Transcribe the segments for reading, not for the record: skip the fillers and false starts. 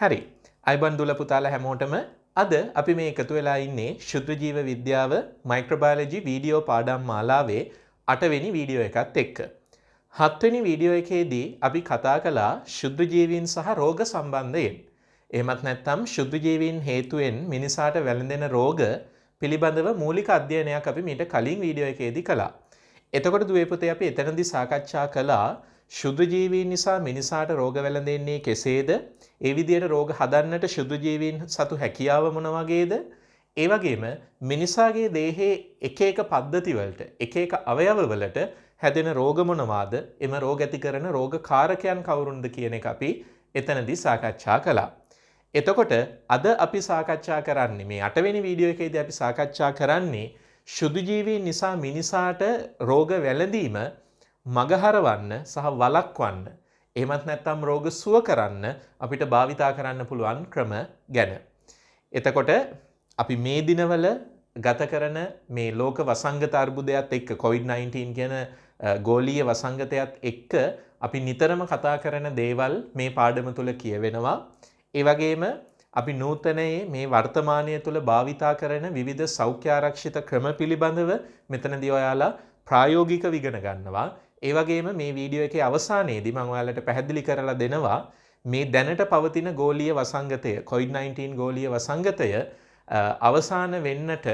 හරි. අයිබන් දුල පුතාලා හැමෝටම අද අපි මේ එකතු වෙලා ඉන්නේ ශුද්ධ ජීව විද්‍යාව මයික්‍රෝබයොලොජි වීඩියෝ පාඩම් මාලාවේ 8 වෙනි වීඩියෝ එකත් එක්ක. 7 වෙනි වීඩියෝ එකේදී අපි කතා කළා ශුද්ධ ජීවීන් සහ රෝග සම්බන්ධයෙන්. එහෙමත් නැත්නම් ශුද්ධ ජීවීන් හේතුවෙන් මිනිසාට වැළඳෙන රෝග පිළිබඳව මූලික අධ්‍යයනයක් අපි මීට කලින් වීඩියෝ එකේදී කළා. එතකොට දුවේ පුතේ අපි එතනදී සාකච්ඡා කළා ශුද්ධ ජීවීන් නිසා මිනිසාට රෝග වැළඳෙන්නේ කෙසේද? ඒ විදිහට රෝග හදන්නට ශුද්ධ ජීවීන් සතු හැකියාව මොන වගේද? ඒ වගේම මිනිසාගේ දේහයේ එක එක පද්ධති වලට එක එක අවයව වලට හැදෙන රෝග මොනවාද? එම රෝග ඇති කරන රෝග කාරකයන් කවුරුන්ද කියන එක අපි එතනදී සාකච්ඡා කළා. එතකොට අද අපි සාකච්ඡා කරන්නේ මේ 8 වෙනි වීඩියෝ එකේදී අපි සාකච්ඡා කරන්නේ ශුද්ධ ජීවීන් නිසා මිනිසාට රෝග වැළඳීම මගහරවන්න සහ වළක්වන්න එහෙමත් නැත්නම් රෝග සුව කරන්න අපිට භාවිතා කරන්න පුළුවන් ක්‍රම ගැන. එතකොට අපි මේ දිනවල ගත කරන මේ ලෝක වසංගත අර්බුදයත් එක්ක COVID-19 කියන ගෝලීය වසංගතයත් එක්ක අපි නිතරම කතා කරන දේවල් මේ පාඩම තුල කියවෙනවා. ඒ වගේම අපි නූතනයේ මේ වර්තමානයේ තුල භාවිතා කරන විවිධ සෞඛ්‍ය ආරක්ෂිත ක්‍රම පිළිබඳව මෙතනදී ඔයාලා ප්‍රායෝගිකව ඉගෙන ගන්නවා. ඒ වගේම මේ වීඩියෝ එකේ අවසානයේදී මම ඔයාලට පැහැදිලි කරලා දෙනවා මේ දැනට පවතින ගෝලීය වසංගතය COVID-19 ගෝලීය වසංගතය අවසාන වෙන්නට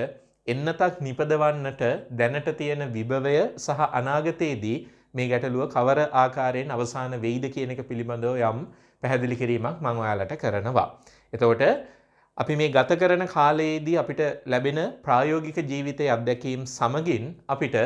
එන්නතක් නිපදවන්නට දැනට තියෙන විභවය සහ අනාගතයේදී මේ ගැටලුව කවර ආකාරයෙන් අවසාන වෙයිද කියන එක පිළිබඳව යම් පැහැදිලි කිරීමක් මම ඔයාලට කරනවා. එතකොට අපි මේ ගත කරන කාලයේදී අපිට ලැබෙන ප්‍රායෝගික ජීවිතයේ අත්දැකීම් සමගින් අපිට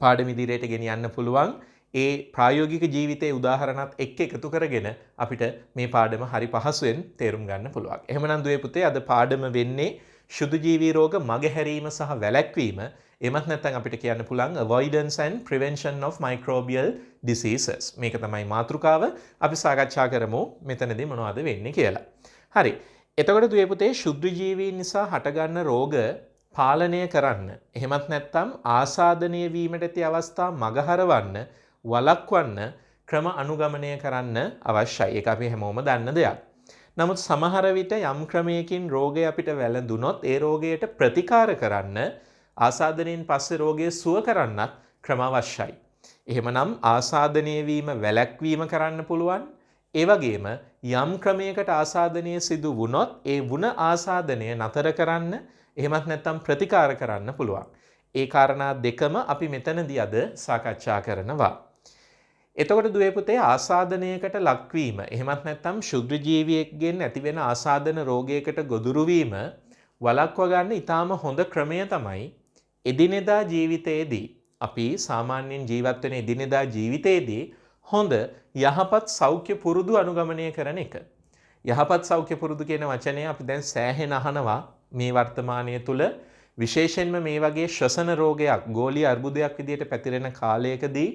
පාඩම ඉදිරියට ගෙනියන්න පුළුවන්. ඒ ප්‍රායෝගික ජීවිතයේ උදාහරණත් එක්ක එකතු කරගෙන අපිට මේ පාඩම හරි පහසුවෙන් තේරුම් ගන්න පුළුවන්. එහෙමනම් දුවේ පුතේ අද පාඩම වෙන්නේ ශුද්ධ ජීවී රෝග මගහැරීම සහ වැළැක්වීම. එමත් නැත්නම් අපිට කියන්න පුළුවන් avoidance and prevention of microbial diseases. මේක තමයි මාතෘකාව. අපි සාකච්ඡා කරමු මෙතනදී මොනවද වෙන්නේ කියලා. හරි. එතකොට දුවේ පුතේ ශුද්ධ ජීවීන් නිසා හටගන්න රෝග පාලනය කරන්න එහෙමත් නැත්නම් ආසාදනය වීමට ඇති අවස්ථා මගහරවන්න වළක්වන්න ක්‍රම අනුගමනය කරන්න අවශ්‍යයි. ඒක අපි හැමෝම දන්න දෙයක්. නමුත් සමහර විට යම් ක්‍රමයකින් රෝගය අපිට වැළඳුනොත් ඒ රෝගයට ප්‍රතිකාර කරන්න ආසාදනයෙන් පස්සේ රෝගය සුව කරන්නත් ක්‍රම අවශ්‍යයි. එහෙමනම් ආසාදනය වීම වැළැක්වීම කරන්න පුළුවන්. ඒ වගේම යම් ක්‍රමයකට ආසාදනය සිදු වුණොත් ඒ වුණ ආසාදනය නතර කරන්න එහෙමත් නැත්නම් ප්‍රතිකාර කරන්න පුළුවන්. ඒ කාරණා දෙකම අපි මෙතනදී අද සාකච්ඡා කරනවා. එතකොට දුවේ පුතේ ආසාදනයකට ලක්වීම එහෙමත් නැත්නම් ශුද්ධ ජීවියෙක්ගෙන් ඇතිවෙන ආසාදන රෝගයකට ගොදුරු වීම වළක්වා ගන්න ඊටාම හොඳ ක්‍රමය තමයි එදිනෙදා ජීවිතයේදී අපි සාමාන්‍යයෙන් ජීවත් වෙන එදිනෙදා ජීවිතයේදී හොඳ යහපත් සෞඛ්‍ය පුරුදු අනුගමනය කරන එක. යහපත් සෞඛ්‍ය පුරුදු කියන වචනය අපි දැන් සෑහෙන අහනවා මේ වර්තමානය තුල විශේෂයෙන්ම මේ වගේ ශ්වසන රෝගයක් ගෝලීය අර්බුදයක් විදිහට පැතිරෙන කාලයකදී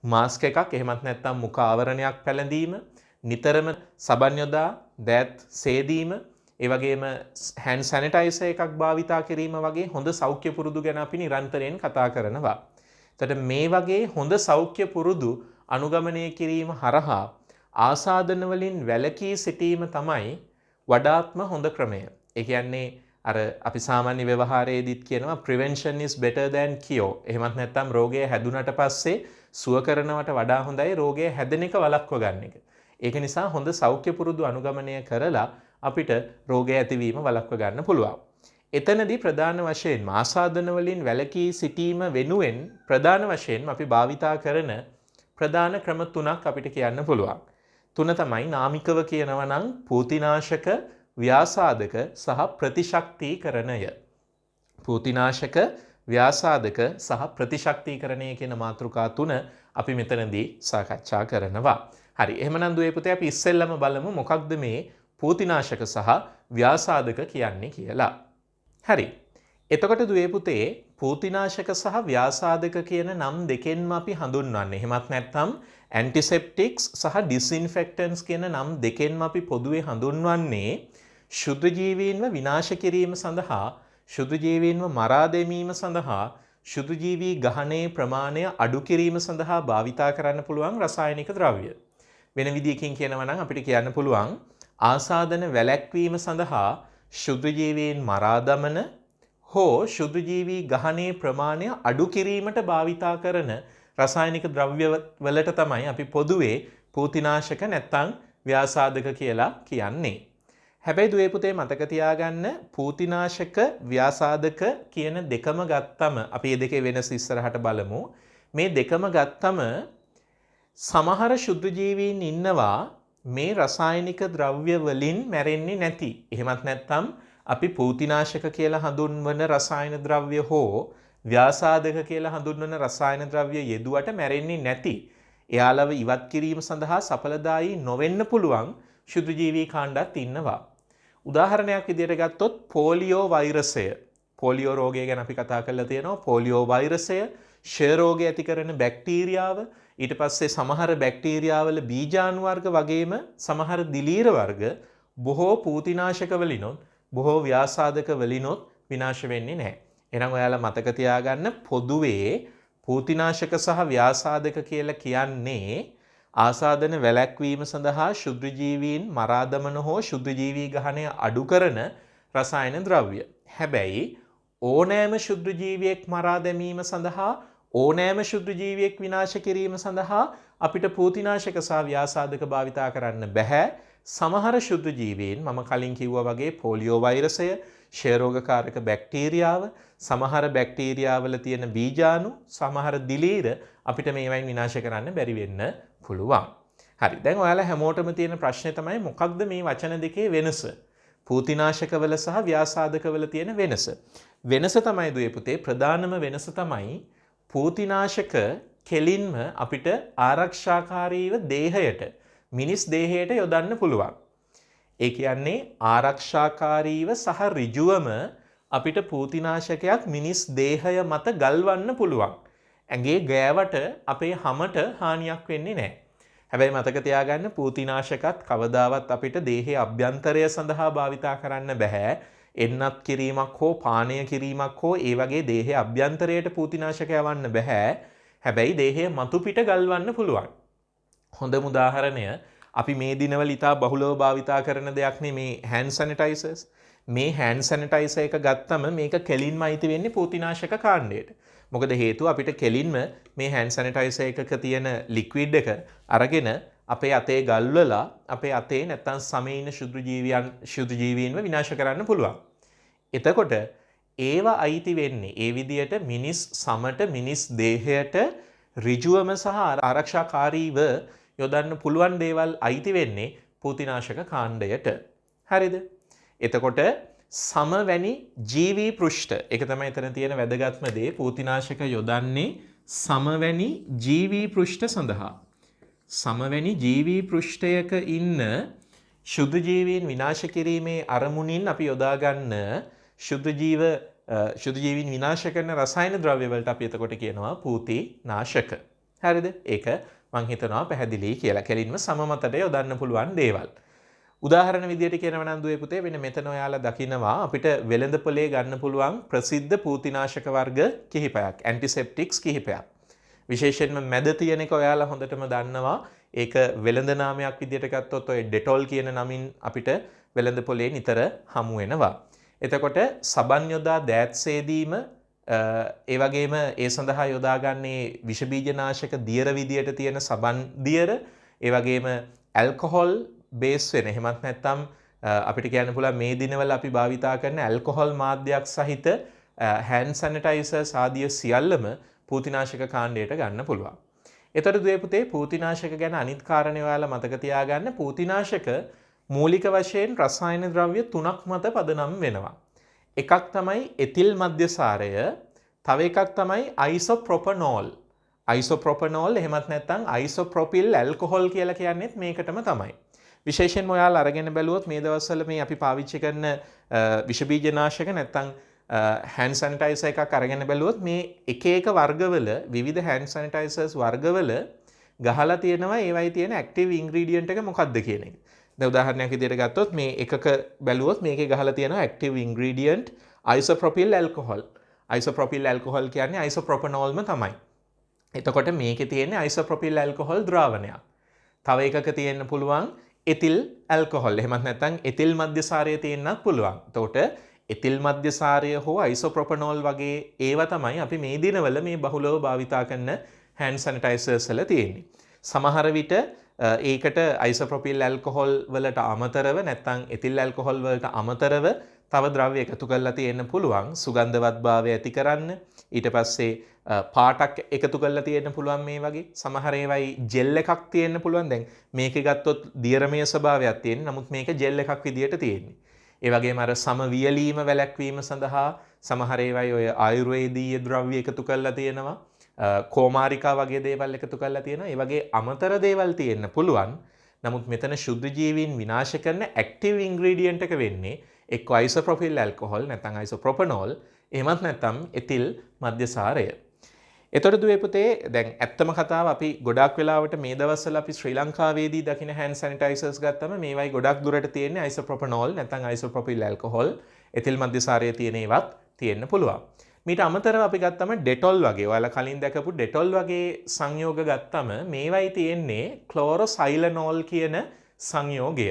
මාස්ක් එකක් එහෙමත් නැත්නම් මුඛ ආවරණයක් පැළඳීම නිතරම සබන් යොදා දෑත් සේදීම ඒ වගේම hand sanitizer එකක් භාවිතා කිරීම වගේ හොඳ සෞඛ්‍ය පුරුදු ගැන අපි නිරන්තරයෙන් කතා කරනවා. එතකොට මේ වගේ හොඳ සෞඛ්‍ය පුරුදු අනුගමනය කිරීම හරහා ආසාදන වලින් වැළකී සිටීම තමයි වඩාත්ම හොඳ ක්‍රමය. ඒ කියන්නේ අර අපි සාමාන්‍ය ව්‍යවහාරයේදීත් කියනවා prevention is better than cure. එහෙමත් නැත්නම් රෝගය හැදුනට පස්සේ සුව කරනවට වඩා හොඳයි රෝගය හැදෙන එක වළක්ව ගන්න එක. ඒක නිසා හොඳ සෞඛ්‍ය පුරුදු අනුගමනය කරලා අපිට රෝගය ඇතිවීම වළක්ව ගන්න පුළුවන්. එතනදී ප්‍රධාන වශයෙන් ආසාදන වලින් වැළකී සිටීම වෙනුවෙන් ප්‍රධාන වශයෙන් අපි භාවිතා කරන ප්‍රධාන ක්‍රම තුනක් අපිට කියන්න පුළුවන්. තුන තමයි නාමිකව කියනවා නම් පූතිනාශක ව්‍යාසාදක සහ ප්‍රතිශක්තිකරණය. පූතිනාශක ව්‍යාසාදක සහ ප්‍රතිශක්තිකරණය කියන මාතෘකා තුන අපි මෙතනදී සාකච්ඡා කරනවා. හරි. එහෙමනම් දුවේ පුතේ අපි ඉස්සෙල්ලම බලමු මොකක්ද මේ පූතිනාශක සහ ව්‍යාසාදක කියන්නේ කියලා. හරි. එතකොට දුවේ පුතේ පූතිනාශක සහ ව්‍යාසාදක කියන නම් දෙකෙන්ම අපි හඳුන්වන්නේ. එහෙමත් නැත්නම් ඇන්ටිසෙප්ටික්ස් සහ ඩිස්ඉන්ෆෙක්ටන්ට්ස් කියන නම් දෙකෙන්ම අපි පොදුවේ හඳුන්වන්නේ ශුද්ධ ජීවීන්ව විනාශ කිරීම සඳහා ශුද්ධ ජීවීන්ව මරා දැමීම සඳහා ශුද්ධ ජීවී ගහනයේ ප්‍රමාණය අඩු කිරීම සඳහා භාවිතා කරන්න පුළුවන් රසායනික ද්‍රව්‍ය. වෙන විදිහකින් කියනවා නම් අපිට කියන්න පුළුවන් ආසාදන වැළැක්වීම සඳහා ශුද්‍රජීවීන් මරා දමන හෝ ශුද්‍රජීවී ගහනයේ ප්‍රමාණය අඩු කිරීමට භාවිතා කරන රසායනික ද්‍රව්‍ය වලට තමයි අපි පොදුවේ පූතිනාශක නැත්තම් ව්‍යාසාදක කියලා කියන්නේ. හැබැයි දුවේ පුතේ මතක තියාගන්න පූතිනාශක ව්‍යාසාදක කියන දෙකම ගත්තම අපි මේ දෙකේ වෙනස ඉස්සරහට බලමු. මේ දෙකම ගත්තම සමහර ශුද්‍රජීවීන් ඉන්නවා මේ රසායනික ද්‍රව්‍ය වලින් මැරෙන්නේ නැති. එහෙමත් නැත්නම් අපි පූතිනාශක කියලා හඳුන්වන රසායන ද්‍රව්‍ය හෝ ව්‍යාසාදක කියලා හඳුන්වන රසායන ද්‍රව්‍ය යෙදුවට මැරෙන්නේ නැති. එයාලව ඉවත් කිරීම සඳහා සඵලදායී නොවෙන්න පුළුවන් ශුද්‍රජීවී කාණ්ඩත් ඉන්නවා. උදාහරණයක් විදිහට ගත්තොත් පෝලියෝ වෛරසය. පෝලියෝ රෝගය ගැන අපි කතා කරලා තියෙනවා. පෝලියෝ වෛරසය, ක්ෂය රෝගය ඇති කරන බැක්ටීරියාව, ඊට පස්සේ සමහර බැක්ටීරියාවල බීජාණු වර්ග වගේම සමහර දිලීර වර්ග බොහෝ පූතිනාශක වලිනොත් බොහෝ ව්‍යාසාදක වලිනොත් විනාශ වෙන්නේ නැහැ. එහෙනම් ඔයාලා මතක තියාගන්න පොදුවේ පූතිනාශක සහ ව්‍යාසාදක කියලා කියන්නේ ආසාදන වැළැක්වීම සඳහා ශුද්‍රජීවීන් මරා දමන හෝ ශුද්‍රජීවී ගහනය අඩු කරන රසායන ද්‍රව්‍ය. හැබැයි ඕනෑම ශුද්‍රජීවියෙක් මරා දැමීම සඳහා ඕනෑම ශුද්‍රජීවියෙක් විනාශ කිරීම සඳහා අපිට පූතිනාශක සහ ව්‍යාසාදක භාවිතා කරන්න බෑ. සමහර ශුද්‍රජීවීන් මම කලින් කිව්වා වගේ පෝලියෝ වෛරසය, ක්ෂය රෝගකාරක බැක්ටීරියාව, සමහර බැක්ටීරියාවල තියෙන බීජාණු, සමහර දිලීර අපිට මේවායින් විනාශ කරන්න බැරි වෙන්න පුළුවන්. හරි. දැන් ඔයාලා හැමෝටම තියෙන ප්‍රශ්නේ තමයි මොකක්ද මේ වචන දෙකේ වෙනස? පූතිනාශකවල සහ ව්‍යාසාදකවල තියෙන වෙනස. වෙනස තමයි දුවේ පුතේ ප්‍රධානම වෙනස තමයි පූතිනාශක කෙලින්ම අපිට ආරක්ෂාකාරීව දේහයට මිනිස් දේහයට යොදන්න පුළුවන්. ඒ කියන්නේ ආරක්ෂාකාරීව සහ ඍජුවම අපිට පූතිනාශකයක් මිනිස් දේහය මත ගල්වන්න පුළුවන්. ඇඟේ ගෑවට අපේ හමට හානියක් වෙන්නේ නැහැ. හැබැයි මතක තියාගන්න පූතිනාශකත් කවදාවත් අපිට දේහයේ අභ්‍යන්තරය සඳහා භාවිතා කරන්න බෑ. එන්නත් කිරීමක් හෝ පානය කිරීමක් හෝ ඒ වගේ දේහයේ අභ්‍යන්තරයට පූතිනාශක යවන්න බෑ. හැබැයි දේහය මතු පිට ගල්වන්න පුළුවන්. හොඳම උදාහරණය අපි මේ දිනවල ඉතා බහුලව භාවිතා කරන දෙයක් නේ මේ hand sanitizers. මේ hand sanitizer එක ගත්තම මේක කෙලින්ම අයිති වෙන්නේ පූතිනාශක කාණ්ඩයට. මොකද හේතුව අපිට කෙලින්ම මේ hand sanitizer එකක තියෙන liquid එක අරගෙන අපේ අතේ ගල්වලා අපේ අතේ නැත්තම් සමේ ඉන්න ශුද්‍රජීවීන්ව විනාශ කරන්න පුළුවන්. එතකොට ඒව අයිති වෙන්නේ ඒ විදියට මිනිස් සමට මිනිස් දේහයට ඍජුවම සහ ආරක්ෂාකාරීව යොදන්න පුළුවන් දේවල් අයිති වෙන්නේ පූතිනාශක කාණ්ඩයට. හරිද? එතකොට සමවැනි ජීවී පෘෂ්ඨ, ඒක තමයි එතන තියෙන වැදගත්ම දේ. පූතිනාශක යොදන්නේ සමවැනි ජීවී පෘෂ්ඨ සඳහා. සමවැනි ජීවී පෘෂ්ඨයක ඉන්න ශුද්‍රජීවීන් විනාශ කිරීමේ අරමුණින් අපි යොදා ගන්න ශුද්‍රජීවීන් විනාශ කරන රසායන ද්‍රව්‍ය වලට අපි එතකොට කියනවා පූතිනාශක. හරිද? ඒක මං හිතනවා පැහැදිලි කියලා. කෙලින්ම සම මතට යොදන්න පුළුවන් දේවල්. උදාහරණ විදියට කියනවා නම් දුවේ පුතේ වෙන මෙතන ඔයාලා දකිනවා අපිට වෙළඳ පොලේ ගන්න පුළුවන් ප්‍රසිද්ධ පූතිනාශක වර්ග කිහිපයක්, ඇන්ටිසෙප්ටික්ස් කිහිපයක්. විශේෂයෙන්ම මැද තියෙන එක ඔයාලා හොඳටම දන්නවා. ඒක වෙළඳ නාමයක් විදියට ගත්තොත් ඔය ඩෙටෝල් කියන නමින් අපිට වෙළඳ පොලේ නිතර හමු වෙනවා. එතකොට සබන් යොදා දෑත් සේදීම, ඒ වගේම ඒ සඳහා යොදාගන්නේ විෂ බීජනාශක දියර විදියට තියෙන සබන් දියර, ඒ වගේම ඇල්කොහොල් බේස් වෙන, එහෙමත් නැත්නම් අපිට කියන්න පුළුවන් මේ දිනවල අපි භාවිතා කරන ඇල්කොහොල් මාධ්‍යයක් සහිත hand sanitizers ආදිය සියල්ලම පූතිනාශක කාණ්ඩයට ගන්න පුළුවන්. එතකොට දුවේ පුතේ පූතිනාශක ගැන අනිත් කාරණේ ඔයාලා මතක තියාගන්න. පූතිනාශක මූලික වශයෙන් රසායන ද්‍රව්‍ය 3ක් මත පදනම් වෙනවා. එකක් තමයි එතිල් මධ්‍යසාරය, තව එකක් තමයි අයිසෝප්‍රොපනෝල්. අයිසෝප්‍රොපනෝල් එහෙමත් නැත්නම් අයිසෝප්‍රොපිල් ඇල්කොහොල් කියලා කියන්නේත් මේකටම තමයි. විශේෂයෙන්ම ඔයාලා අරගෙන බැලුවොත් මේ දවස්වල මේ අපි පාවිච්චි කරන විෂ බීජනාශක නැත්නම් hand sanitizer එකක් අරගෙන බැලුවොත් මේ එක එක වර්ගවල විවිධ hand sanitizers වර්ගවල ගහලා තියෙනවා ඒවයි තියෙන active ingredient එක මොකක්ද කියන එක. දැන් උදාහරණයක් විදිහට ගත්තොත් මේ එකක බැලුවොත් මේකේ ගහලා තියෙනවා active ingredient isopropyl alcohol. isopropyl alcohol කියන්නේ isopropanoolම තමයි. එතකොට මේකේ තියෙන්නේ isopropyl alcohol ද්‍රාවණයක්. තව එකක තියෙන්න පුළුවන් එතිල් ඇල්කොහොල්. එහෙමත් නැත්නම් එතිල් මධ්‍යසාරය තියෙන්නත් පුළුවන්. එතකොට එතිල් මධ්‍යසාරය හෝ අයිසෝප්‍රොපනෝල් වගේ ඒවා තමයි අපි මේ දිනවල මේ බහුලව භාවිතා කරන hand sanitizers වල තියෙන්නේ. සමහර විට ඒකට අයිසෝප්‍රොපිල් ඇල්කොහොල් වලට අමතරව නැත්නම් එතිල් ඇල්කොහොල් වලට අමතරව තව ද්‍රව්‍ය එකතු කරලා තියෙන්න පුළුවන් සුගන්ධවත්භාවය ඇති කරන්න. ඊට පස්සේ පාටක් එකතු කරලා තියෙන්න පුළුවන් මේ වගේ. සමහර ඒවායි ජෙල් එකක් තියෙන්න පුළුවන්. දැන් මේක ගත්තොත් දියරමය ස්වභාවයක් තියෙන. නමුත් මේක ජෙල් එකක් විදියට තියෙන්නේ. ඒ වගේම අර සම වියලීම වැළැක්වීම සඳහා සමහර ඒවායි ඔය ආයුර්වේදීය ද්‍රව්‍ය එකතු කරලා තියෙනවා. කෝමාරිකා වගේ දේවල් එකතු කරලා තියෙනවා. ඒ වගේ අමතර දේවල් තියෙන්න පුළුවන්. නමුත් මෙතන ශුද්ධ ජීවීන් විනාශ කරන ඇක්ටිව් ඉන්ග්‍රීඩියන්ට් එක වෙන්නේ එක්ක අයිසෝප්‍රොපිල් ඇල්කොහොල් නැත්නම් අයිසෝප්‍රොපනෝල් එහෙමත් නැත්නම් එතිල් මධ්‍යසාරය. එතකොට දුවේ පුතේ දැන් ඇත්තම කතාව අපි ගොඩාක් වෙලාවට මේ දවස්වල අපි ශ්‍රී ලංකාවේදී දකින hand sanitizers ගත්තම මේවයි ගොඩක් දුරට තියෙන්නේ අයිසෝප්‍රොපනෝල් නැත්නම් අයිසෝප්‍රොපිල් ඇල්කොහොල් එතිල් මධ්‍යසාරය තියෙන ඒවත් තියෙන්න පුළුවන්. මීට අමතරව අපි ගත්තම ඩෙටොල් වගේ ඔයාලා කලින් දැකපු ඩෙටොල් වගේ සංයෝග ගත්තම මේවයි තියෙන්නේ ක්ලෝරොසයිලනෝල් කියන සංයෝගය.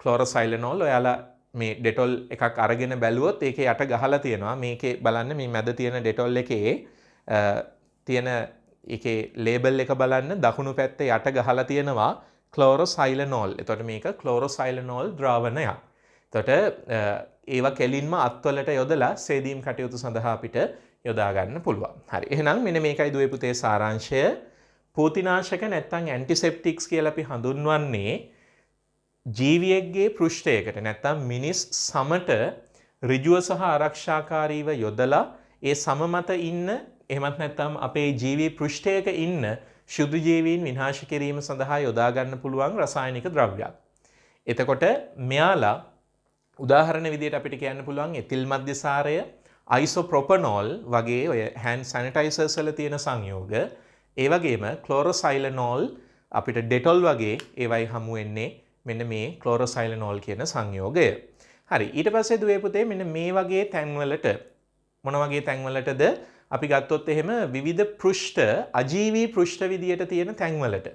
ක්ලෝරොසයිලනෝල් ඔයාලා මේ ඩෙටොල් එකක් අරගෙන බැලුවොත් ඒකේ යට ගහලා තියෙනවා. මේකේ බලන්න මේ මැද තියෙන ඩෙටොල් එකේ තියෙන ඒකේ ලේබල් එක බලන්න දකුණු පැත්තේ යට ගහලා තියෙනවා ක්ලෝරොසයිලනෝල්. එතකොට මේක ක්ලෝරොසයිලනෝල් ද්‍රාවණයක්. එතකොට ඒවා කෙලින්ම අත්වලට යොදලා සේදීම් කටයුතු සඳහා අපිට යොදා ගන්න පුළුවන්. හරි. එහෙනම් මෙන්න මේකයි දුවේ පුතේ සාරාංශය. පූතිනාශක නැත්නම් ඇන්ටිසෙප්ටික්ස් කියලා අපි හඳුන්වන්නේ ජීවියෙක්ගේ පෘෂ්ඨයකට නැත්නම් මිනිස් සමට ඍජුව සහ ආරක්ෂාකාරීව යොදලා ඒ සම මත ඉන්න එහෙමත් නැත්නම් අපේ ජීවී පෘෂ්ඨයක ඉන්න ශුද්ධ ජීවීන් විනාශ කිරීම සඳහා යොදා ගන්න පුළුවන් රසායනික ද්‍රව්‍යයක්. එතකොට මෙයාලා උදාහරණ විදිහට අපිට කියන්න පුළුවන් එතිල් මධ්‍යසාරය, අයිසෝප්‍රොපනෝල් වගේ ඔය hand sanitizers වල තියෙන සංයෝග, ඒ වගේම ක්ලෝරොසයිලනෝල් අපිට ඩෙටොල් වගේ ඒවයි හමු වෙන්නේ මෙන්න මේ ක්ලෝරොසයිලනෝල් කියන සංයෝගය. හරි. ඊට පස්සේ දුවේ පුතේ මෙන්න මේ වගේ තැන්වලට මොන වගේ තැන්වලටද අපි ගත්තොත් එහෙම විවිධ පෘෂ්ඨ අජීවී පෘෂ්ඨ විදියට තියෙන තැන්වලට.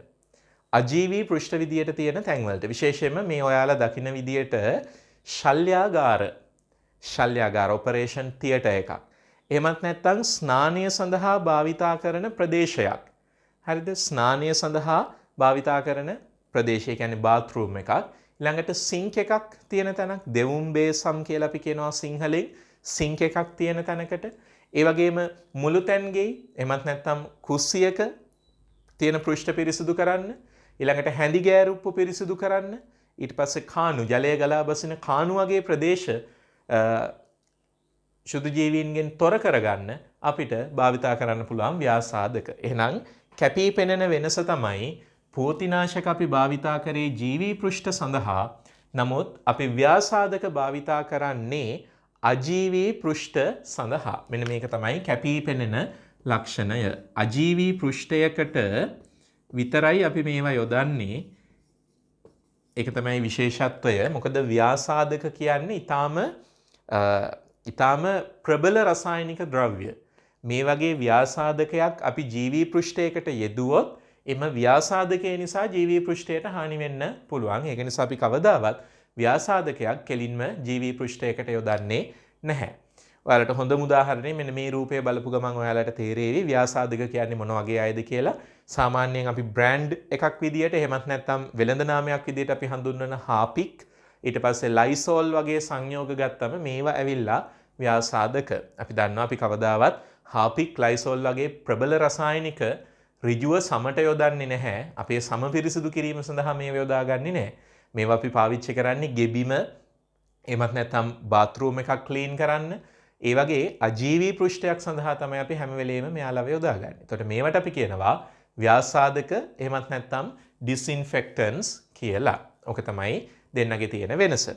අජීවී පෘෂ්ඨ විදියට තියෙන තැන්වලට විශේෂයෙන්ම මේ ඔයාලා දකින විදියට ශල්‍යාගාර ඔපරේෂන් තියටර් එකක්. එහෙමත් නැත්නම් ස්නානය සඳහා භාවිතා කරන ප්‍රදේශයක්. හරිද? ස්නානය සඳහා භාවිතා කරන ප්‍රදේශය කියන්නේ බාත්රූම් එකක්. ළඟට සිංක් එකක් තියෙන තැනක්, දෙවුම් බේසම් කියලා අපි කියනවා සිංහලෙන්. සිංක් එකක් තියෙන තැනකට, ඒ වගේම මුළු තැන්ගෙයි එහෙමත් නැත්නම් කුස්සියක තියෙන පෘෂ්ඨ පිරිසිදු කරන්න, ඊළඟට හැඳි ගෑරුප්පු පිරිසිදු කරන්න, ඊට පස්සේ කානු ජලය ගලා බසින කානු වගේ ප්‍රදේශ ශුද්ධ ජීවීන්ගෙන් තොර කරගන්න අපිට භාවිතා කරන්න පුළුවන් ව්‍යාසාධක. එහෙනම් කැපී පෙනෙන වෙනස තමයි පෝතිනාශක අපි භාවිතා කරේ ජීවී පෘෂ්ඨ සඳහා, නමුත් අපි ව්‍යාසාධක භාවිතා කරන්නේ අජීවී පෘෂ්ඨ සඳහා. මෙන්න මේක තමයි කැපී පෙනෙන ලක්ෂණය. අජීවී පෘෂ්ඨයකට විතරයි අපි මේවා යොදන්නේ. ඒක තමයි විශේෂත්වය. මොකද ව්‍යාසාධක කියන්නේ ඊටාම ප්‍රබල රසායනික ද්‍රව්‍ය. මේ වගේ ව්‍යාසාධකයක් අපි ජීවී පෘෂ්ඨයකට යෙදුවොත් එම ව්‍යාසාධකය නිසා ජීවී පෘෂ්ඨයට හානි වෙන්න පුළුවන්. ඒක නිසා අපි කවදාවත් ව්‍යාසාධකයක් කෙලින්ම ජීවී පෘෂ්ඨයකට යොදන්නේ නැහැ. ඔයාලට හොඳම උදාහරණය මෙන්න මේ රූපය බලපු ගමන් ඔයාලට තේරෙවි ව්‍යාසාධක කියන්නේ මොන වගේ අයද කියලා. සාමාන්‍යයෙන් අපි බ්‍රෑන්ඩ් එකක් විදියට එහෙමත් නැත්නම් වෙළඳ නාමයක් විදියට අපි හඳුන්වන හාපික්, ඊට පස්සේ ලයිසෝල් වගේ සංයෝග ගත්තම මේවා ඇවිල්ලා ව්‍යාසාධක. අපි දන්නවා අපි කවදාවත් හාපික්, ලයිසෝල් වගේ ප්‍රබල රසායනික ඍජුව සමට යොදන්නේ නැහැ. අපේ සම පිරිසිදු කිරීම සඳහා මේව යොදාගන්නේ නැහැ. මේවා අපි පාවිච්චි කරන්නේ ගෙබිම, එහෙමත් නැත්නම් බාත්රූම් එකක් ක්ලීන් කරන්න. ඒ වගේ අජීවී පෘෂ්ඨයක් සඳහා තමයි අපි හැම වෙලේම මෙයාලව යොදාගන්නේ. එතකොට මේවට අපි කියනවා ව්‍යාසාධක එහෙමත් නැත්නම් ඩිස්ඉන්ෆෙක්ටන්ට්ස් කියලා. ඔක තමයි දෙන්නගේ තියෙන වෙනස.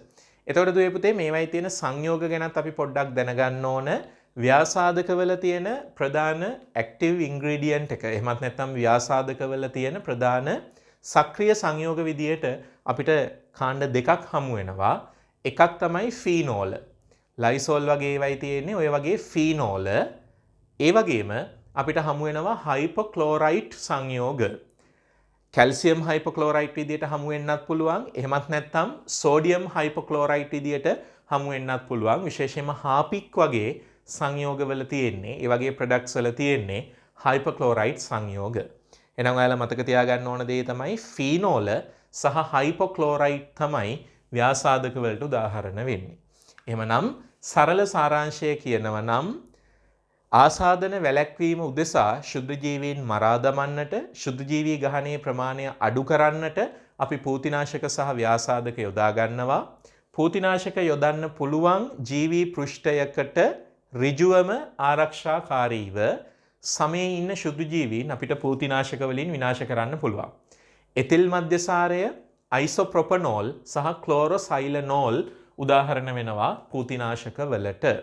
එතකොට දුවේ පුතේ මේවයි තියෙන සංයෝග ගැනත් අපි පොඩ්ඩක් දැනගන්න ඕන. ව්‍යාසාධකවල තියෙන ප්‍රධාන ඇක්ටිව් ඉන්ග්‍රීඩියන්ට් එක එහෙමත් නැත්නම් ව්‍යාසාධකවල තියෙන ප්‍රධාන සක්‍රිය සංයෝග විදියට අපිට කාණ්ඩ දෙකක් හමු වෙනවා. එකක් තමයි ෆීනෝල. ලයිසෝල් වගේ ඒවායි තියෙන්නේ ඔය වගේ ෆීනෝල. ඒ වගේම අපිට හමු වෙනවා හයිපොක්ලෝරයිට් සංයෝග. කැල්සියම් හයිපොක්ලෝරයිට් විදියට හමු වෙන්නත් පුළුවන්. එහෙමත් නැත්නම් සෝඩියම් හයිපොක්ලෝරයිට් විදියට හමු වෙන්නත් පුළුවන්. විශේෂයෙන්ම හාපික් වගේ සංයෝගවල තියෙන්නේ, ඒ වගේ ප්‍රොඩක්ට්ස් වල තියෙන්නේ හයිපොක්ලෝරයිට් සංයෝග. එහෙනම් ඔයාලා මතක තියාගන්න ඕන දේ තමයි ෆීනෝල සහ හයිපොක්ලෝරයිට් තමයි ව්‍යාසාදක වලට උදාහරණ වෙන්නේ. එහෙමනම් සරල සාරාංශය කියනවා නම් ආසාදන වැළැක්වීම උදෙසා ශුද්ධජීවීන් මරා දමන්නට, ශුද්ධජීවී ගහනයේ ප්‍රමාණය අඩු කරන්නට අපි පූතිනාශක සහ ව්‍යාසාදක යොදා ගන්නවා. පූතිනාශක යොදන්න පුළුවන් ජීවී පෘෂ්ඨයකට ඍජුවම ආරක්ෂාකාරීව සමයේ ඉන්න ශුද්ධජීවීන් අපිට පූතිනාශක වලින් විනාශ කරන්න පුළුවන්. එතිල් මධ්‍යසාරය, අයිසෝප්‍රොපනෝල් සහ ක්ලෝරොසයිලනෝල් උදාහරණ වෙනවා පූතිනාශක වලට.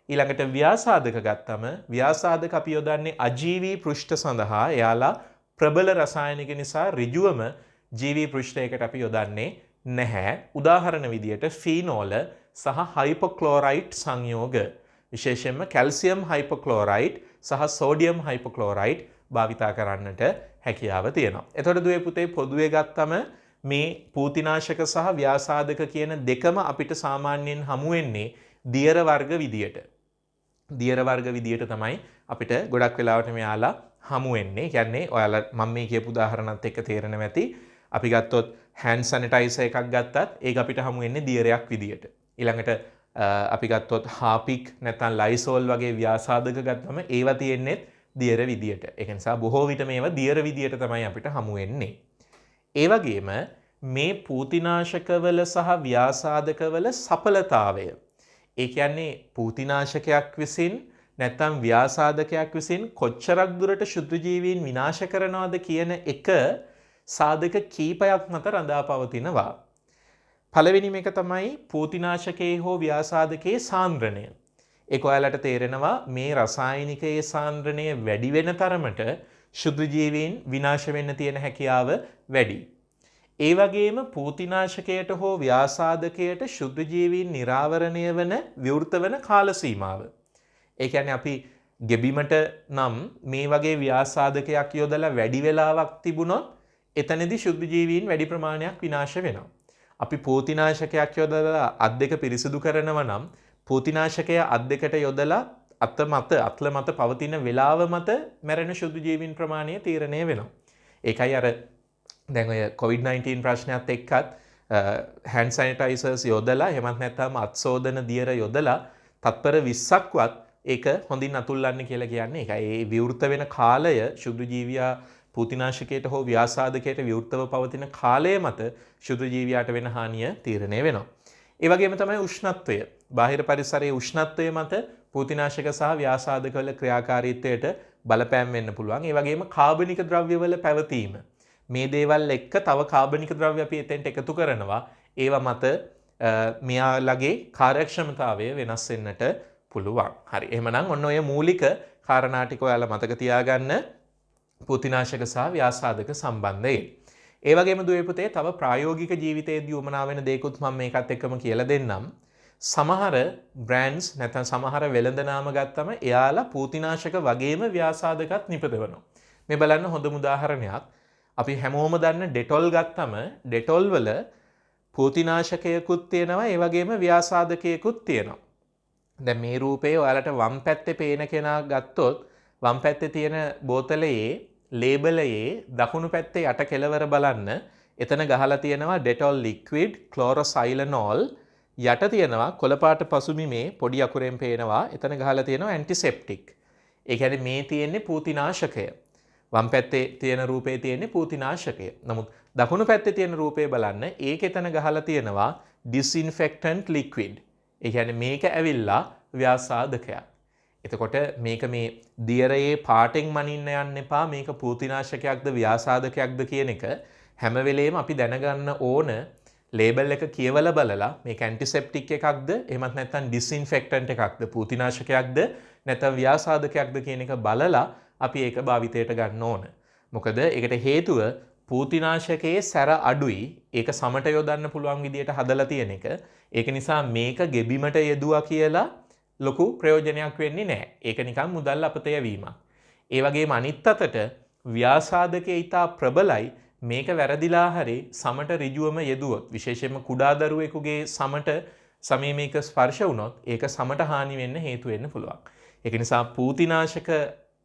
ඊළඟට ව්‍යාසාදක ගත්තම ව්‍යාසාදක අපි යොදන්නේ අජීවී පෘෂ්ඨ සඳහා. එයාලා ප්‍රබල රසායනික නිසා ඍජුවම ජීවී පෘෂ්ඨයකට අපි යොදන්නේ නැහැ. උදාහරණ විදියට ෆීනෝල සහ හයිපොක්ලෝරයිට් සංයෝග, විශේෂයෙන්ම කැල්සියම් හයිපොක්ලෝරයිට් සහ සෝඩියම් හයිපොක්ලෝරයිට් භාවිතා කරන්නට හැකියාව තියෙනවා. එතකොට දුවේ පුතේ පොදුවේ ගත්තම මේ පූතිනාශක සහ ව්‍යාසාදක කියන දෙකම අපිට සාමාන්‍යයෙන් හමු වෙන්නේ දියර වර්ග විදියට. දියර වර්ග විදියට තමයි අපිට ගොඩක් වෙලාවට මෙයාලා හමු වෙන්නේ. කියන්නේ ඔයාලා මම මේ කියපු උදාහරණත් එක්ක තේරෙනවා ඇති. අපි ගත්තොත් hand sanitizer එකක් ගත්තත් ඒක අපිට හමු වෙන්නේ දියරයක් විදියට. ඊළඟට අපි ගත්තොත් හාපික් නැත්නම් ලයිසෝල් වගේ ව්‍යාසාදක ගත්තම ඒවා තියෙන්නේ දියර විදියට. ඒක නිසා බොහෝ විට මේවා දියර විදියට තමයි අපිට හමු වෙන්නේ. ඒ වගේම මේ පූතිනාශකවල සහ ව්‍යාසාදකවල සඵලතාවය, ඒ කියන්නේ පූතිනාශකයක් විසින් නැත්නම් ව්‍යාසාදකයක් විසින් කොච්චරක් දුරට ශුද්ධජීවීන් විනාශ කරනවද කියන එක සාධක කීපයක් මත රඳා පවතිනවා. පළවෙනිම එක තමයි පූතිනාශකයේ හෝ ව්‍යාසාදකයේ සාන්ද්‍රණය. ඒක ඔයාලට තේරෙනවා මේ රසායනිකයේ සාන්ද්‍රණය වැඩි වෙන තරමට ශුද්ධජීවීන් විනාශ වෙන්න තියෙන හැකියාව වැඩි. ඒ වගේම පූතිනාශකයට හෝ ව්‍යාසාදකයට ශුද්ධජීවීන් නිරාවරණය වන විවෘත වන කාල සීමාව. ඒ කියන්නේ අපි ගෙබිමට නම් මේ වගේ ව්‍යාසාදකයක් යොදලා වැඩි වෙලාවක් තිබුණොත් එතනදී ශුද්ධජීවීන් වැඩි ප්‍රමාණයක් විනාශ වෙනවා. අපි පූතිනාශකයක් යොදලා අත් දෙක පිරිසිදු කරනවා නම් පූතිනාශකය අත් දෙකට යොදලා අත්ල මත පවතින වේලාව මත මැරෙන ශුද්ධජීවීන් ප්‍රමාණය තීරණය වෙනවා. ඒකයි අර දැන් ඔය COVID-19 ප්‍රශ්නයත් එක්කත් hand sanitizers යොදලා එහෙමත් නැත්නම් අත්සෝදන දියර යොදලා තත්පර 20ක්වත් ඒක හොඳින් අතුල්ලන්න කියලා කියන්නේ. ඒකයි ඒ විවෘත වෙන කාලය ශුද්ධජීවියා පූතිනාශකයට හෝ ව්‍යාසාදකයට විවෘතව පවතින කාලය මත ශුද්ධජීවියාට වෙන හානිය තීරණය වෙනවා. ඒ වගේම තමයි උෂ්ණත්වය. බාහිර පරිසරයේ උෂ්ණත්වය මත පූතිනාශක සහ ව්‍යාසාදකවල ක්‍රියාකාරීත්වයට බලපෑම් වෙන්න පුළුවන්. ඒ වගේම කාබනික ද්‍රව්‍යවල පැවතීම. මේ දේවල් එක්ක තව කාබනික ද්‍රව්‍ය අපි එතෙන්ට එකතු කරනවා. ඒවා මත මෙයාලගේ කාර්යක්ෂමතාවය වෙනස් වෙන්නට පුළුවන්. හරි. එහෙමනම් ඔන්න ඔය මූලික කාරණා ටික ඔයාලා මතක තියාගන්න පූතිනාශක සහ ව්‍යාසාදක සම්බන්ධයෙන්. ඒ වගේම දුවේ පුතේ තව ප්‍රායෝගික ජීවිතයේදී උමනා වෙන දේකුත් මම මේකත් එක්කම කියලා දෙන්නම්. සමහර බ්‍රෑන්ඩ්ස් නැත්නම් සමහර වෙළඳ නාම ගත්තම එයාලා පූතිනාශක වගේම ව්‍යාසාදකත් නිපදවනවා. මේ බලන්න හොඳම උදාහරණයක්. අපි හැමෝම දන්න ඩෙටොල් ගත්තම ඩෙටොල් වල පූතිනාශකයකුත් තියෙනවා, ඒ වගේම ව්‍යාසාදකයකුත් තියෙනවා. දැන් මේ රූපේ ඔයාලට වම් පැත්තේ පේන කෙනා ගත්තොත් වම් පැත්තේ තියෙන බෝතලයේ ලේබලයේ දකුණු පැත්තේ යට කෙළවර බලන්න. එතන ගහලා තියෙනවා ඩෙටොල් ලික්විඩ් ක්ලෝරොසයිලනෝල්. යට තියෙනවා කොළපාට පසුබිමේ පොඩි අකුරෙන් පේනවා එතන ගහලා තියෙනවා ඇන්ටිසෙප්ටික්. ඒ කියන්නේ මේ තියෙන්නේ පූතිනාශකය. වම් පැත්තේ තියෙන රූපේ තියෙන්නේ පූතිනාශකය. නමුත් දකුණු පැත්තේ තියෙන රූපේ බලන්න ඒක එතන ගහලා තියෙනවා disinfectant liquid. ඒ කියන්නේ මේක ඇවිල්ලා ව්‍යාසාදකයක්. එතකොට මේක මේ දියරයේ පාටෙන් මනින්න යන්න එපා මේක පූතිනාශකයක්ද ව්‍යාසාදකයක්ද කියන එක හැම වෙලේම අපි දැනගන්න ඕන. ලේබල් එක කියවලා බලලා මේක ඇන්ටිසෙප්ටික් එකක්ද එහෙමත් නැත්නම් ඩිස්ඉන්ෆෙක්ටන්ට් එකක්ද පූතිනාශකයක්ද නැත්නම් ව්‍යාසාදකයක්ද කියන එක බලලා අපි ඒක භාවිතයට ගන්න ඕන. මොකද ඒකට හේතුව පූතිනාශකයේ සැර අඩුයි. ඒක සමට යොදන්න පුළුවන් විදියට හදලා තියෙන එක. ඒක නිසා මේක ගෙබිමට යෙදුවා කියලා ලොකු ප්‍රයෝජනයක් වෙන්නේ නැහැ. ඒක නිකන් මුදල් අපතය වීමක්. ඒ වගේම අනිත් අතට ව්‍යාසාදකයේ ඊට ප්‍රබලයි. මේක වැරදිලා හරි සමට ඍජුවම යෙදුවොත් විශේෂයෙන්ම කුඩා දරුවෙකුගේ සමට සමේ මේක ස්පර්ශ වුණොත් ඒක සමට හානි වෙන්න හේතු වෙන්න පුළුවන්. ඒක නිසා පූතිනාශක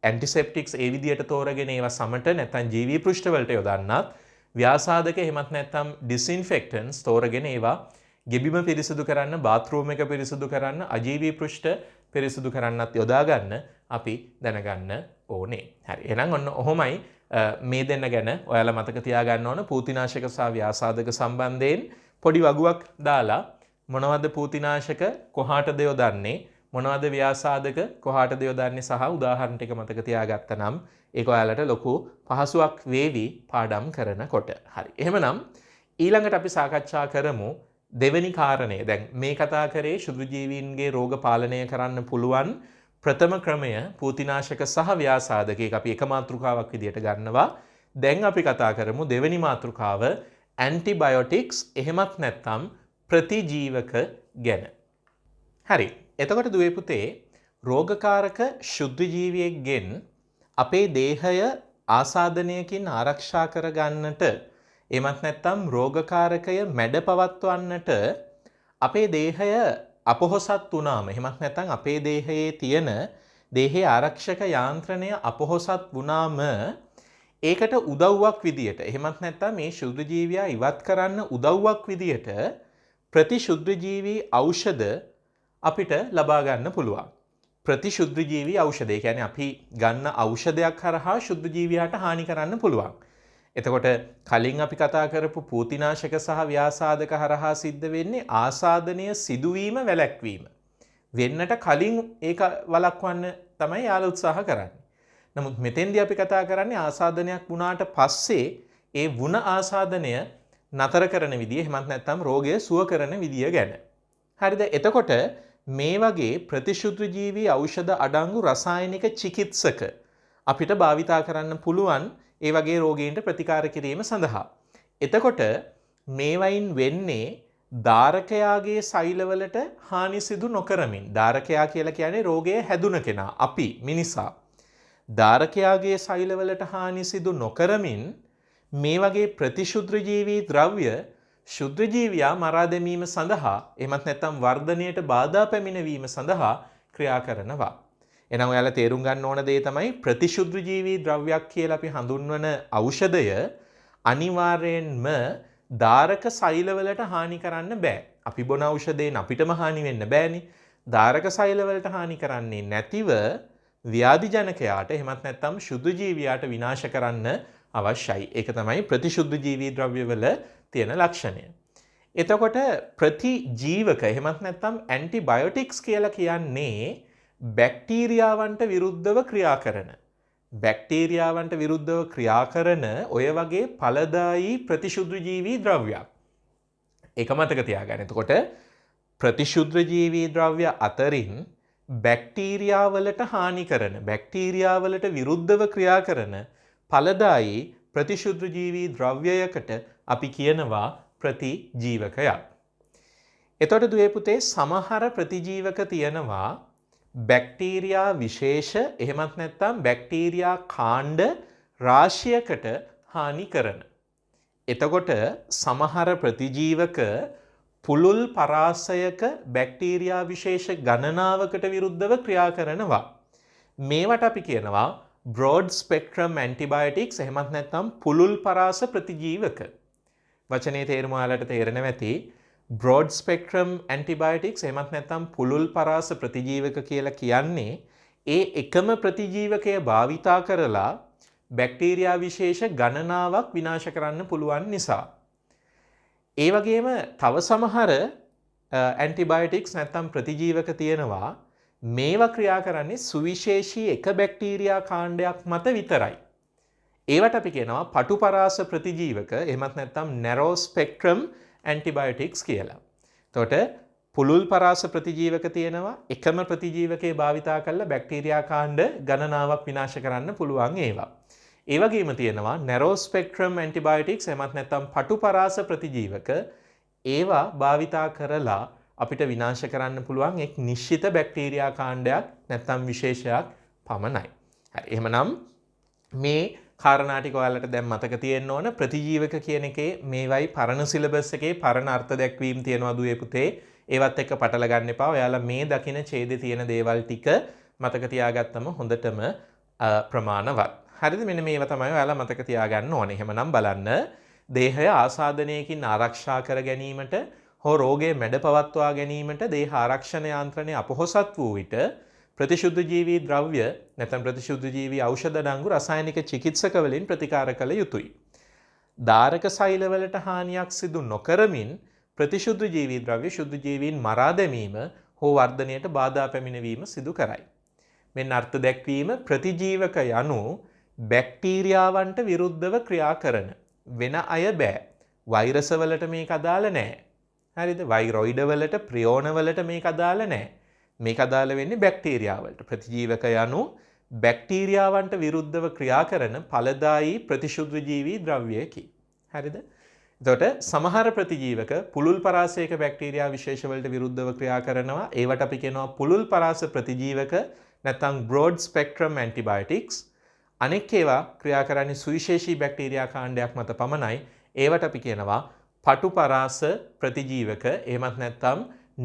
ඇන්ටිසෙප්ටික්ස් ඒ විදියට තෝරගෙන ඒවා සමට නැත්නම් ජීවී පෘෂ්ඨ වලට යොදන්නත් ව්‍යාසාදක එහෙමත් නැත්නම් ඩිස්ඉන්ෆෙක්ටන්ට්ස් තෝරගෙන ඒවා ගෙබිම පිරිසිදු කරන්න, බාත්රූම් එක පිරිසිදු කරන්න, අජීවී පෘෂ්ඨ පිරිසිදු කරන්නත් යොදා ගන්න අපි දැනගන්න ඕනේ. හරි. එහෙනම් ඔන්න ඔහොමයි මේ දෙන්න ගැන ඔයාලා මතක තියාගන්න ඕන. පූතිනාශක සහ ව්‍යාසාදක සම්බන්ධයෙන් පොඩි වගුවක් දාලා මොනවද පූතිනාශක කොහාටද යොදන්නේ, මොනවද ව්‍යාසාදක කොහාටද යොදන්නේ සහ උදාහරණ ටික මතක තියාගත්තනම් ඒක ඔයාලට ලොකු පහසුවක් වේවි පාඩම් කරනකොට. හරි. එහෙමනම් ඊළඟට අපි සාකච්ඡා කරමු දෙවෙනි කාරණය. දැන් මේ කතා කරේ ශුද්‍රජීවීන්ගේ රෝග පාලනය කරන්න පුළුවන් ප්‍රථම ක්‍රමය පූතිනාශක සහ ව්‍යාසාදක. ඒක අපි එක මාතෘකාවක් විදියට ගන්නවා. දැන් අපි කතා කරමු දෙවෙනි මාතෘකාව ඇන්ටිබයොටික්ස් එහෙමත් නැත්නම් ප්‍රතිජීවක ගැන. හරි. එතකොට දුවේ පුතේ රෝගකාරක ශුද්‍රජීවියෙක්ගෙන් අපේ දේහය ආසාදනයකින් ආරක්ෂා කරගන්නට එමත් නැත්නම් රෝගකාරකය මැඩ පවත්වන්නට අපේ දේහය අපොහොසත් වුණාම එහෙමත් නැත්නම් අපේ දේහයේ තියෙන දේහයේ ආරක්ෂක යාන්ත්‍රණය අපොහොසත් වුණාම ඒකට උදව්වක් විදියට එහෙමත් නැත්නම් මේ ශුද්‍රජීවියා ඉවත් කරන්න උදව්වක් විදියට ප්‍රතිශුද්‍රජීවී ඖෂධ අපිට ලබා ගන්න පුළුවන්. ප්‍රතිශුද්‍රජීවී ඖෂධ. ඒ කියන්නේ අපි ගන්න ඖෂධයක් හරහා ශුද්‍රජීවියාට හානි කරන්න පුළුවන්. එතකොට කලින් අපි කතා කරපු පූතිනාශක සහ ව්‍යාසාදක හරහා සිද්ධ වෙන්නේ ආසාදනය සිදුවීම වැළැක්වීම. වෙන්නට කලින් ඒක වළක්වන්න තමයි යාළ උත්සාහ කරන්නේ. නමුත් මෙතෙන්දී අපි කතා කරන්නේ ආසාදනයක් වුණාට පස්සේ ඒ වුණ ආසාදනය නතර කරන විදිය එහෙමත් නැත්නම් රෝගය සුව කරන විදිය ගැන. හරිද? එතකොට මේ වගේ ප්‍රතිශුද්‍රජීවී ඖෂධ අඩංගු රසායනික චිකිත්සක අපිට භාවිතා කරන්න පුළුවන් ඒ වගේ රෝගීන්ට ප්‍රතිකාර කිරීම සඳහා. එතකොට මේවයින් වෙන්නේ ධාරකයාගේ සෛලවලට හානි සිදු නොකරමින්. ධාරකයා කියලා කියන්නේ රෝගය හැදුන කෙනා, අපි මිනිසා. ධාරකයාගේ සෛලවලට හානි සිදු නොකරමින් මේ වගේ ප්‍රතිශුද්‍රජීවී ද්‍රව්‍ය ශුද්‍රජීවියා මරා දැමීම සඳහා එහෙමත් නැත්නම් වර්ධනයට බාධා පැමිණවීම සඳහා ක්‍රියා කරනවා. එහෙනම් ඔයාලා තේරුම් ගන්න ඕන දේ තමයි ප්‍රතිශුද්‍රජීවී ද්‍රව්‍යයක් කියලා අපි හඳුන්වන ඖෂධය අනිවාර්යෙන්ම ධාරක සෛලවලට හානි කරන්න බෑ. අපි බොන ඖෂධයෙන් අපිටම හානි වෙන්න බෑනේ. ධාරක සෛලවලට හානි කරන්නේ නැතිව ව්‍යාධිජනකයාට එහෙමත් නැත්නම් ශුද්‍රජීවියාට විනාශ කරන්න අවශ්‍යයි. ඒක තමයි ප්‍රතිශුද්‍රජීවී ද්‍රව්‍යවල තියෙන ලක්ෂණය. එතකොට ප්‍රතිජීවක එහෙමත් නැත්නම් ඇන්ටිබයොටික්ස් කියලා කියන්නේ බැක්ටීරියාවන්ට විරුද්ධව ක්‍රියා කරන. බැක්ටීරියාවන්ට විරුද්ධව ක්‍රියා කරන ඔය වගේ ඵලදායී ප්‍රතිශුද්‍රජීවී ද්‍රව්‍යයක්. ඒක මතක තියාගන්න. එතකොට ප්‍රතිශුද්‍රජීවී ද්‍රව්‍ය අතරින් බැක්ටීරියාවලට හානි කරන, බැක්ටීරියාවලට විරුද්ධව ක්‍රියා කරන ඵලදායී ප්‍රතිශුද්‍රජීවී ද්‍රව්‍යයකට අපි කියනවා ප්‍රතිජීවකයක්. එතකොට දුවේ පුතේ සමහර ප්‍රතිජීවක තියෙනවා බැක්ටීරියා විශේෂ එහෙමත් නැත්නම් බැක්ටීරියා කාණ්ඩ රාශියකට හානි කරන. එතකොට සමහර ප්‍රතිජීවක පුළුල් පරාසයක බැක්ටීරියා විශේෂ ගණනාවකට විරුද්ධව ක්‍රියා කරනවා. මේවට අපි කියනවා බ්‍රෝඩ් ස්පෙක්ට්‍රම් ඇන්ටිබයොටික්ස් එහෙමත් නැත්නම් පුළුල් පරාස ප්‍රතිජීවක. වචනේ තේරුම ඔයාලට තේරෙනවා ඇති. බ්‍රෝඩ් ස්පෙක්ට්‍රම් ඇන්ටිබයොටික්ස් එහෙමත් නැත්නම් පුළුල් පරාස ප්‍රතිජීවක කියලා කියන්නේ ඒ එකම ප්‍රතිජීවකය භාවිතා කරලා බැක්ටීරියා විශේෂ ගණනාවක් විනාශ කරන්න පුළුවන් නිසා. ඒ වගේම තව සමහර ඇන්ටිබයොටික්ස් නැත්නම් ප්‍රතිජීවක තියෙනවා මේවා ක්‍රියා කරන්නේ සුවිශේෂී එක බැක්ටීරියා කාණ්ඩයක් මත විතරයි. ඒවට අපි කියනවා පටු පරාස ප්‍රතිජීවක එහෙමත් නැත්නම් නැරෝ ස්පෙක්ට්‍රම් ඇන්ටිබයොටික්ස් කියලා. එතකොට පුළුල් පරාස ප්‍රතිජීවක තියෙනවා එකම ප්‍රතිජීවකේ භාවිතා කරලා බැක්ටීරියා කාණ්ඩ ගණනාවක් විනාශ කරන්න පුළුවන් ඒවා. ඒ වගේම තියෙනවා නැරෝ ස්පෙක්ට්‍රම් ඇන්ටිබයොටික්ස් එහෙමත් නැත්නම් පටු පරාස ප්‍රතිජීවක ඒවා භාවිතා කරලා අපිට විනාශ කරන්න පුළුවන් එක් නිශ්චිත බැක්ටීරියා කාණ්ඩයක් නැත්නම් විශේෂයක් පමණයි. හරි. එහෙමනම් මේ කාරණා ටික ඔයාලට දැන් මතක තියෙන්න ඕන. ප්‍රතිජීවක කියන එකේ මේවයි පරණ සිලබස් එකේ පරණ අර්ථ දැක්වීම් තියෙනවා දුවේ පුතේ. ඒවත් එක්ක පටල ගන්න එපා. ඔයාලා මේ දකින ඡේදේ තියෙන දේවල් ටික මතක තියාගත්තම හොඳටම ප්‍රමාණවත්. හරිද? මෙන්න මේවා තමයි ඔයාලා මතක තියාගන්න ඕනේ. එහෙමනම් බලන්න. දේහය ආසාදනයකින් ආරක්ෂා කර ගැනීමට හෝ රෝගයේ මැඩ පවත්වා ගැනීමට දේහ ආරක්ෂණ යාන්ත්‍රණය අපොහොසත් වූ විට ප්‍රතිශුද්ධ ජීවී ද්‍රව්‍ය නැත්නම් ප්‍රතිශුද්ධ ජීවී ඖෂධ ඩංගු රසායනික චිකිත්සක වලින් ප්‍රතිකාර කළ යුතුයි. ධාරක සෛලවලට හානියක් සිදු නොකරමින් ප්‍රතිශුද්ධ ජීවී ද්‍රව්‍ය ශුද්ධ ජීවීන් මරා දැමීම හෝ වර්ධනයට බාධා පැමිණවීම සිදු කරයි. මෙන්න අර්ථ දැක්වීම ප්‍රතිජීවක යනු බැක්ටීරියාවන්ට විරුද්ධව ක්‍රියා කරන වෙන අය බෑ. වෛරස වලට මේක අදාළ නැහැ. හරිද? වෛරොයිඩ වලට ප්‍රියෝන වලට මේක අදාළ නැහැ. මේක අදාළ වෙන්නේ බැක්ටීරියාවලට. ප්‍රතිජීවක යනු බැක්ටීරියාවන්ට විරුද්ධව ක්‍රියා කරන ඵලදායී ප්‍රතිශුද්ධ ජීවී ද්‍රව්‍යයකි. හරිද? එතකොට සමහර ප්‍රතිජීවක පුළුල් පරාසයක බැක්ටීරියා විශේෂ වලට විරුද්ධව ක්‍රියා කරනවා. ඒවට අපි කියනවා පුළුල් පරාස ප්‍රතිජීවක නැත්නම් broad spectrum antibiotics. අනෙක් ඒවා ක්‍රියා කරන්නේ සුවිශේෂී බැක්ටීරියා කාණ්ඩයක් මත පමණයි. ඒවට අපි කියනවා පටු පරාස ප්‍රතිජීවක එහෙමත් නැත්නම්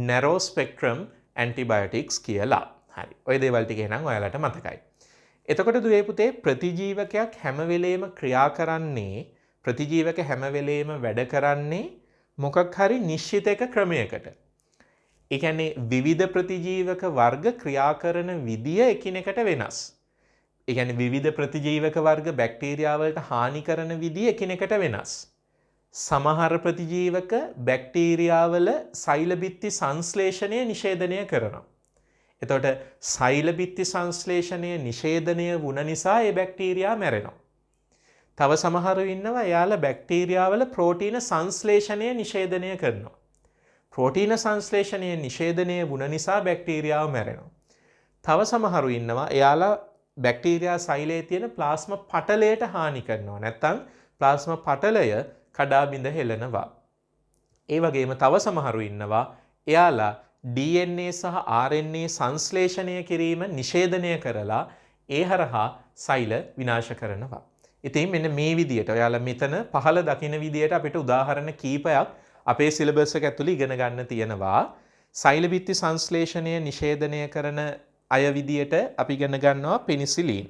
narrow spectrum antibiotics කියලා. හරි. ওই දේවල් ටික එහෙනම් ඔයාලට මතකයි. එතකොට දුවේ පුතේ ප්‍රතිජීවකයක් හැම වෙලේම ක්‍රියා කරන්නේ ප්‍රතිජීවක හැම වෙලේම වැඩ කරන්නේ මොකක් හරි නිශ්චිත එක ක්‍රමයකට. ඒ කියන්නේ විවිධ ප්‍රතිජීවක වර්ග ක්‍රියා කරන විදිය එකිනෙකට වෙනස්. ඒ කියන්නේ විවිධ ප්‍රතිජීවක වර්ග බැක්ටීරියා වලට හානි කරන විදිය එකිනෙකට වෙනස්. සමහර ප්‍රතිජීවක බැක්ටීරියාවල සෛල බිත්ති සංශ්ලේෂණය නිෂේධනය කරනවා. එතකොට සෛල බිත්ති සංශ්ලේෂණය නිෂේධනය වුණ නිසා ඒ බැක්ටීරියා මැරෙනවා. තව සමහරව ඉන්නවා එයාලා බැක්ටීරියාවල ප්‍රෝටීන සංශ්ලේෂණය නිෂේධනය කරනවා. ප්‍රෝටීන සංශ්ලේෂණය නිෂේධනය වුණ නිසා බැක්ටීරියාව මැරෙනවා. තව සමහරු ඉන්නවා එයාලා බැක්ටීරියා සෛලයේ තියෙන ප්ලාස්ම පටලයට හානි කරනවා. නැත්තම් ප්ලාස්ම පටලය කඩා බිඳ හෙලනවා. ඒ වගේම තව සමහරු ඉන්නවා එයාලා DNA සහ RNA සංශ්ලේෂණය කිරීම නිෂේධනය කරලා ඒ හරහා සෛල විනාශ කරනවා. ඉතින් මෙන්න මේ විදියට ඔයාලා මෙතන පහළ දකින විදියට අපිට උදාහරණ කීපයක් අපේ සිලබස් එක ඇතුළේ ඉගෙන ගන්න තියෙනවා. සෛල බිත්ති සංශ්ලේෂණය නිෂේධනය කරන අය විදියට අපි ඉගෙන ගන්නවා පෙනිසිලින්.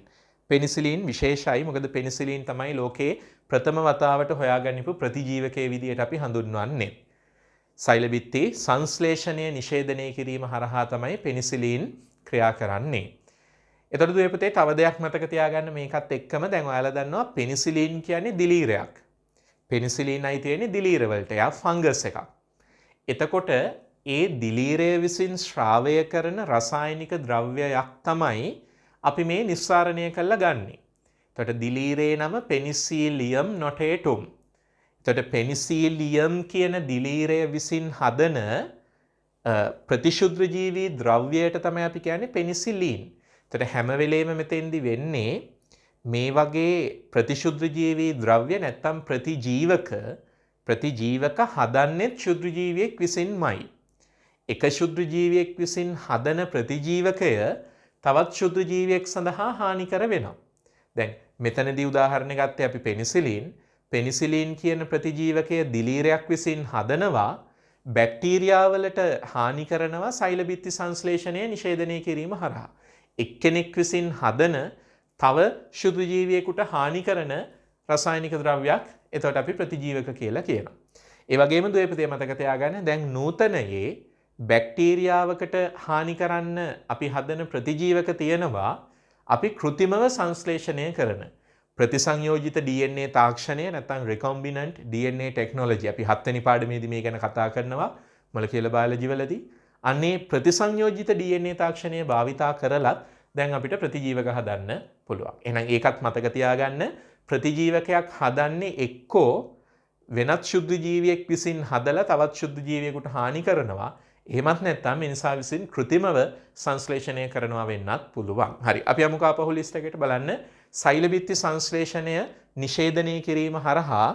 පෙනිසිලින් විශේෂයි. මොකද පෙනිසිලින් තමයි ලෝකේ ප්‍රථම වතාවට හොයාගන්නපු ප්‍රතිජීවකයේ විදියට අපි හඳුන්වන්නේ. සෛල බිත්ති සංශ්ලේෂණය නිෂේධනය කිරීම හරහා තමයි පෙනිසිලින් ක්‍රියා කරන්නේ. එතකොට දුවේ පුතේ තව දෙයක් මතක තියාගන්න මේකත් එක්කම දැන් ඔයාලා දන්නවා පෙනිසිලින් කියන්නේ දිලීරයක්. පෙනිසිලින්යි තියෙන්නේ දිලීර වලට. එයා ෆංගස් එකක්. එතකොට ඒ දිලීරය විසින් ශ්‍රාවය කරන රසායනික ද්‍රව්‍යයක් තමයි අපි මේ නිස්සාරණය කරලා ගන්නෙ. එතකොට දිලීරේ නම පෙනිසිලියම් නොටේටුම්. එතකොට පෙනිසිලියම් කියන දිලීරය විසින් හදන ප්‍රතිශුද්ධ ජීවී ද්‍රව්‍යයට තමයි අපි කියන්නේ පෙනිසිලින්. එතකොට හැම වෙලේම මෙතෙන්දි වෙන්නේ මේ වගේ ප්‍රතිශුද්ධ ජීවී ද්‍රව්‍ය නැත්තම් ප්‍රතිජීවක හදන්නේ ශුද්ධ ජීවියෙක් විසින්මයි. එක ශුද්ධ ජීවියෙක් විසින් හදන ප්‍රතිජීවකය තවත් ශුද්ධ ජීවියෙක් සඳහා හානිකර වෙනවා. දැන් මෙතනදී උදාහරණ ගත්තේ අපි පෙනිසිලින්. පෙනිසිලින් කියන ප්‍රතිජීවකය දිලීරයක් විසින් හදනවා බැක්ටීරියාවලට හානි කරනවා සෛල බිත්ති සංශ්ලේෂණය නිෂේධනය කිරීම හරහා. එක්කෙනෙක් විසින් හදන තව ශුද්ධ ජීවියෙකුට හානි කරන රසායනික ද්‍රව්‍යයක් එතකොට අපි ප්‍රතිජීවක කියලා කියනවා. ඒ වගේම දුවේ පුතේ මතක තියාගන්න දැන් නූතනයේ බැක්ටීරියාවකට හානි කරන්න අපි හදන ප්‍රතිජීවක තියෙනවා අපි කෘතිමව සංශ්ලේෂණය කරන ප්‍රතිසංයෝජිත DNA තාක්ෂණය නැත්නම් recombinant DNA technology අපි 7 වෙනි පාඩමේදී මේ ගැන කතා කරනවා මොලකියුලර් බයොලොජි වලදී. අනේ ප්‍රතිසංයෝජිත DNA තාක්ෂණය භාවිතා කරලත් දැන් අපිට ප්‍රතිජීවක හදන්න පුළුවන්. එහෙනම් ඒකත් මතක තියාගන්න ප්‍රතිජීවකයක් හදන්නේ එක්කෝ වෙනත් ශුද්ධ ජීවියෙක් විසින් හදලා තවත් ශුද්ධ ජීවියෙකුට හානි කරනවා. එහෙමත් නැත්නම් මිනිසා විසින් කෘතිමව සංශ්ලේෂණය කරනවා වෙන්නත් පුළුවන්. හරි. අපි යමුකෝ ආපහු ලිස්ට් එකට බලන්න. සෛල බිත්ති සංශ්ලේෂණය නිෂේධනය කිරීම හරහා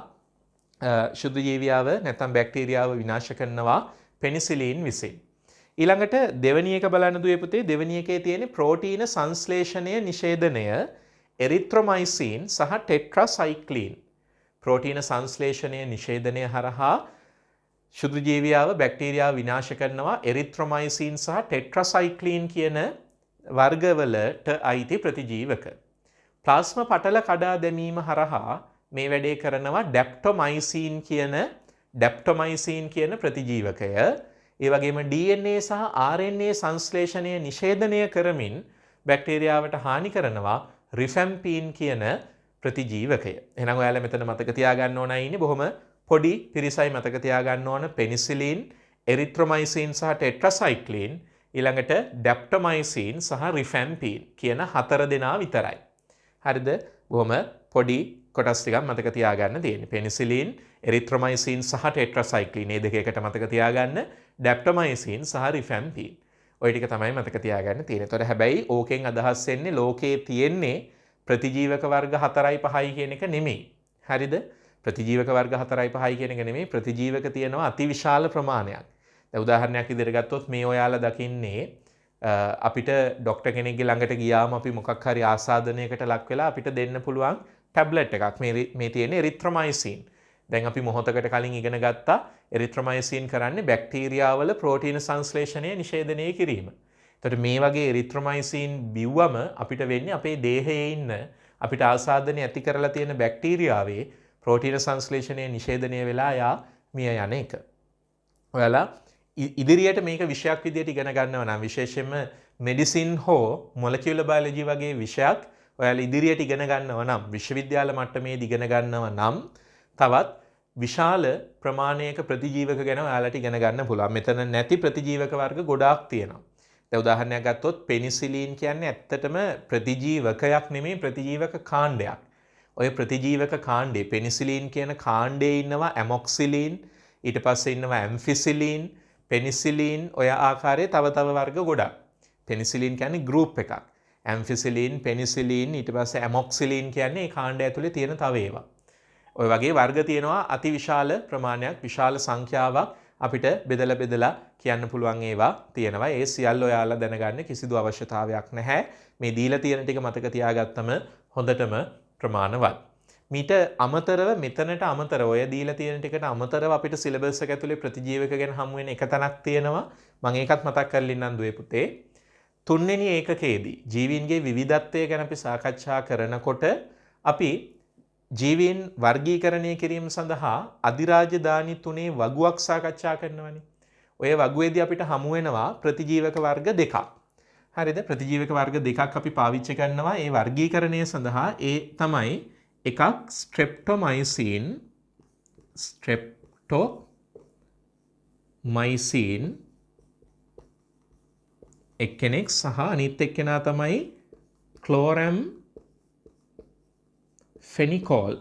ශුද්ධ ජීවියාව නැත්නම් බැක්ටීරියාව විනාශ කරනවා පෙනිසිලින් විසින්. ඊළඟට දෙවෙනි එක බලන්න දුවේ පුතේ. දෙවෙනි එකේ තියෙන ප්‍රෝටීන සංශ්ලේෂණය නිෂේධනය. එරිත්‍රොමයිසින් සහ ටෙට්‍රාසයික්ලින් ප්‍රෝටීන සංශ්ලේෂණය නිෂේධනය හරහා ශුද්‍රජීවියාව බැක්ටීරියාව විනාශ කරනවා එරිත්‍රොමයිසින් සහ ටෙට්‍රාසයික්ලින් කියන වර්ගවලට අයිති ප්‍රතිජීවක. ප්ලාස්ම පටල කඩා දැමීම හරහා මේ වැඩේ කරනවා ඩැප්ටොමයිසින් කියන ප්‍රතිජීවකය. ඒ වගේම DNA සහ RNA සංශ්ලේෂණය නිෂේධනය කරමින් බැක්ටීරියාවට හානි කරනවා රිෆැම්පීන් කියන ප්‍රතිජීවකය. එහෙනම් ඔයාලා මෙතන මතක තියාගන්න ඕන ඉන්නේ බොහොම පොඩි පිරිසයි මතක තියාගන්න ඕන පෙනිසිලින්, එරිත්‍රොමයිසින් සහ ටෙට්‍රාසයික්ලින්, ඊළඟට ඩැප්ටොමයිසින් සහ රිෆැම්පීන් කියන 4 දෙනා විතරයි. හරිද? බොහොම පොඩි කොටස් ටිකක් මතක තියාගන්න තියෙන්නේ. පෙනිසිලින්, එරිත්‍රොමයිසින් සහ ටෙට්‍රාසයික්ලින් මේ දෙක එකට මතක තියාගන්න. ඩැප්ටොමයිසින් සහ රිෆැම්පීන්. ඔය ටික තමයි මතක තියාගන්න තියෙන්නේ. ඒතකොට හැබැයි ඕකෙන් අදහස් වෙන්නේ ලෝකයේ තියෙන්නේ ප්‍රතිජීවක වර්ග 4යි 5යි කියන එක නෙමෙයි. හරිද? ප්‍රතිජීවක වර්ග 4යි 5යි කියන එක නෙමෙයි. ප්‍රතිජීවක තියෙනවා අතිවිශාල ප්‍රමාණයක්. දැන් උදාහරණයක් විදිහට ගත්තොත් මේ ඔයාලා දකින්නේ අපිට ડોක්ටර් කෙනෙක්ගේ ළඟට ගියාම අපි මොකක් හරි ආසාදනයකට ලක් වෙලා අපිට දෙන්න පුළුවන් ටැබ්ලට් එකක්. මේ තියෙන්නේ එරිත්‍රොමයිසින්. දැන් අපි මොහොතකට කලින් ඉගෙන ගත්තා එරිත්‍රොමයිසින් කරන්නේ බැක්ටීරියාවල ප්‍රෝටීන සංශ්ලේෂණය නිෂේධනය කිරීම. එතකොට මේ වගේ එරිත්‍රොමයිසින් බිව්වම අපිට වෙන්නේ අපේ දේහයේ ඉන්න අපිට ආසාදනය ඇති කරලා තියෙන බැක්ටීරියාවේ ප්‍රෝටීන සංශ්ලේෂණය නිෂේධනය වෙලා යා මිය යන එක. ඔයාලා ඉදිරියට මේක විෂයක් විදියට ඉගෙන ගන්නවා නම් විශේෂයෙන්ම මෙඩිසින් හෝ මොලකියුලර් බයොලොජි වගේ විෂයක් ඔයාලා ඉදිරියට ඉගෙන ගන්නවා නම් විශ්වවිද්‍යාල මට්ටමේදී ඉගෙන ගන්නවා නම් තවත් විශාල ප්‍රමාණයක ප්‍රතිජීවක ගැන ඔයාලට ඉගෙන ගන්න පුළුවන්. මෙතන නැති ප්‍රතිජීවක වර්ග ගොඩාක් තියෙනවා. දැන් උදාහරණයක් ගත්තොත් පෙනිසිලින් කියන්නේ ඇත්තටම ප්‍රතිජීවකයක් නෙමෙයි ප්‍රතිජීවක කාණ්ඩයක්. ඔය ප්‍රතිජීවක කාණ්ඩේ පෙනිසිලින් කියන කාණ්ඩේ ඉන්නවා ඇමොක්සිලින්, ඊට පස්සේ ඉන්නවා ඇම්ෆිසිලින්, පෙනිසිලින් ඔය ආකාරයේ තව වර්ග ගොඩක්. පෙනිසිලින් කියන්නේ ගෲප් එකක්. ඇම්ෆිසිලින්, පෙනිසිලින්, ඊට පස්සේ ඇමොක්සිලින් කියන්නේ මේ කාණ්ඩය ඇතුලේ තියෙන තව ඒවා. ඔය වගේ වර්ග තියෙනවා අතිවිශාල ප්‍රමාණයක්, විශාල සංඛ්‍යාවක් අපිට බෙදලා කියන්න පුළුවන් ඒවා තියෙනවා. ඒ සියල්ල ඔයාලා දැනගන්න කිසිදු අවශ්‍යතාවයක් නැහැ. මේ දීලා තියෙන ටික මතක තියාගත්තම හොඳටම ප්‍රමාණවත්. මීට අමතරව මෙතනට අමතරව ඔය දීලා තියෙන ටිකට අමතරව අපිට සිලබස් එක ඇතුලේ ප්‍රතිජීවක ගැන හමු වෙන එක තැනක් තියෙනවා. මම ඒකත් මතක් කරලා ඉන්නම් දුවේ පුතේ. 3 වෙනි ඒකකයේදී ජීවීන්ගේ විවිධත්වය ගැන අපි සාකච්ඡා කරනකොට අපි ජීවීන් වර්ගීකරණය කිරීම සඳහා අධිරාජධානි 3 වගුවක් සාකච්ඡා කරනවානේ. ඔය වගුවේදී අපිට හමු වෙනවා ප්‍රතිජීවක වර්ග දෙකක්. හරිද? ප්‍රතිජීවක වර්ග දෙකක් අපි පාවිච්චි කරනවා ඒ වර්ගීකරණය සඳහා. ඒ තමයි එකක් ස්ට්‍රෙප්ටොමයිසින් එක්කෙනෙක් සහ අනිත් එක්කෙනා තමයි ක්ලෝරැම්ෆෙනිකෝල්.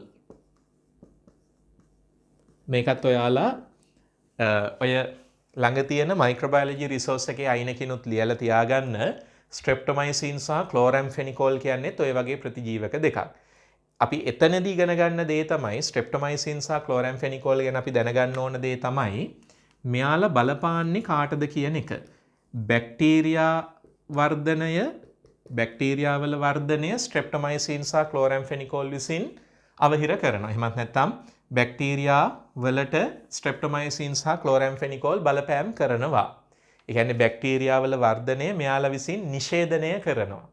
මේකත් ඔයාලා ඔය ළඟ තියෙන මයික්‍රෝබයොලොජි රිසෝස් එකේ අයිනකිනුත් ලියලා තියාගන්න. ස්ට්‍රෙප්ටොමයිසින් සහ ක්ලෝරැම්ෆෙනිකෝල් කියන්නේත් ඔය වගේ ප්‍රතිජීවක දෙකක්. අපි එතනදී ඉගෙන ගන්න දේ තමයි ස්ට්‍රෙප්ටොමයිසින් සහ ක්ලෝරැම්ෆෙනිකෝල් ගැන අපි දැනගන්න ඕන දේ තමයි මෙයාලා බලපාන්නේ කාටද කියන එක. බැක්ටීරියාවල වර්ධනය ස්ට්‍රෙප්ටොමයිසින් සහ ක්ලෝරැම්ෆෙනිකෝල් විසින් අවහිර කරනවා. එහෙමත් නැත්නම් බැක්ටීරියා වලට ස්ට්‍රෙප්ටොමයිසින් සහ ක්ලෝරැම්ෆෙනිකෝල් බලපෑම් කරනවා. ඒ කියන්නේ බැක්ටීරියාවල වර්ධනය මෙයාලා විසින් නිෂේධනය කරනවා.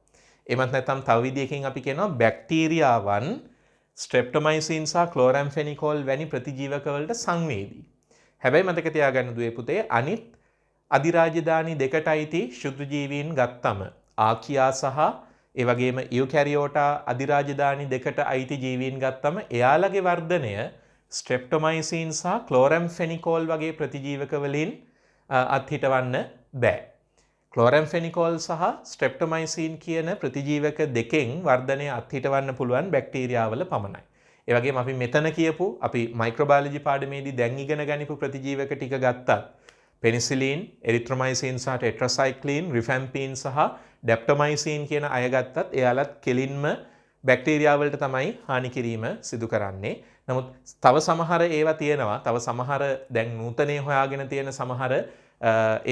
එහෙමත් නැත්නම් තව විදියකින් අපි කියනවා බැක්ටීරියාවන් ස්ට්‍රෙප්ටොමයිසින් සහ ක්ලෝරැම්ෆෙනිකෝල් වැනි ප්‍රතිජීවක වලට සංවේදී. හැබැයි මතක තියාගන්න දුවේ පුතේ අනිත් අධිරාජධානි දෙකට අයිති ශුද්‍රජීවීන් ගත්තම ආකියා සහ ඒ වගේම ඉයුකැරියෝටා අධිරාජධානි දෙකට අයිති ජීවීන් ගත්තම එයාලගේ වර්ධනය ස්ට්‍රෙප්ටොමයිසින් සහ ක්ලෝරැම්ෆෙනිකෝල් වගේ ප්‍රතිජීවක වලින් අත්හිටවන්න බෑ. ක්ලෝරැම්ෆෙනිකෝල් සහ ස්ට්‍රෙප්ටොමයිසින් කියන ප්‍රතිජීවක දෙකෙන් වර්ධනය අත්හිටවන්න පුළුවන් බැක්ටීරියාවල පමණයි. ඒ වගේම අපි මෙතන කියපු අපි මයික්‍රෝබයොලොජි පාඩමේදී දැන් ඉගෙන ගනිපු ප්‍රතිජීවක ටික ගත්තත් පෙනිසිලින්, එරිත්‍රොමයිසින් සහ ටෙට්‍රාසයික්ලින්, රිෆැම්පීන් සහ ඩැප්ටොමයිසින් කියන අය ගත්තත් එයාලත් කෙලින්ම බැක්ටීරියාවලට තමයි හානි කිරීම සිදු කරන්නේ. නමුත් තව සමහර ඒවා තියෙනවා. තව සමහර දැන් නූතනයේ හොයාගෙන තියෙන සමහර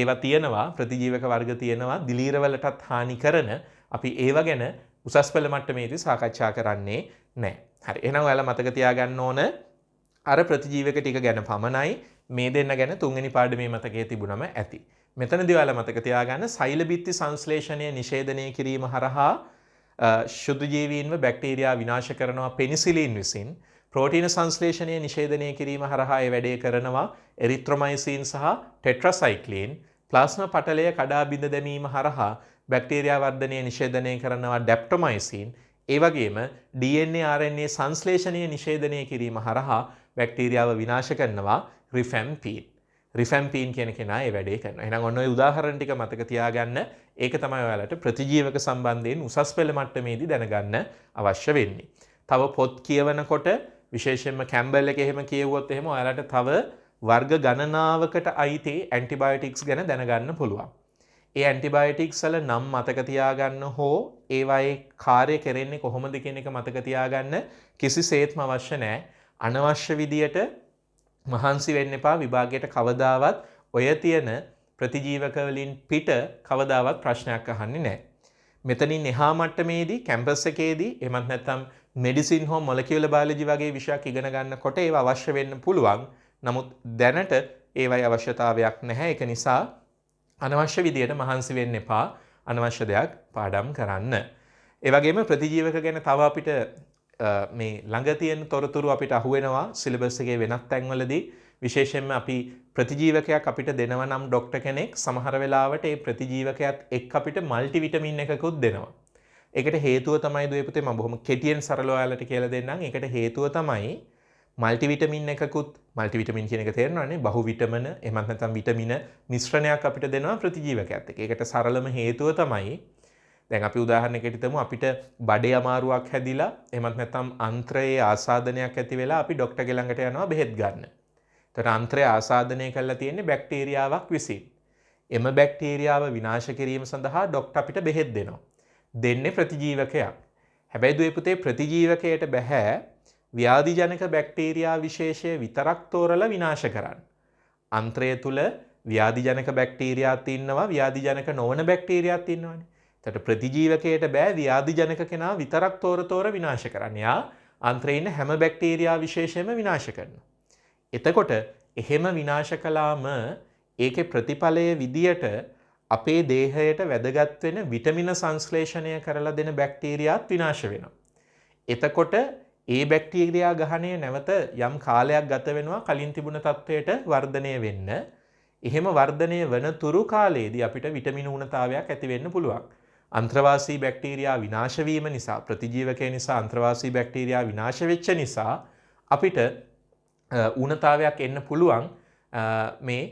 ඒවා තියෙනවා ප්‍රතිජීවක වර්ග තියෙනවා දිලීරවලටත් හානි කරන. අපි ඒව ගැන උසස් පෙළ මට්ටමේදී සාකච්ඡා කරන්නේ නැහැ. හරි. එහෙනම් ඔයාලා මතක තියාගන්න ඕන අර ප්‍රතිජීවක ටික ගැන පමණයි මේ දෙන්න ගැන තුන්වෙනි පාඩමේ මතකයේ තිබුණම ඇති. මෙතනදී ඔයාලා මතක තියාගන්න සෛල බිත්ති සංශ්ලේෂණය නිෂේධනය කිරීම හරහා ශුද්ධ ජීවීන්ව බැක්ටීරියා විනාශ කරනවා පෙනිසිලින් විසින්. ප්‍රෝටීන සංශ්ලේෂණය නිෂේධනය කිරීම හරහා ඒ වැඩේ කරනවා එරිත්‍රොමයිසින් සහ ටෙට්‍රාසයික්ලින්. ප්ලාස්මා පටලය කඩා බිඳ දැමීම හරහා බැක්ටීරියා වර්ධනය නිෂේධනය කරනවා ඩැප්ටොමයිසින්. ඒ වගේම DNA RNA සංශ්ලේෂණය නිෂේධනය කිරීම හරහා බැක්ටීරියාව විනාශ කරනවා රිෆැම්පීන්. රිෆැම්පීන් කියන කෙනා ඒ වැඩේ කරනවා. එහෙනම් ඔන්න ඔය උදාහරණ ටික මතක තියාගන්න. ඒක තමයි ඔයාලට ප්‍රතිජීවක සම්බන්ධයෙන් උසස් පෙළ මට්ටමේදී දැනගන්න අවශ්‍ය වෙන්නේ. තව පොත් කියවනකොට විශේෂයෙන්ම කැම්බල් එකේ එහෙම කියවුවොත් එහෙම ඔයාලට තව වර්ග ගණනාවකට අයිති ඇන්ටිබයොටික්ස් ගැන දැනගන්න පුළුවන්. ඒ ඇන්ටිබයොටික්ස් වල නම් මතක තියාගන්න හෝ ඒවායේ කාර්ය කරන්නේ කොහොමද කියන එක මතක තියාගන්න කිසිසේත්ම අවශ්‍ය නැහැ. අනවශ්‍ය විදියට මහන්සි වෙන්න එපා. විභාගයට කවදාවත් ඔය තියෙන ප්‍රතිජීවක වලින් පිට කවදාවත් ප්‍රශ්නයක් අහන්නේ නැහැ. මෙතනින් එහා මට්ටමේදී කැම්පස් එකේදී එහෙමත් නැත්නම් මෙඩිසින් හෝ මොලකියුලර් බයොලොජි වගේ විෂයක් ඉගෙන ගන්නකොට ඒවා අවශ්‍ය වෙන්න පුළුවන්. නමුත් දැනට ඒවයි අවශ්‍යතාවයක් නැහැ. ඒක නිසා අනවශ්‍ය විදියට මහන්සි වෙන්න එපා. අනවශ්‍ය දෙයක් පාඩම් කරන්න. ඒ වගේම ප්‍රතිජීවක ගැන තව අපිට මේ ළඟ තියෙන තොරතුරු අපිට අහුවෙනවා සිලබස් එකේ වෙනත් තැන්වලදී. විශේෂයෙන්ම අපි ප්‍රතිජීවකයක් අපිට දෙනවා නම් ડોක්ටර් කෙනෙක් සමහර වෙලාවට ඒ ප්‍රතිජීවකයත් එක්ක අපිට මල්ටි විටමින් එකකුත් දෙනවා. ඒකට හේතුව තමයි දුවේ පුතේ මම බොහොම කෙටියෙන් සරලව ඔයාලට කියලා දෙන්නම්. ඒකට හේතුව තමයි මල්ටි විටමින් එකකුත් මල්ටි විටමින් කියන එක තේරෙනවනේ බහු විටමින එහෙමත් නැත්නම් විටමින මිශ්‍රණයක් අපිට දෙනවා ප්‍රතිජීවකයත් එක්ක. ඒකට සරලම හේතුව තමයි දැන් අපි උදාහරණයකට හිතමු අපිට බඩේ අමාරුවක් හැදිලා එහෙමත් නැත්නම් අන්ත්‍රයේ ආසාදනයක් ඇති වෙලා අපි ડોක්ටර්ගේ ළඟට යනවා බෙහෙත් ගන්න. ඒතර අන්ත්‍රය ආසාදනය කරලා තියෙන්නේ බැක්ටීරියාවක් විසින්. එම බැක්ටීරියාව විනාශ කිරීම සඳහා ડોක්ටර් අපිට බෙහෙත් දෙනවා. දෙන්නේ ප්‍රතිජීවකයක්. හැබැයි දුවේ පුතේ ප්‍රතිජීවකයට බෑ ව්‍යාධිජනක බැක්ටීරියා විශේෂය විතරක් තෝරලා විනාශ කරන්න. අන්ත්‍රය තුල ව්‍යාධිජනක බැක්ටීරියාත් ඉන්නවා ව්‍යාධිජනක නොවන බැක්ටීරියාත් ඉන්නවනේ. එතකොට ප්‍රතිජීවකයට බෑ ව්‍යාධිජනක කෙනා විතරක් තෝර විනාශ කරන්න. යා අන්ත්‍රයේ ඉන්න හැම බැක්ටීරියා විශේෂයෙන්ම විනාශ කරනවා. එතකොට එහෙම විනාශ කළාම ඒකේ ප්‍රතිඵලයේ විදියට අපේ දේහයට වැදගත් වෙන විටමින සංශ්ලේෂණය කරලා දෙන බැක්ටීරියාත් විනාශ වෙනවා. එතකොට ඒ බැක්ටීරියා ගහණය නැවත යම් කාලයක් ගත වෙනවා කලින් තිබුණ තත්වයට වර්ධනය වෙන්න. එහෙම වර්ධනය වන තුරු කාලයේදී අපිට විටමින ඌනතාවයක් ඇති වෙන්න පුළුවන්. අන්ත්‍රවාසී බැක්ටීරියා විනාශ වීම නිසා ප්‍රතිජීවකය නිසා අන්ත්‍රවාසී බැක්ටීරියා විනාශ වෙච්ච නිසා අපිට ඌනතාවයක් එන්න පුළුවන් මේ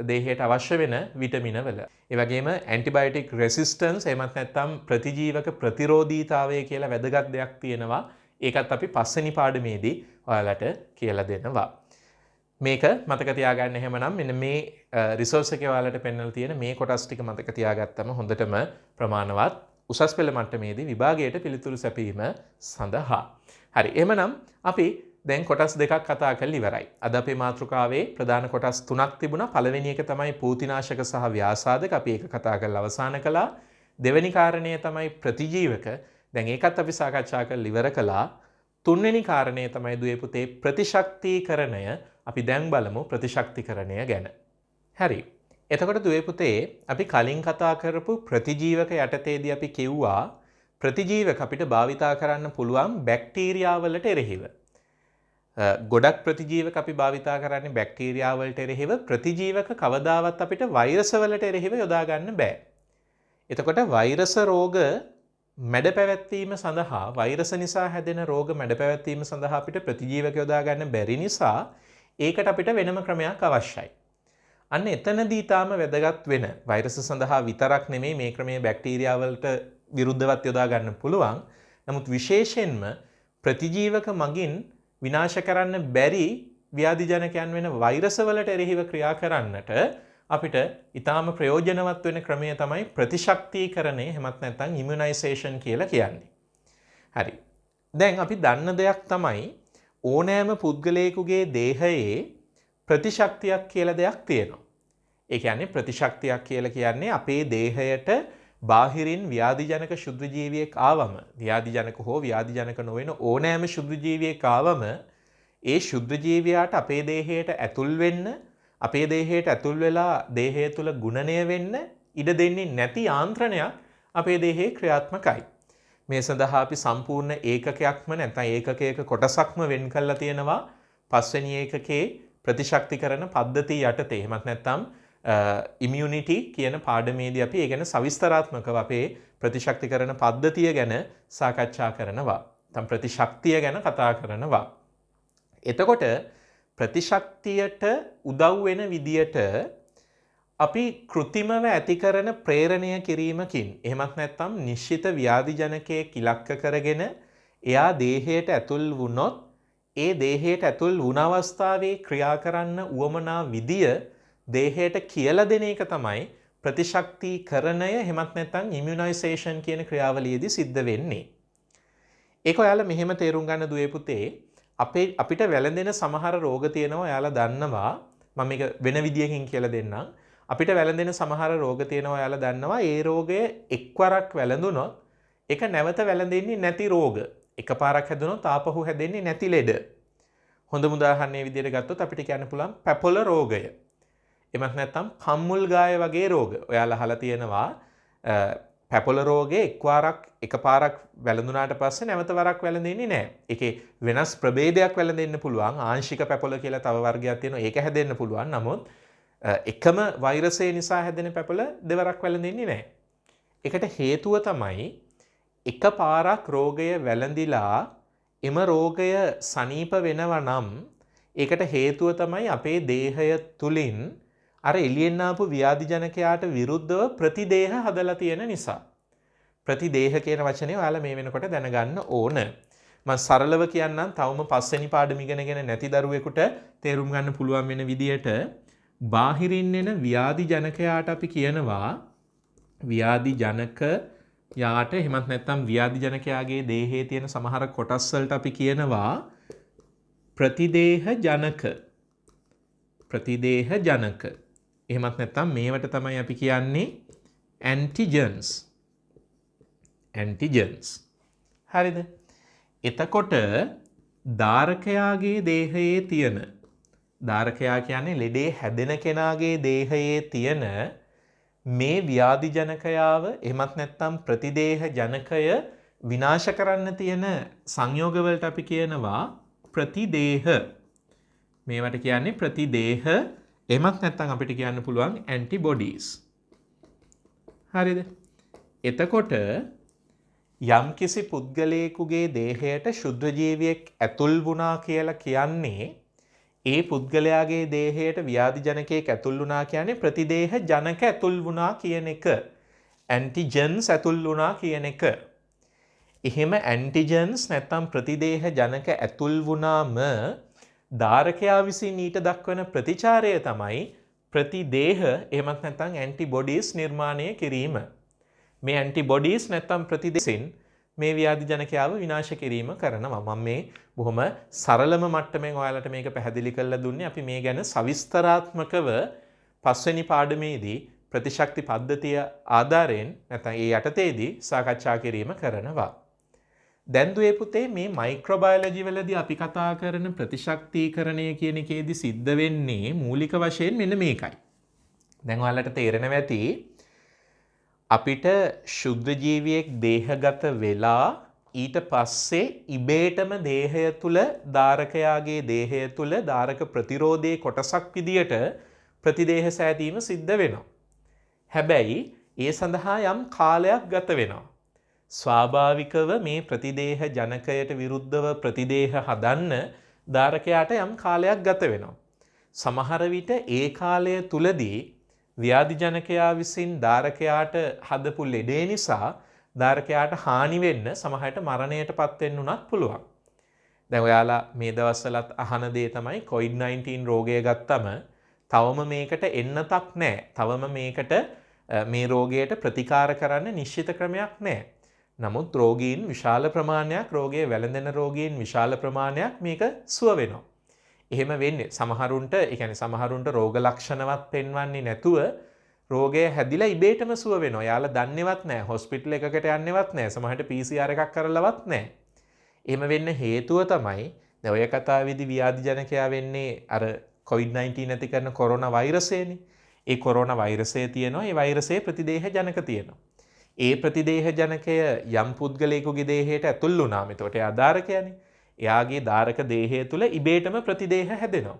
දේහයට අවශ්‍ය වෙන විටමින වල. ඒ වගේම ඇන්ටිබයොටික් රෙසිස්ටන්ස් එහෙමත් නැත්නම් ප්‍රතිජීවක ප්‍රතිරෝධීතාවය කියලා වැදගත් දෙයක් තියෙනවා. ඒකත් අපි පස්වෙනි පාඩමේදී ඔයාලට කියලා දෙනවා. මේක මතක තියාගන්න එහෙමනම් මෙන්න මේ රිසෝස් එකේ ඔයාලට පෙන්වලා තියෙන මේ කොටස් ටික මතක තියාගත්තම හොඳටම ප්‍රමාණවත් උසස් පෙළ මට්ටමේදී විභාගයට පිළිතුරු සැපීම සඳහා. හරි. එහෙමනම් අපි දැන් කොටස් දෙකක් කතා කරලා ඉවරයි. අද අපේ මාතෘකාවේ ප්‍රධාන කොටස් තුනක් තිබුණා. පළවෙනි එක තමයි පූතිනාශක සහ ව්‍යාසාදක. අපි ඒක කතා කරලා අවසන් කළා. දෙවෙනි කාරණය තමයි ප්‍රතිජීවක. දැන් ඒකත් අපි සාකච්ඡා කරලා ඉවර කළා. තුන්වෙනි කාරණය තමයි දුවේ පුතේ ප්‍රතිශක්තිකරණය. අපි දැන් බලමු ප්‍රතිශක්තිකරණය ගැන. හරි. එතකොට දුවේ පුතේ අපි කලින් කතා කරපු ප්‍රතිජීවක යටතේදී අපි කිව්වා ප්‍රතිජීවක අපිට භාවිතා කරන්න පුළුවන් බැක්ටීරියා වලට එරෙහිව. ගොඩක් ප්‍රතිජීවක අපි භාවිතා කරන්නේ බැක්ටීරියා වලට එරෙහිව. ප්‍රතිජීවක කවදාවත් අපිට වෛරස් වලට එරෙහිව යොදා ගන්න බෑ. එතකොට වෛරස් රෝග මැඩ පැවැත්වීම සඳහා වෛරස නිසා හැදෙන රෝග මැඩ පැවැත්වීම සඳහා අපිට ප්‍රතිජීවක යොදා ගන්න බැරි නිසා ඒකට අපිට වෙනම ක්‍රමයක් අවශ්‍යයි. අන්න එතනදී ඊටාම වැදගත් වෙන වෛරස සඳහා විතරක් නෙමෙයි මේ ක්‍රමයේ බැක්ටීරියා වලට විරුද්ධවත් යොදා ගන්න පුළුවන්. නමුත් විශේෂයෙන්ම ප්‍රතිජීවක මගින් විනාශ කරන්න බැරි ව්‍යාධිජනකයන් වෙන වෛරස වලට එරෙහිව ක්‍රියා කරන්නට අපිට ඊටාම ප්‍රයෝජනවත් වෙන ක්‍රමය තමයි ප්‍රතිශක්තිකරණය එහෙමත් නැත්නම් ඉමුනයිසේෂන් කියලා කියන්නේ. හරි. දැන් අපි දන්න දෙයක් තමයි ඕනෑම පුද්ගලයෙකුගේ දේහයේ ප්‍රතිශක්තියක් කියලා දෙයක් තියෙනවා. ඒ කියන්නේ ප්‍රතිශක්තියක් කියලා කියන්නේ අපේ දේහයට බාහිරින් ව්‍යාධිජනක ශුද්ධජීවියෙක් ආවම ව්‍යාධිජනක හෝ ව්‍යාධිජනක නොවන ඕනෑම ශුද්ධජීවියෙක් ආවම ඒ ශුද්ධජීවියාට අපේ දේහයට ඇතුල් වෙන්න අපේ දේහයට ඇතුල් වෙලා දේහය තුළ ගුණණය වෙන්න ඉඩ දෙන්නේ නැති යාන්ත්‍රණයක් අපේ දේහයේ ක්‍රියාත්මකයි. මේ සඳහා අපි සම්පූර්ණ ඒකකයක්ම නැත්නම් ඒකකයක කොටසක්ම වෙන් කරලා තියෙනවා පස්වෙනි ඒකකයේ ප්‍රතිශක්තිකරණ පද්ධතිය යටතේ. එහෙමත් නැත්නම් ඉමියුනිටි කියන පාඩමේදී අපි ඒ ගැන සවිස්තරාත්මකව අපේ ප්‍රතිශක්තිකරණ පද්ධතිය ගැන සාකච්ඡා කරනවා. නැත්නම් ප්‍රතිශක්තිය ගැන කතා කරනවා. එතකොට ප්‍රතිශක්තියට උදව් වෙන විදියට අපි කෘතිමව ඇති කරන ප්‍රේරණය කිරීමකින් එහෙමත් නැත්නම් නිශ්චිත ව්‍යාධිජනකයේ ඉලක්ක කරගෙන එයා දේහයට ඇතුල් වුණොත් ඒ දේහයට ඇතුල් වුණ අවස්ථාවේ ක්‍රියා කරන්න උවමනා විදිය දේහයට කියලා දෙන එක තමයි ප්‍රතිශක්තිකරණය එහෙමත් නැත්නම් ඉමුනයිසේෂන් කියන ක්‍රියාවලියේදී සිද්ධ වෙන්නේ. ඒක ඔයාලා මෙහෙම තේරුම් ගන්න දුවේ පුතේ අපිට වැළඳෙන සමහර රෝග තියෙනවා ඔයාලා දන්නවා. මම මේක වෙන විදියකින් කියලා දෙන්නම්. අපිට වැළඳෙන සමහර රෝග තියෙනවා ඔයාලා දන්නවා. ඒ රෝගය එක්වරක් වැළඳුනොත් ඒක නැවත වැළඳෙන්නේ නැති රෝග. එකපාරක් හැදුනොත් ආපහු හැදෙන්නේ නැති ලෙඩ. හොඳම උදාහරණයක් විදියට ගත්තොත් අපිට කියන්න පුළුවන් පැපොල රෝගය. එමත් නැත්නම් කම්මුල් ගාය වගේ රෝග. ඔයාලා අහලා තියෙනවා පැපොල රෝගේ එකපාරක් වැළඳුනාට පස්සේ නැවත වරක් වැළඳෙන්නේ නැහැ. ඒකේ වෙනස් ප්‍රභේදයක් වැළඳෙන්න පුළුවන්. ආංශික පැපොල කියලා තව වර්ගයක් තියෙනවා. ඒක හැදෙන්න පුළුවන්. නමුත් එකම වෛරසය නිසා හැදෙන පැපොල දෙවරක් වැළඳෙන්නේ නැහැ. ඒකට හේතුව තමයි එකපාරක් රෝගය වැළඳිලා එම රෝගය සනීප වෙනවා නම් ඒකට හේතුව තමයි අපේ දේහය තුලින් අර එළියෙන් ආපු ව්‍යාධිජනකයාට විරුද්ධව ප්‍රතිදේහ හදලා තියෙන නිසා. ප්‍රතිදේහ කියන වචනේ ඔයාලා මේ වෙනකොට දැනගන්න ඕන. මම සරලව කියන්නම් තවම පස්වෙනි පාඩම ඉගෙනගෙන නැති දරුවෙකුට තේරුම් ගන්න පුළුවන් වෙන විදියට බාහිරින් එන ව්‍යාධිජනකයාට අපි කියනවා ව්‍යාධිජනකයාට එහෙමත් නැත්නම් ව්‍යාධිජනකයාගේ දේහයේ තියෙන සමහර කොටස් වලට අපි කියනවා ප්‍රතිදේහ ජනක. ප්‍රතිදේහ ජනක. එහෙමත් නැත්නම් මේවට තමයි අපි කියන්නේ ඇන්ටිජන්ස්. ඇන්ටිජන්ස්. හරිද? එතකොට ධාරකයාගේ දේහයේ තියෙන ධාරකයා කියන්නේ ලෙඩේ හැදෙන කෙනාගේ දේහයේ තියෙන මේ ව්‍යාධිජනකයාව එහෙමත් නැත්නම් ප්‍රතිදේහ ජනකය විනාශ කරන්න තියෙන සංයෝග වලට අපි කියනවා ප්‍රතිදේහ. මේවට කියන්නේ ප්‍රතිදේහ. එහෙමත් නැත්නම් අපිට කියන්න පුළුවන් ඇන්ටිබොඩීස්. හරිද? එතකොට යම්කිසි පුද්ගලයෙකුගේ දේහයට ශුද්ධ ජීවියෙක් ඇතුල් වුණා කියලා කියන්නේ ඒ පුද්ගලයාගේ දේහයට ව්‍යාධිජනකයෙක් ඇතුල් වුණා කියන්නේ ප්‍රතිදේහ ජනක ඇතුල් වුණා කියන එක. ඇන්ටිජන්ස් ඇතුල් වුණා කියන එක. එහෙම ඇන්ටිජන්ස් නැත්නම් ප්‍රතිදේහ ජනක ඇතුල් වුණාම ධාරකයා විසින් ඊට දක්වන ප්‍රතිචාරය තමයි ප්‍රතිදේහ එහෙමත් නැත්නම් ඇන්ටිබොඩීස් නිර්මාණය කිරීම. මේ ඇන්ටිබොඩීස් නැත්නම් ප්‍රතිදේහින් මේ ව්‍යාධිජනකයාව විනාශ කිරීම කරනවා. මම මේ බොහොම සරලම මට්ටමින් ඔයාලට මේක පැහැදිලි කරලා දුන්නේ. අපි මේ ගැන සවිස්තරාත්මකව පස්වෙනි පාඩමේදී ප්‍රතිශක්ති පද්ධතිය ආධාරයෙන් නැත්නම් ඒ යටතේදී සාකච්ඡා කිරීම කරනවා. දැන් දුවේ පුතේ මේ මයික්‍රෝබයොලොජි වලදී අපි කතා කරන ප්‍රතිශක්තිකරණය කියන එකේදී සිද්ධ වෙන්නේ මූලික වශයෙන් මෙන්න මේකයි. දැන් ඔයාලට තේරෙනවා ඇති අපිට ශුද්ධ ජීවියෙක් දේහගත වෙලා ඊට පස්සේ ඉබේටම දේහය තුල ධාරකයාගේ දේහය තුල ධාරක ප්‍රතිරෝධයේ කොටසක් විදියට ප්‍රතිදේහ සෑදීම සිද්ධ වෙනවා. හැබැයි ඒ සඳහා යම් කාලයක් ගත වෙනවා. ස්වාභාවිකව මේ ප්‍රතිදේහ ජනකයට විරුද්ධව ප්‍රතිදේහ හදන්න ධාරකයාට යම් කාලයක් ගත වෙනවා. සමහර විට ඒ කාලය තුලදී ව්‍යාධිජනකයා විසින් ධාරකයාට හදපු ලෙඩේ නිසා ධාරකයාට හානි වෙන්න සමහරට මරණයට පත් වෙන්න උනත් පුළුවන්. දැන් ඔයාලා මේ දවස්වලත් අහන දේ තමයි COVID-19 රෝගය ගත්තම තවම මේකට එන්නතක් නැහැ. තවම මේකට මේ රෝගයට ප්‍රතිකාර කරන්න නිශ්චිත ක්‍රමයක් නැහැ. නමුත් රෝගීන් විශාල ප්‍රමාණයක් රෝගයේ වැළඳෙන රෝගීන් විශාල ප්‍රමාණයක් මේක සුව වෙනවා. එහෙම වෙන්නේ සමහරුන්ට ඒ කියන්නේ සමහරුන්ට රෝග ලක්ෂණවත් පෙන්වන්නේ නැතුව රෝගය හැදිලා ඉබේටම සුව වෙනවා. යාලා දන්නේවත් නැහැ. හොස්පිටල් එකකට යන්නේවත් නැහැ. සමහරට PCR එකක් කරලවත් නැහැ. එහෙම වෙන්න හේතුව තමයි දැන් ඔය කතාවේදී ව්‍යාධි ජනකයා වෙන්නේ අර COVID-19 ඇති කරන කොරෝනා වෛරසයනේ. ඒ කොරෝනා වෛරසය තියෙනවා. ඒ වෛරසයේ ප්‍රතිදේහ ජනක තියෙනවා. ඒ ප්‍රතිදේහ ජනකය යම් පුද්ගලයෙකුගේ දේහයට ඇතුල් වුණාම එතකොට එයා දාරකයනේ. එයාගේ දාරක දේහය තුල ඉබේටම ප්‍රතිදේහ හැදෙනවා.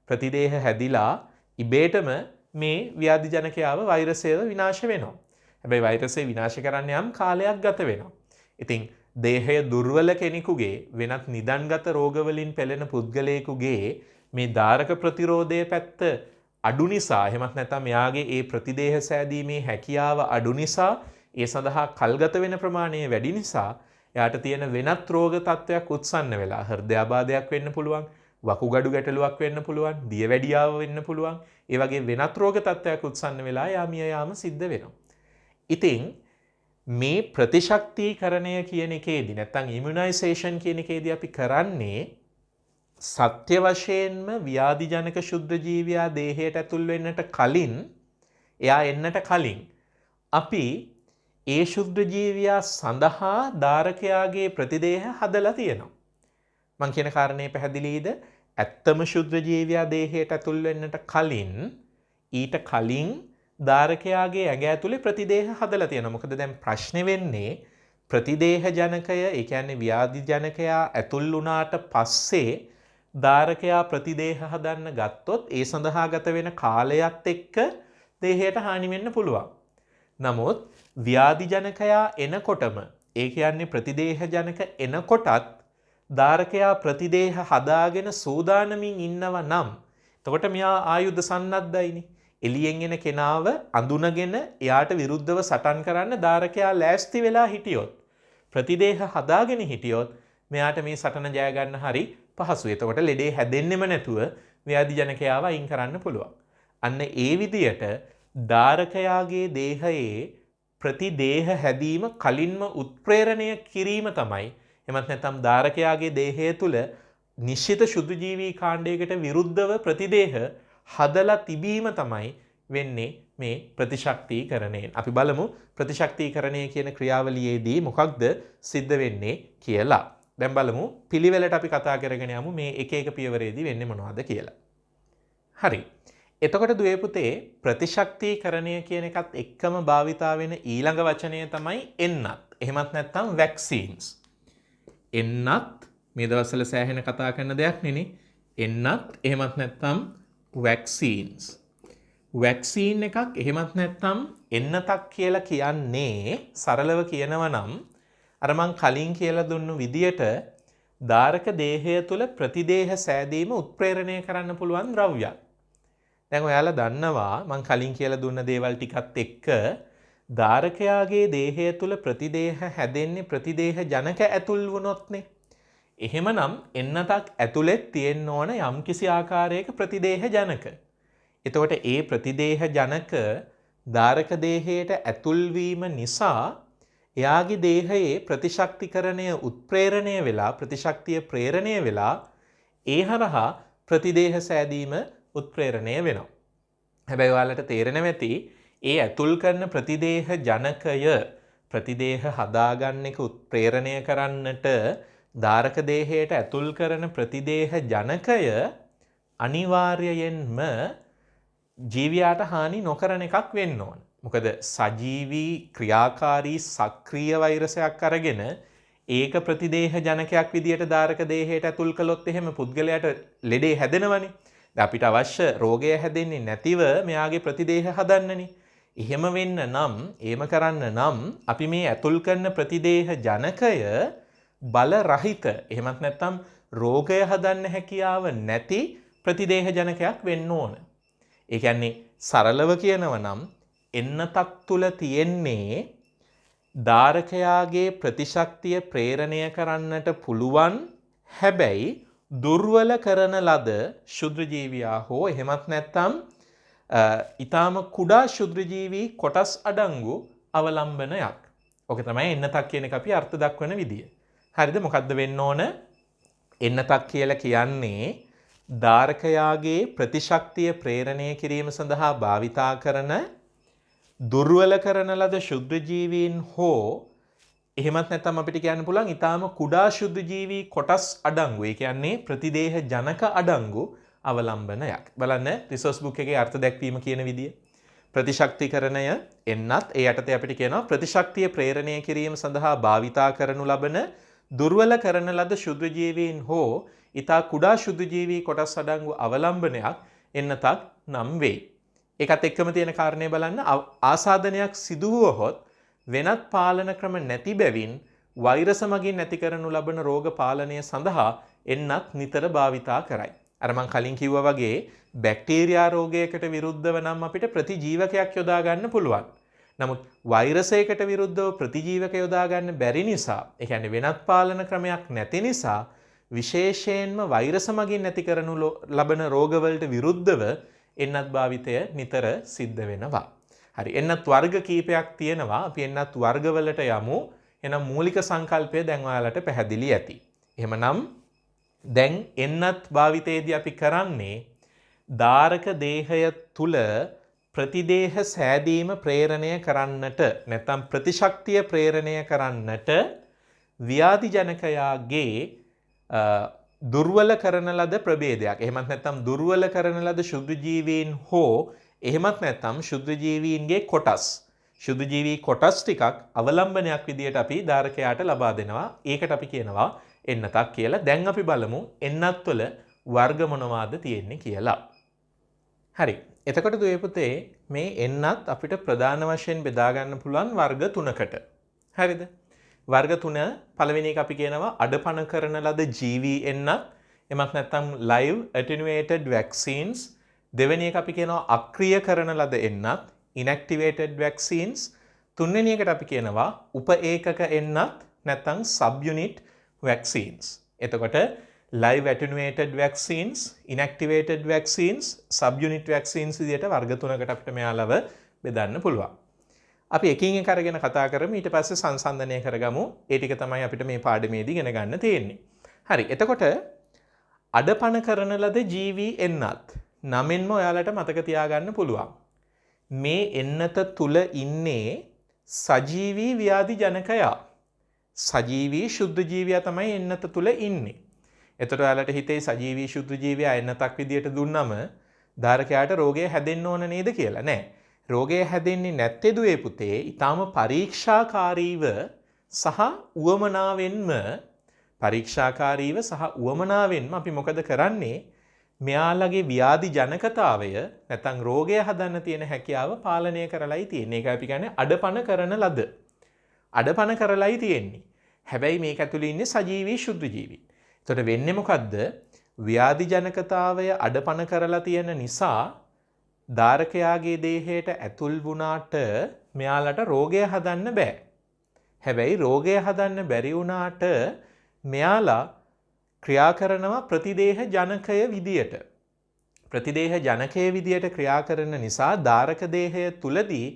ප්‍රතිදේහ හැදිලා ඉබේටම මේ ව්‍යාධි ජනකයාව වෛරසයව විනාශ වෙනවා. හැබැයි වෛරසය විනාශ කරන්න යම් කාලයක් ගත වෙනවා. ඉතින් දේහය දුර්වල කෙනෙකුගේ වෙනත් නිදන්ගත රෝගවලින් පෙළෙන පුද්ගලයෙකුගේ මේ දාරක ප්‍රතිරෝධය පැත්ත අඩු නිසා එහෙමත් නැත්නම් එයාගේ ඒ ප්‍රතිදේහ සෑදීමේ හැකියාව අඩු නිසා ඒ සඳහා කල්ගත වෙන ප්‍රමාණය වැඩි නිසා එයාට තියෙන වෙනත් රෝග තත්ත්වයක් උත්සන්න වෙලා හෘදයාබාධයක් වෙන්න පුළුවන්, වකුගඩු ගැටලුවක් වෙන්න පුළුවන්, දියවැඩියාව වෙන්න පුළුවන්. ඒ වගේ වෙනත් රෝග තත්ත්වයක් උත්සන්න වෙලා යාමිය යාම සිද්ධ වෙනවා. ඉතින් මේ ප්‍රතිශක්තිකරණය කියන එකේදී නැත්නම් ඉමුනයිසේෂන් කියන එකේදී අපි කරන්නේ සත්‍ය වශයෙන්ම ව්‍යාධි ජනක ශුද්ධ ජීවියා දේහයට ඇතුල් වෙන්නට කලින් එයා එන්නට කලින් අපි ඒ ශුද්ධ ජීවියා සඳහා දාරකයාගේ ප්‍රතිදේහ හදලා තියෙනවා. මං කියන කාරණේ පැහැදිලිද? ඇත්තම ශුද්ධ ජීවියා දේහයට ඇතුල් වෙන්නට කලින් ඊට කලින් දාරකයාගේ ඇඟ ඇතුලේ ප්‍රතිදේහ හදලා තියෙනවා. මොකද දැන් ප්‍රශ්නේ වෙන්නේ ප්‍රතිදේහ ජනකය, ඒ කියන්නේ ව්‍යාධි ජනකයා ඇතුල් වුණාට පස්සේ දාරකයා ප්‍රතිදේහ හදන්න ගත්තොත් ඒ සඳහා ගත වෙන කාලයත් එක්ක දේහයට හානි වෙන්න පුළුවන්. නමුත් ව්‍යාධි ජනකයා එනකොටම, ඒ කියන්නේ ප්‍රතිදේහ ජනක එනකොටත් දාරකයා ප්‍රතිදේහ හදාගෙන සූදානමින් ඉන්නව නම් එතකොට මෙයා ආයුධ සන්නද්ධයිනේ. එළියෙන් එන කෙනාව අඳුනගෙන එයාට විරුද්ධව සටන් කරන්න දාරකයා ලෑස්ති වෙලා හිටියොත්, ප්‍රතිදේහ හදාගෙන හිටියොත් මෙයාට මේ සටන ජය ගන්න හරි පහසුයි. එතකොට ලෙඩේ හැදෙන්නෙම නැතුව ව්‍යාධි ජනකයාව අයින් කරන්න පුළුවන්. අන්න ඒ විදියට දාරකයාගේ දේහයේ ප්‍රතිදේහ හැදීම කලින්ම උත්ප්‍රේරණය කිරීම තමයි, එමත් නැත්නම් දාරකයාගේ දේහය තුල නිශ්චිත ශුද්ධ ජීවී කාණ්ඩයකට විරුද්ධව ප්‍රතිදේහ හදලා තිබීම තමයි වෙන්නේ මේ ප්‍රතිශක්තිකරණයෙන්. අපි බලමු ප්‍රතිශක්තිකරණය කියන ක්‍රියාවලියේදී මොකක්ද සිද්ධ වෙන්නේ කියලා. දැන් බලමු පිළිවෙලට අපි කතා කරගෙන යමු මේ එක එක පියවරේදී වෙන්නේ මොනවද කියලා. හරි. එතකොට දුවේ පුතේ ප්‍රතිශක්තිකරණය කියන එකත් එක්කම භාවිතා වෙන ඊළඟ වචනය තමයි එන්නත්. එහෙමත් නැත්නම් වැක්සීන්ස්. එන්නත් මේ දවස්වල සෑහෙන කතා කරන දෙයක් නෙනේ. එන්නත් එහෙමත් නැත්නම් වැක්සීන්ස්. වැක්සීන් එකක් එහෙමත් නැත්නම් එන්නතක් කියලා කියන්නේ සරලව කියනවා නම් අර මං කලින් කියලා දුන්නු විදියට දාරක දේහය තුල ප්‍රතිදේහ සෑදීම උත්ප්‍රේරණය කරන්න පුළුවන් ද්‍රව්‍යයක්. දැන් ඔයාලා දන්නවා මං කලින් කියලා දුන්න දේවල් ටිකත් එක්ක දාරකයාගේ දේහය තුල ප්‍රතිදේහ හැදෙන්නේ ප්‍රතිදේහ ජනක ඇතුල් වුණොත්නේ. එහෙමනම් එන්නතක් ඇතුළෙත් තියෙන්න ඕන යම්කිසි ආකාරයක ප්‍රතිදේහ ජනක. එතකොට ඒ ප්‍රතිදේහ ජනක දාරක දේහයට ඇතුල් වීම නිසා එයාගේ දේහයේ ප්‍රතිශක්තිකරණය උත්ප්‍රේරණය වෙලා ප්‍රතිශක්තිය ප්‍රේරණය වෙලා ඒ හරහා ප්‍රතිදේහ සෑදීම උත්ප්‍රේරණය වෙනවා. හැබැයි ඔයාලට තේරෙනවා ඇති ඒ ඇතුල් කරන ප්‍රතිදේහ ජනකය ප්‍රතිදේහ හදාගන්න එක උත්ප්‍රේරණය කරන්නට දාරක දේහයට ඇතුල් කරන ප්‍රතිදේහ ජනකය අනිවාර්යයෙන්ම ජීවියාට හානි නොකරන එකක් වෙන්න ඕන. මොකද සජීවී ක්‍රියාකාරී සක්‍රීය වෛරසයක් අරගෙන ඒක ප්‍රතිදේහ ජනකයක් විදියට දාරක දේහයට ඇතුල් කළොත් එහෙම පුද්ගලයාට ලෙඩේ හැදෙනවනේ. දැන් අපිට අවශ්‍ය රෝගය හැදෙන්නේ නැතිව මෙයාගේ ප්‍රතිදේහ හදන්නනේ. එහෙම වෙන්න නම්, එහෙම කරන්න නම් අපි මේ ඇතුල් කරන ප්‍රතිදේහ ජනකය බල රහිත, එහෙමත් නැත්නම් රෝගය හදන්න හැකියාව නැති ප්‍රතිදේහ ජනකයක් වෙන්න ඕන. ඒ කියන්නේ සරලව කියනවා නම් එන්නතක් තුල තියෙන්නේ දාරකයාගේ ප්‍රතිශක්තිය ප්‍රේරණය කරන්නට පුළුවන්, හැබැයි දුර්වල කරන ලද ශුද්‍ර ජීවියා හෝ එහෙමත් නැත්නම් ඊටාම කුඩා ශුද්‍ර ජීවී කොටස් අඩංගු අවලම්බනයක්. ඔක තමයි එන්නතක් කියන එක අපි අර්ථ දක්වන විදිය. හරිද? මොකද්ද වෙන්න ඕන? එන්නතක් කියලා කියන්නේ දාරකයාගේ ප්‍රතිශක්තිය ප්‍රේරණය කිරීම සඳහා භාවිතා කරන දුර්වල කරන ලද ශුද්ධ ජීවීන් හෝ එහෙමත් නැත්නම් අපිට කියන්න පුළුවන් ඊටාම කුඩා ශුද්ධ ජීවී කොටස් අඩංගු. ඒ කියන්නේ ප්‍රතිදේහ ජනක අඩංගු අවලම්බනයක්. බලන්න රිසෝස් බුක් එකේ අර්ථ දැක්වීම කියන විදිය. ප්‍රතිශක්තිකරණය එන්නත් ඒ යටතේ අපිට කියනවා ප්‍රතිශක්තිය ප්‍රේරණය කිරීම සඳහා භාවිතා කරනු ලබන දුර්වල කරන ලද ශුද්ධ ජීවීන් හෝ ඊටා කුඩා ශුද්ධ ජීවී කොටස් අඩංගු අවලම්බනයක් එන්නතක් නම් වේ. ඒකත් එක්කම තියෙන කාරණේ බලන්න ආසාදනයක් සිදු වුවහොත් වෙනත් පාලන ක්‍රම නැති බැවින් වෛරස මගින් නැති කරනු ලබන රෝග පාලනය සඳහා එන්නත් නිතර භාවිතා කරයි. අර මං කලින් කිව්වා වගේ බැක්ටීරියා රෝගයකට විරුද්ධව නම් අපිට ප්‍රතිජීවකයක් යොදා ගන්න පුළුවන්. නමුත් වෛරසයකට විරුද්ධව ප්‍රතිජීවක යොදා ගන්න බැරි නිසා, ඒ කියන්නේ වෙනත් පාලන ක්‍රමයක් නැති නිසා විශේෂයෙන්ම වෛරස මගින් නැති කරනු ලබන රෝගවලට විරුද්ධව එන්නත් භාවිතය නිතර සිද්ධ වෙනවා. හරි, එන්නත් වර්ග කීපයක් තියෙනවා. අපි එන්නත් වර්ගවලට යමු. එහෙනම් මූලික සංකල්පය දැන් ඔයාලට පැහැදිලි ඇති. එහෙමනම් දැන් එන්නත් භාවිතයේදී අපි කරන්නේ ධාරක දේහය තුල ප්‍රතිදේහ සෑදීම ප්‍රේරණය කරන්නට නැත්නම් ප්‍රතිශක්තිය ප්‍රේරණය කරන්නට ව්‍යාධි ජනකයාගේ දුර්වල කරන ලද ප්‍රභේදයක්. එහෙමත් නැත්නම් දුර්වල කරන ලද ශුද්ධ ජීවීන් හෝ එහෙමත් නැත්නම් ශුද්ධ ජීවීන්ගේ කොටස්. ශුද්ධ ජීවී කොටස් ටිකක් අවලම්බනයක් විදියට අපි ධාරකයාට ලබා දෙනවා. ඒකට අපි කියනවා එන්නතක් කියලා. දැන් අපි බලමු එන්නත් වල වර්ග මොනවාද තියෙන්නේ කියලා. හරි. එතකොට දුවේ පුතේ මේ එන්නත් අපිට ප්‍රධාන වශයෙන් බෙදා ගන්න පුළුවන් වර්ග තුනකට. හරිද? වර්ග තුන පළවෙනි එක අපි කියනවා අඩපණ කරන ලද ජීවී එන්නත්. එමත් නැත්නම් live attenuated vaccines. දෙවෙනි එක අපි කියනවා අක්‍රිය කරන ලද එන්නත් inactivated vaccines. තුන්වෙනි එකට අපි කියනවා උප ඒකක එන්නත් නැත්නම් subunit vaccines. එතකොට live attenuated vaccines, inactivated vaccines, subunit vaccines විදිහට වර්ග තුනකට අපිට මෙයාලව බෙදන්න පුළුවන්. අපි එකින් එක අරගෙන කතා කරමු, ඊට පස්සේ සංසන්දනය කරගමු. ඒ ටික තමයි අපිට මේ පාඩමේදී ඉගෙන ගන්න තියෙන්නේ. හරි. එතකොට අඩපණ කරන ලද ජීවී එන්නත් නමින්ම ඔයාලට මතක තියාගන්න පුළුවන්. මේ එන්නත තුල ඉන්නේ සජීවී ව්‍යාධි ජනකයා. සජීවී ශුද්ධ ජීවියා තමයි එන්නත තුල ඉන්නේ. එතකොට ඔයාලට හිතේ සජීවී ශුද්ධ ජීවියා එන්නතක් විදියට දුන්නම ධාරකයාට රෝගය හැදෙන්න ඕන නේද කියලා. නෑ. රෝගය හැදෙන්නේ නැත්තේ දුවේ පුතේ ඊටාම පරීක්ෂාකාරීව සහ උවමනාවෙන්ම අපි මොකද කරන්නේ? මෙයාලගේ ව්‍යාධි ජනකතාවය නැත්නම් රෝගය හදන්න තියෙන හැකියාව පාලනය කරලායි තියෙන්නේ. ඒක අපි කියන්නේ අඩපණ කරන ලද. අඩපණ කරලායි තියෙන්නේ. හැබැයි මේක ඇතුළේ ඉන්නේ සජීවී ශුද්ධ ජීවී. එතකොට වෙන්නේ මොකද්ද? ව්‍යාධි ජනකතාවය අඩපණ කරලා තියෙන නිසා ධාරකයාගේ දේහයට ඇතුල් වුණාට මෙයාලට රෝගය හදන්න බෑ. හැබැයි රෝගය හදන්න බැරි වුණාට මෙයාලා ක්‍රියා කරනවා ප්‍රතිදේහ ජනකය විදියට. ප්‍රතිදේහ ජනකය විදියට ක්‍රියා කරන නිසා ධාරක දේහය තුලදී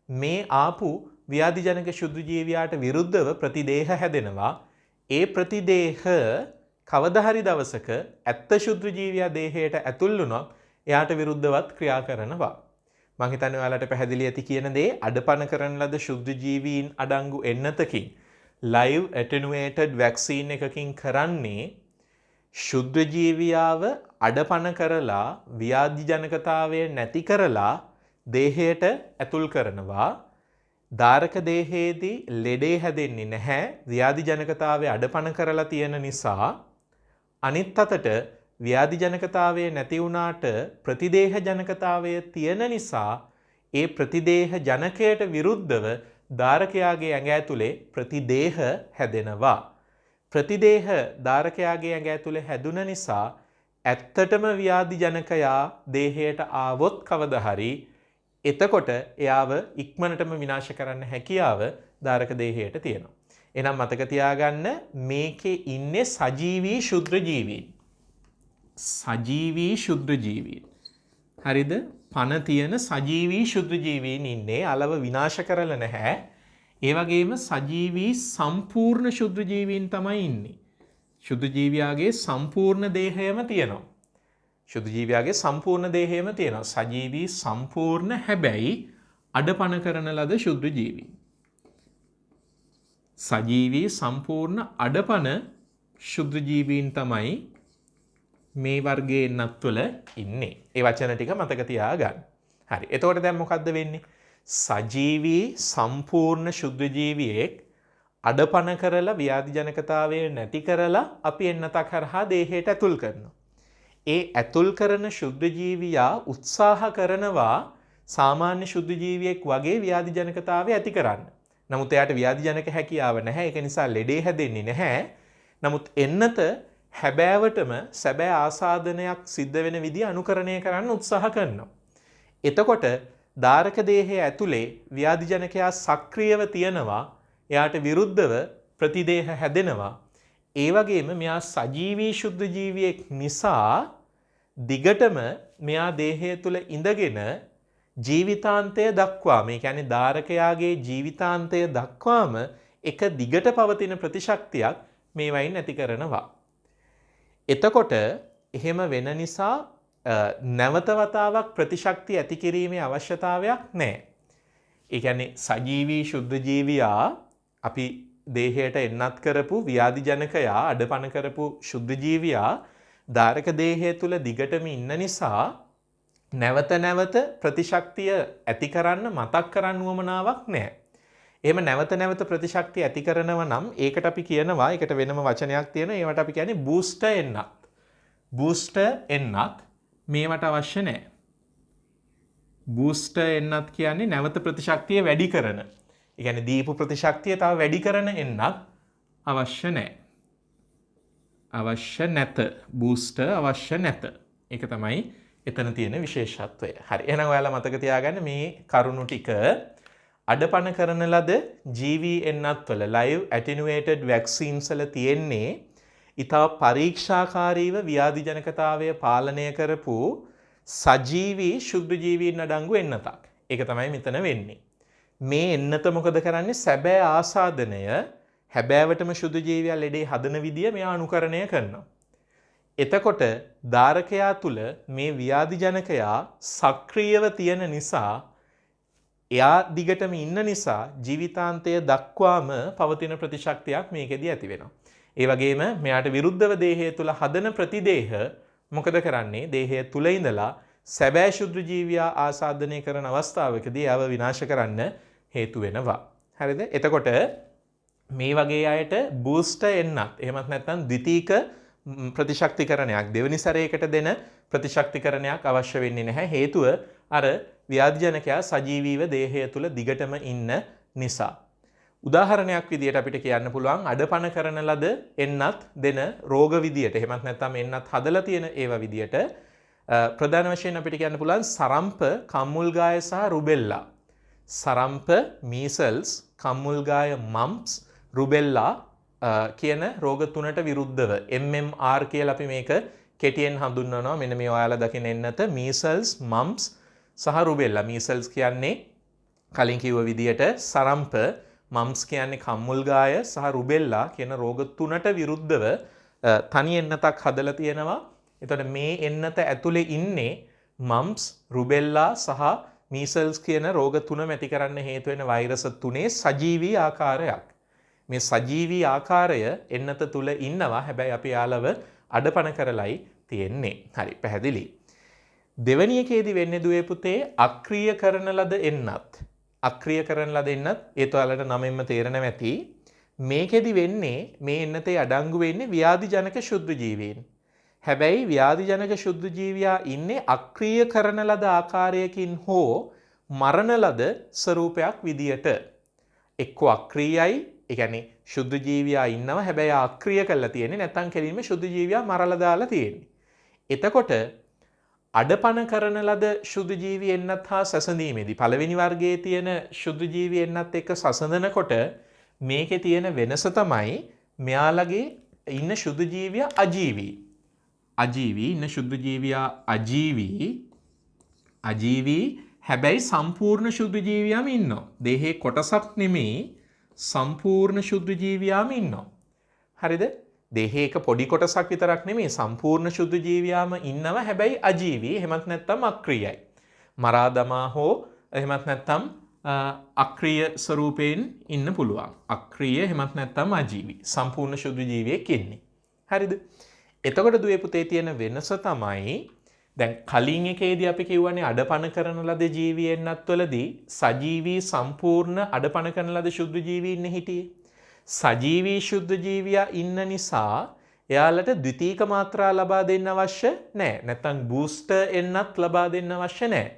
මේ ආපු ව්‍යාධි ජනක ශුද්ධ ජීවියාට විරුද්ධව ප්‍රතිදේහ හැදෙනවා. ඒ ප්‍රතිදේහ කවදා හරි දවසක ඇත්ත ශුද්ධ ජීවියා දේහයට ඇතුල් වුණොත් එයාට විරුද්ධවත් ක්‍රියා කරනවා. මම හිතන්නේ ඔයාලට පැහැදිලි ඇති කියන දේ අඩපණ කරන ලද ශුද්ධ ජීවීන් අඩංගු එන්නතකින් live attenuated vaccine එකකින් කරන්නේ ශුද්ධ ජීවියාව අඩපණ කරලා ව්‍යාධි ජනකතාවය නැති කරලා දේහයට ඇතුල් කරනවා. ධාරක දේහයේදී ලෙඩේ හැදෙන්නේ නැහැ. ව්‍යාධි ජනකතාවය අඩපණ කරලා තියෙන නිසා. අනිත් අතට ව්‍යාධි ජනකතාවය නැති වුණාට ප්‍රතිදේහ ජනකතාවය තියෙන නිසා ඒ ප්‍රතිදේහ ජනකයට විරුද්ධව ධාරකයාගේ ඇඟ ඇතුලේ ප්‍රතිදේහ හැදෙනවා. ප්‍රතිදේහ ධාරකයාගේ ඇඟ ඇතුලේ හැදුන නිසා ඇත්තටම ව්‍යාධි ජනකයා දේහයට ආවොත් කවදා හරි එතකොට එයාව ඉක්මනටම විනාශ කරන්න හැකියාව ධාරක දේහයට තියෙනවා. එහෙනම් මතක තියාගන්න මේකේ ඉන්නේ සජීවී ශුද්ධ ජීවීන්. සජීවී ශුද්ධ ජීවීන්. හරිද? පණ තියෙන සජීවී ශුද්ධ ජීවීන් ඉන්නේ. අලව විනාශ කරලා නැහැ. ඒ වගේම සජීවී සම්පූර්ණ ශුද්ධ ජීවීන් තමයි ඉන්නේ. ශුද්ධ ජීවියාගේ සම්පූර්ණ දේහයම තියෙනවා. ශුද්ධ ජීවියාගේ සම්පූර්ණ දේහයම තියෙනවා. සජීවී සම්පූර්ණ හැබැයි අඩපණ කරන ලද ශුද්‍ර ජීවීන්. සජීවී සම්පූර්ණ අඩපණ ශුද්‍ර ජීවීන් තමයි මේ වර්ගයේ එන්නත් වල ඉන්නේ. ඒ වචන ටික මතක තියාගන්න. හරි. එතකොට දැන් මොකද්ද වෙන්නේ? සජීවී සම්පූර්ණ ශුද්ධ ජීවියෙක් අඩපණ කරලා ව්‍යාධි ජනකතාවය නැති කරලා අපි එන්නතක් හරහා දේහයට ඇතුල් කරනවා. ඒ ඇතුල් කරන ශුද්ධ ජීවියා උත්සාහ කරනවා සාමාන්‍ය ශුද්ධ ජීවියෙක් වගේ ව්‍යාධි ජනකතාවය ඇති කරන්න. නමුත් එයාට ව්‍යාධි ජනක හැකියාව නැහැ. ඒක නිසා ලෙඩේ හැදෙන්නේ නැහැ. නමුත් එන්නත හැබෑවටම සැබෑ ආසාදනයක් සිද්ධ වෙන විදිහ අනුකරණය කරන්න උත්සාහ කරනවා. එතකොට ධාරක දේහය ඇතුලේ ව්‍යාධි ජනකයා සක්‍රියව තියෙනවා. එයාට විරුද්ධව ප්‍රතිදේහ හැදෙනවා. ඒ වගේම මෙයා සජීවී ශුද්ධ ජීවියෙක් නිසා දිගටම මෙයා දේහය තුල ඉඳගෙන ජීවිතාන්තය දක්වා, මේ කියන්නේ ධාරකයාගේ ජීවිතාන්තය දක්වාම එක දිගට පවතින ප්‍රතිශක්තියක් මේ වයින් ඇති කරනවා. එතකොට එහෙම වෙන නිසා නැවත වතාවක් ප්‍රතිශක්තිය ඇති කිරීමේ අවශ්‍යතාවයක් නැහැ. ඒ කියන්නේ සජීවී ශුද්ධ ජීවියා අපි දේහයට එන්නත් කරපු ව්‍යාධි ජනකයා අඩපණ කරපු ශුද්ධ ජීවියා ධාරක දේහය තුල දිගටම ඉන්න නිසා නැවත නැවත ප්‍රතිශක්තිය ඇති කරන්න මතක් කරන්න උවමනාවක් නැහැ. එහෙම නැවත නැවත ප්‍රතිශක්තිය ඇති කරනව නම් ඒකට අපි කියනවා, ඒකට වෙනම වචනයක් තියෙනවා. ඒවට අපි කියන්නේ බූස්ටර් එන්නත්. බූස්ටර් එන්නත් මේවට අවශ්‍ය නැහැ. බූස්ටර් එන්නත් කියන්නේ නැවත ප්‍රතිශක්තිය වැඩි කරන. ඒ කියන්නේ දීපු ප්‍රතිශක්තිය තව වැඩි කරන එන්නත් අවශ්‍ය නැහැ. අවශ්‍ය නැත. බූස්ටර් අවශ්‍ය නැත. ඒක තමයි එතන තියෙන විශේෂත්වය. හරි. එහෙනම් ඔයාලා මතක තියාගන්න මේ කරුණු ටික අඩපණ කරන ලද ජීවී එන්නත් වල live attenuated vaccines වල තියෙන්නේ ඉතා පරීක්ෂාකාරීව ව්‍යාධි ජනකතාවය පාලනය කරපු සජීවී ශුද්ධ ජීවීන් අඩංගු එන්නතක්. ඒක තමයි මෙතන වෙන්නේ. මේ එන්නත මොකද කරන්නේ? සැබෑ ආසාදනය හැබෑවටම ශුද්ධ ජීවියා ලෙඩේ හදන විදිය මෙයා අනුකරණය කරනවා. එතකොට ධාරකයා තුල මේ ව්‍යාධි ජනකයා සක්‍රියව තියෙන නිසා, එයා දිගටම ඉන්න නිසා ජීවිතාන්තය දක්වාම පවතින ප්‍රතිශක්තියක් මේකෙදී ඇති වෙනවා. ඒ වගේම මෙයාට විරුද්ධව දේහය තුල හදන ප්‍රතිදේහ මොකද කරන්නේ? දේහය තුල ඉඳලා සැබෑ ශුද්ධ ජීවියා ආසාදනය කරන අවස්ථාවකදී ආව විනාශ කරන්න හේතු වෙනවා. හරිද? එතකොට මේ වගේ අයට බූස්ටර් එන්නත්, එහෙමත් නැත්නම් ද්විතීක ප්‍රතිශක්තිකරණයක්, දෙවෙනි සැරයකට දෙන ප්‍රතිශක්තිකරණයක් අවශ්‍ය වෙන්නේ නැහැ. හේතුව අර ව්‍යාධි ජනකයා සජීවීව දේහය තුල දිගටම ඉන්න නිසා. උදාහරණයක් විදියට අපිට කියන්න පුළුවන් අඩපණ කරන ලද එන්නත් දෙන රෝග විදියට, එහෙමත් නැත්නම් එන්නත් හදලා තියෙන ඒවා විදියට ප්‍රධාන වශයෙන් අපිට කියන්න පුළුවන් සරම්ප, කම්මුල්ගාය සහ රුබෙල්ලා. සරම්ප, මීසල්ස්, කම්මුල්ගාය, මම්ප්ස්, රුබෙල්ලා කියන රෝග තුනට විරුද්ධව MMR කියලා අපි මේක කෙටියෙන් හඳුන්වනවා. මෙන්න මේ ඔයාලා දකින්න එන්නත මීසල්ස්, මම්ප්ස් සහ රුබෙල්ලා. මීසල්ස් කියන්නේ කලින් කිව්ව විදියට සරම්ප, මම්ස් කියන්නේ කම්මුල්ගාය සහ රුබෙල්ලා කියන රෝග තුනට විරුද්ධව තනි එන්නතක් හදලා තියෙනවා. එතකොට මේ එන්නත ඇතුලේ ඉන්නේ මම්ස්, රුබෙල්ලා සහ මීසල්ස් කියන රෝග තුනම ඇති කරන්න හේතු වෙන වෛරස තුනේ සජීවී ආකාරයක්. මේ සජීවී ආකාරය එන්නත තුල ඉන්නවා. හැබැයි අපි යාලව අඩපණ කරලයි තියෙන්නේ. හරි, පැහැදිලි. දෙවෙනි එකේදී වෙන්නේ දුවේ පුතේ අක්‍රීය කරන ලද එන්නත්. අක්‍රීය කරන ලද එන්නත් ඒත් ඔයාලට නමෙන්ම තේරෙනවා ඇති. මේකෙදි වෙන්නේ මේ එන්නතේ අඩංගු වෙන්නේ ව්‍යාධි ජනක ශුද්ධ ජීවීන්. හැබැයි ව්‍යාධි ජනක ශුද්ධ ජීවියා ඉන්නේ අක්‍රීය කරන ලද ආකාරයකින් හෝ මරණ ලද ස්වරූපයක් විදියට. එක්ක අක්‍රීයයි, ඒ කියන්නේ ශුද්ධ ජීවියා ඉන්නවා හැබැයි අක්‍රීය කරලා තියෙන්නේ, නැත්නම් කෙලින්ම ශුද්ධ ජීවියා මරලා දාලා තියෙන්නේ. එතකොට අඩපණ කරන ලද ශුද්ධ ජීවි එන්නත් හා සසඳීමේදී පළවෙනි වර්ගයේ තියෙන ශුද්ධ ජීවි එන්නත් එක්ක සසඳනකොට මේකේ තියෙන වෙනස තමයි මෙයාලගේ ඉන්න ශුද්ධ ජීවියා අජීවී. අජීවී ඉන්න ශුද්ධ ජීවියා අජීවී හැබැයි සම්පූර්ණ ශුද්ධ ජීවියාම ඉන්නවා. දේහේ කොටසක් නෙමෙයි, සම්පූර්ණ ශුද්ධ ජීවියාම ඉන්නවා. හරිද? දේහේ එක පොඩි කොටසක් විතරක් නෙමෙයි, සම්පූර්ණ ශුද්ධ ජීවියාම ඉන්නවා. හැබැයි අජීවී, එහෙමත් නැත්නම් අක්‍රීයයි. මරා දමා හෝ එහෙමත් නැත්නම් අක්‍රීය ස්වරූපයෙන් ඉන්න පුළුවන්. අක්‍රීය එහෙමත් නැත්නම් අජීවී. සම්පූර්ණ ශුද්ධ ජීවියෙක් ඉන්නේ. හරිද? එතකොට දුවේ පුතේ තියෙන වෙනස තමයි දැන් කලින් එකේදී අපි කියවනේ අඩපණ කරන ලද ජීවියෙන්නත් වලදී සජීවී සම්පූර්ණ අඩපණ කරන ලද ශුද්ධ ජීවී ඉන්නේ හිටියේ. සජීවී ශුද්ධ ජීවියා ඉන්න නිසා එයාලට ද්විතීක මාත්‍රා ලබා දෙන්න අවශ්‍ය නැහැ. නැත්නම් බූස්ටර් එන්නත් ලබා දෙන්න අවශ්‍ය නැහැ.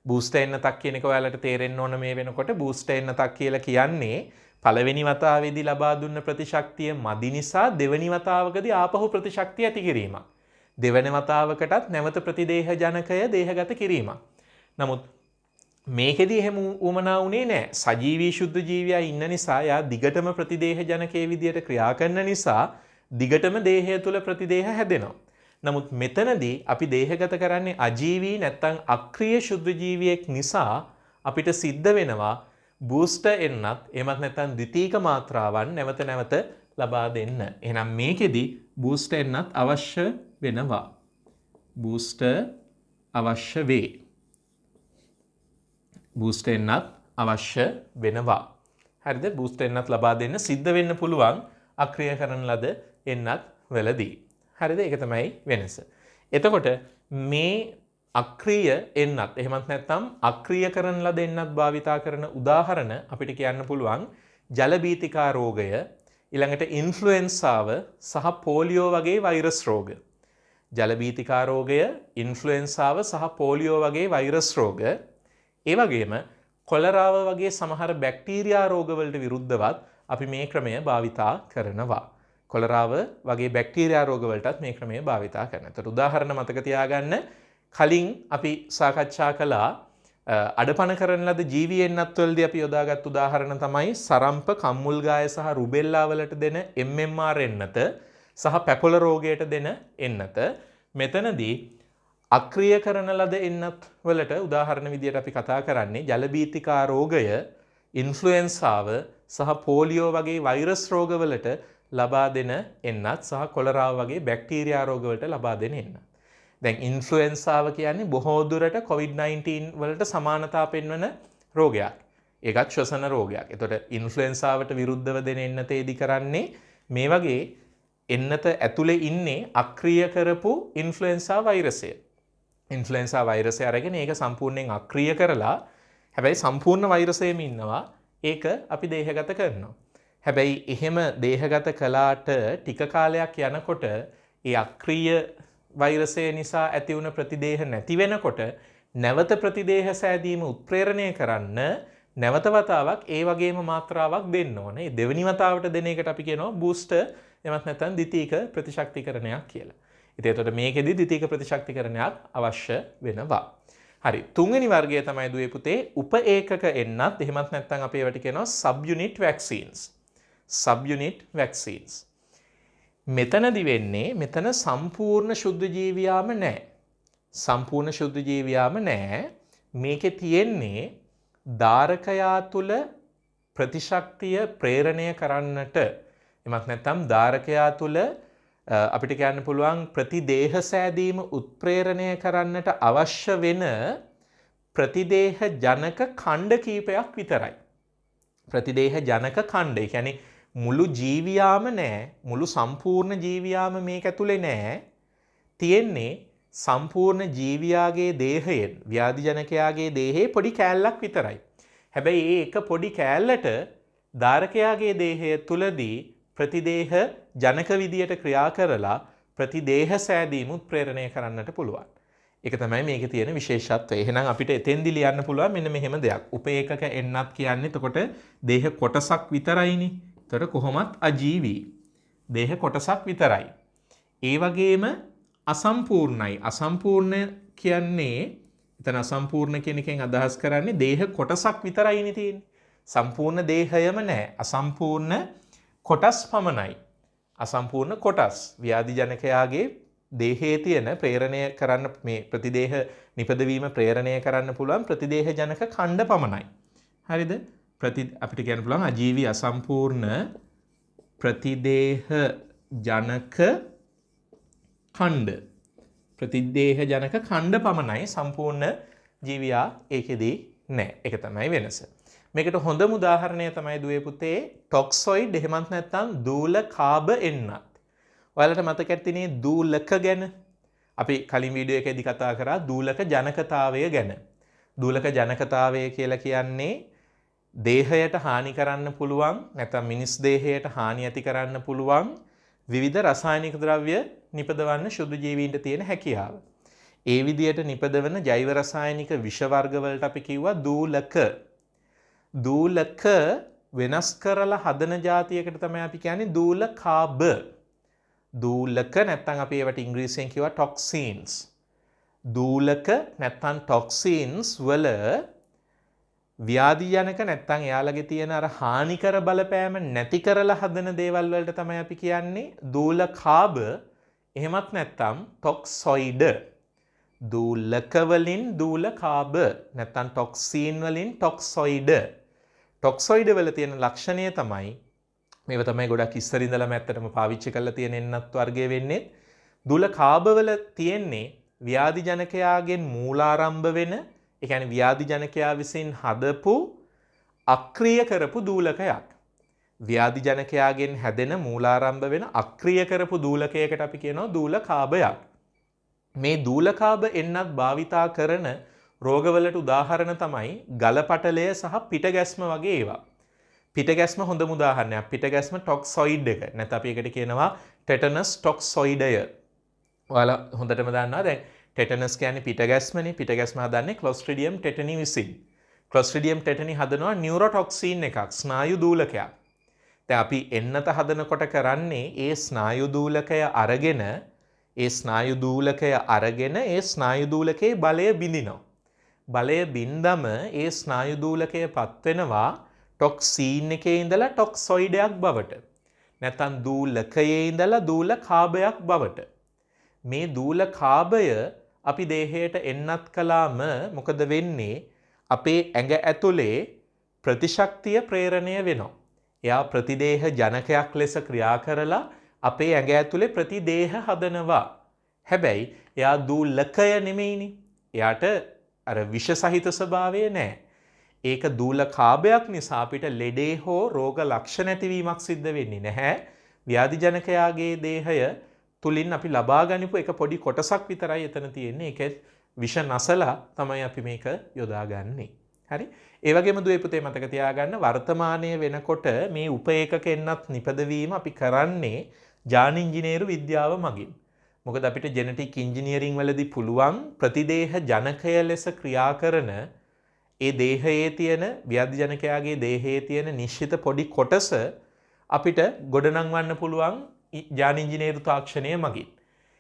බූස්ටර් එන්නතක් කියන එක ඔයාලට තේරෙන්න ඕන මේ වෙනකොට. බූස්ටර් එන්නතක් කියලා කියන්නේ පළවෙනි වතාවේදී ලබා දුන්න ප්‍රතිශක්තිය මදි නිසා දෙවෙනි වතාවකදී ආපහු ප්‍රතිශක්තිය ඇති කිරීමක්. දෙවෙනි වතාවකටත් නැවත ප්‍රතිදේහ ජනකය දේහගත කිරීමක්. නමුත් මේකෙදී එහෙම උමනා වුණේ නැහැ. සජීවී ශුද්ධ ජීවියා ඉන්න නිසා යා දිගටම ප්‍රතිදේහ ජනකයේ විදියට ක්‍රියා කරන නිසා දිගටම දේහය තුල ප්‍රතිදේහ හැදෙනවා. නමුත් මෙතනදී අපි දේහගත කරන්නේ අජීවී නැත්නම් අක්‍රීය ශුද්ධ ජීවියෙක් නිසා අපිට සිද්ධ වෙනවා බූස්ටර් එන්නත් එමත් නැත්නම් ද්විතීක මාත්‍රාවන් නැවත නැවත ලබා දෙන්න. එහෙනම් මේකෙදි බූස්ටර් එන්නත් අවශ්‍ය වෙනවා. බූස්ටර් අවශ්‍ය වේ. බූස්ටර් එන්නත් අවශ්‍ය වෙනවා. හරිද? බූස්ටර් එන්නත් ලබා දෙන්න සිද්ධ වෙන්න පුළුවන් අක්‍රීය කරන ලද එන්නත් වලදී. හරිද? ඒක තමයි වෙනස. එතකොට මේ අක්‍රීය එන්නත් එහෙමත් නැත්නම් අක්‍රීය කරන ලද එන්නත් භාවිතා කරන උදාහරණ අපිට කියන්න පුළුවන් ජල බීතිකා රෝගය, ඊළඟට ඉන්ෆ්ලුවෙන්සාව සහ පෝලියෝ වගේ වෛරස් රෝග. ජල බීතිකා රෝගය, ඉන්ෆ්ලුවෙන්සාව සහ පෝලියෝ වගේ වෛරස් රෝග, ඒ වගේම කොලරාව වගේ සමහර බැක්ටීරියා රෝගවලට විරුද්ධවත් අපි මේ ක්‍රමය භාවිතා කරනවා. කොලරාව වගේ බැක්ටීරියා රෝගවලටත් මේ ක්‍රමය භාවිතා කරනවා. ඒතර උදාහරණ මතක තියාගන්න. කලින් අපි සාකච්ඡා කළා අඩපණ කරන ලද ජීවීෙන්නත් වලදී අපි යොදාගත් උදාහරණ තමයි සරම්ප, කම්මුල්ගාය සහ රුබෙල්ලා වලට දෙන MMR එන්නත සහ පැපොල රෝගයට දෙන එන්නත. මෙතනදී අක්‍රීය කරන ලද එන්නත් වලට උදාහරණ විදියට අපි කතා කරන්නේ ජලබීතිකා රෝගය, ඉන්ෆ්ලුවෙන්සාව සහ පෝලියෝ වගේ වෛරස් රෝගවලට ලබා දෙන එන්නත් සහ කොලරාව වගේ බැක්ටීරියා රෝගවලට ලබා දෙන එන්නත්. දැන් ඉන්ෆ්ලුවෙන්සාව කියන්නේ බොහෝ දුරට COVID-19 වලට සමානතා පෙන්වන රෝගයක්. ඒකත් ශ්වසන රෝගයක්. එතකොට ඉන්ෆ්ලුවෙන්සාවට විරුද්ධව දෙන එන්නතේදී කරන්නේ මේ වගේ එන්නත ඇතුලේ ඉන්නේ අක්‍රීය කරපු ඉන්ෆ්ලුවෙන්සා වෛරසය. ඉන්ෆ්ලුවෙන්සා වෛරසය අරගෙන ඒක සම්පූර්ණයෙන් අක්‍රීය කරලා හැබැයි සම්පූර්ණ වෛරසයේම ඉන්නවා. ඒක අපි දේහගත කරනවා. හැබැයි එහෙම දේහගත කළාට ටික කාලයක් යනකොට ඒ අක්‍රීය වෛරසය නිසා ඇති වුණ ප්‍රතිදේහ නැති වෙනකොට නැවත ප්‍රතිදේහ සෑදීම උත්ප්‍රේරණය කරන්න නැවත වතාවක් ඒ වගේම මාත්‍රාවක් දෙන්න ඕනේ. දෙවෙනි වතාවට දෙන එකට අපි කියනවා බූස්ටර් එමත් නැත්නම් ද්විතීක ප්‍රතිශක්තිකරණයක් කියලා. ඉතින් එතකොට මේකෙදි ද්විතීක ප්‍රතිශක්තිකරණයක් අවශ්‍ය වෙනවා. හරි. තුන්වෙනි වර්ගය තමයි දුවේ පුතේ උප ඒකක එන්නත් එහෙමත් නැත්නම් අපි ඒවට කියනවා subunit vaccines. Subunit vaccines. මෙතනදි වෙන්නේ මෙතන සම්පූර්ණ ශුද්ධ ජීවියාම නැහැ. සම්පූර්ණ ශුද්ධ ජීවියාම නැහැ. මේකේ තියෙන්නේ ධාරකයා තුල ප්‍රතිශක්තිය ප්‍රේරණය කරන්නට එමත් නැත්නම් ධාරකයා තුල අපිට කියන්න පුළුවන් ප්‍රතිදේහ සෑදීම උත්ප්‍රේරණය කරන්නට අවශ්‍ය වෙන ප්‍රතිදේහ ජනක ඛණ්ඩ කීපයක් විතරයි. ප්‍රතිදේහ ජනක ඛණ්ඩ. ඒ කියන්නේ මුළු ජීවියාම නෑ, මුළු සම්පූර්ණ ජීවියාම මේක ඇතුලේ නෑ. තියෙන්නේ සම්පූර්ණ ජීවියාගේ දේහයෙන්, ව්‍යාධි ජනකයාගේ දේහේ පොඩි කෑල්ලක් විතරයි. හැබැයි ඒ එක පොඩි කෑල්ලට ධාරකයාගේ දේහය තුලදී ප්‍රතිදේහ ජනක විදියට ක්‍රියා කරලා ප්‍රතිදේහ සෑදීම උත්ප්‍රේරණය කරන්නට පුළුවන්. ඒක තමයි මේකේ තියෙන විශේෂත්වය. එහෙනම් අපිට එතෙන්දි ලියන්න පුළුවන් මෙන්න මෙහෙම දෙයක්. උපේකක එන්නත් කියන්නේ එතකොට දේහ කොටසක් විතරයිනේ. ඒතර කොහොමත් අජීවී. දේහ කොටසක් විතරයි. ඒ වගේම අසම්පූර්ණයි. අසම්පූර්ණ කියන්නේ එතන අසම්පූර්ණ කියන එකෙන් අදහස් කරන්නේ දේහ කොටසක් විතරයිනේ තියෙන්නේ. සම්පූර්ණ දේහයම නැහැ. අසම්පූර්ණ කොටස් පමණයි. අසම්පූර්ණ කොටස් ව්‍යාධි ජනකයාගේ දේහයේ තියෙන ප්‍රේරණය කරන්න මේ ප්‍රතිදේහ නිපදවීම ප්‍රේරණය කරන්න පුළුවන් ප්‍රතිදේහ ජනක ඛණ්ඩ පමණයි. හරිද? අපිට කියන්න පුළුවන් අජීවී අසම්පූර්ණ ප්‍රතිදේහ ජනක ඛණ්ඩ. ප්‍රතිදේහ ජනක ඛණ්ඩ පමණයි, සම්පූර්ණ ජීවියා ඒකෙදී නැහැ. ඒක තමයි වෙනස. මේකට හොඳම උදාහරණය තමයි දුවේ පුතේ ටොක්සොයිඩ් එහෙමත් නැත්නම් දූලකාභ එන්නත්. ඔයාලට මතක ඇතිනේ දූලක ගැන. අපි කලින් වීඩියෝ එකේදී කතා කරා දූලක ජනකතාවය ගැන. දූලක ජනකතාවය කියලා කියන්නේ දේහයට හානි කරන්න පුළුවන් නැත්නම් මිනිස් දේහයට හානි ඇති කරන්න පුළුවන් විවිධ රසායනික ද්‍රව්‍ය නිපදවන්න ශුද්ධ ජීවීන්ට තියෙන හැකියාව. ඒ විදියට නිපදවන ජෛව රසායනික විෂ වර්ග වලට අපි කිව්වා දූලක. දූලක වෙනස් කරලා හදන જાතියකට තමයි අපි කියන්නේ දූලකාභ. දූලක නැත්නම් අපි ඒවට ඉංග්‍රීසියෙන් කියවා ටොක්සින්ස්. දූලක නැත්නම් ටොක්සින්ස් වල ව්‍යාධිජනක නැත්නම් එයාලගේ තියෙන අර හානිකර බලපෑම නැති කරලා හදන දේවල් වලට තමයි අපි කියන්නේ දූලකාභ. එහෙමත් නැත්නම් ටොක්සොයිඩ්. දූලක වලින් දූලකාභ නැත්නම් ටොක්සින් වලින් ටොක්සොයිඩ්. ටොක්සොයිඩ් වල තියෙන ලක්ෂණය තමයි මේව තමයි ගොඩක් ඉස්සර ඉඳලම ඇත්තටම පාවිච්චි කරලා තියෙන එන්නත් වර්ගය වෙන්නේ. දූලකාභ වල තියෙන්නේ ව්‍යාධිජනකයාගෙන් මූලාරම්භ වෙන, ඒ කියන්නේ ව්‍යාධිජනකයා විසින් හදපු අක්‍රිය කරපු දූලකයක්. ව්‍යාධිජනකයාගෙන් හැදෙන මූලාරම්භ වෙන අක්‍රිය කරපු දූලකයකට අපි කියනවා දූලකාභයක්. මේ දූලකාභ එන්නත් භාවිතා කරන රෝගවලට උදාහරණ තමයි ගලපටලය සහ පිටගැස්ම වගේ ඒවා. පිටගැස්ම හොඳම උදාහරණයක්. පිටගැස්ම ටොක්සොයිඩ් එක. නැත්නම් අපි ඒකට කියනවා ටෙටනස් ටොක්සොයිඩය. ඔයාලා හොඳටම දන්නවා දැන් ටෙටනස් කියන්නේ පිටගැස්මනේ. පිටගැස්ම හදන්නේ ක්ලොස්ට්‍රිඩියම් ටෙටනි විසින්. ක්ලොස්ට්‍රිඩියම් ටෙටනි හදනවා නියුරොටොක්සින් එකක්, ස්නායු දූලකයක්. දැන් අපි එන්නත හදනකොට කරන්නේ ඒ ස්නායු දූලකය අරගෙන ඒ ස්නායු ස්නායු දූලකයේ බලය බිඳිනවා. බලය බින්දම ඒ ස්නායු දූලකය පත් වෙනවා ටොක්සීන් එකේ ඉඳලා ටොක්සොයිඩයක් බවට. නැත්නම් දූලකයේ ඉඳලා දූලකාභයක් බවට. මේ දූලකාභය අපි දේහයට එන්නත් කළාම මොකද වෙන්නේ? අපේ ඇඟ ඇතුලේ ප්‍රතිශක්තිය ප්‍රේරණය වෙනවා. එයා ප්‍රතිදේහ ජනකයක් ලෙස ක්‍රියා කරලා අපේ ඇඟ ඇතුලේ ප්‍රතිදේහ හදනවා. හැබැයි එයා දූලකය නෙමෙයිනේ. එයාට අර විෂ සහිත ස්වභාවය නැහැ. ඒක දූලකාභයක් නිසා අපිට ලෙඩේ හෝ රෝග ලක්ෂණ ඇතිවීමක් සිද්ධ වෙන්නේ නැහැ. ව්‍යාධිජනකයාගේ දේහය තුලින් අපි ලබා ගනිපු එක පොඩි කොටසක් විතරයි එතන තියෙන්නේ. ඒක විෂ නැසලා තමයි අපි මේක යොදාගන්නේ. හරි? ඒ වගේම දුවේ පුතේ මතක තියාගන්න වර්තමානයේ වෙනකොට මේ උපේකක එන්නත් නිපදවීම අපි කරන්නේ ජාන ඉංජිනේරු විද්‍යාව මගින්. මොකද අපිට ජෙනටික් ඉංජිනියරින් වලදී පුළුවන් ප්‍රතිදේහ ජනකය ලෙස ක්‍රියා කරන ඒ දේහයේ තියෙන ව්‍යාධිජනකයාගේ දේහයේ තියෙන නිශ්චිත පොඩි කොටස අපිට ගොඩනංවන්න පුළුවන් ජාන ඉංජිනේරු තාක්ෂණය මගින්.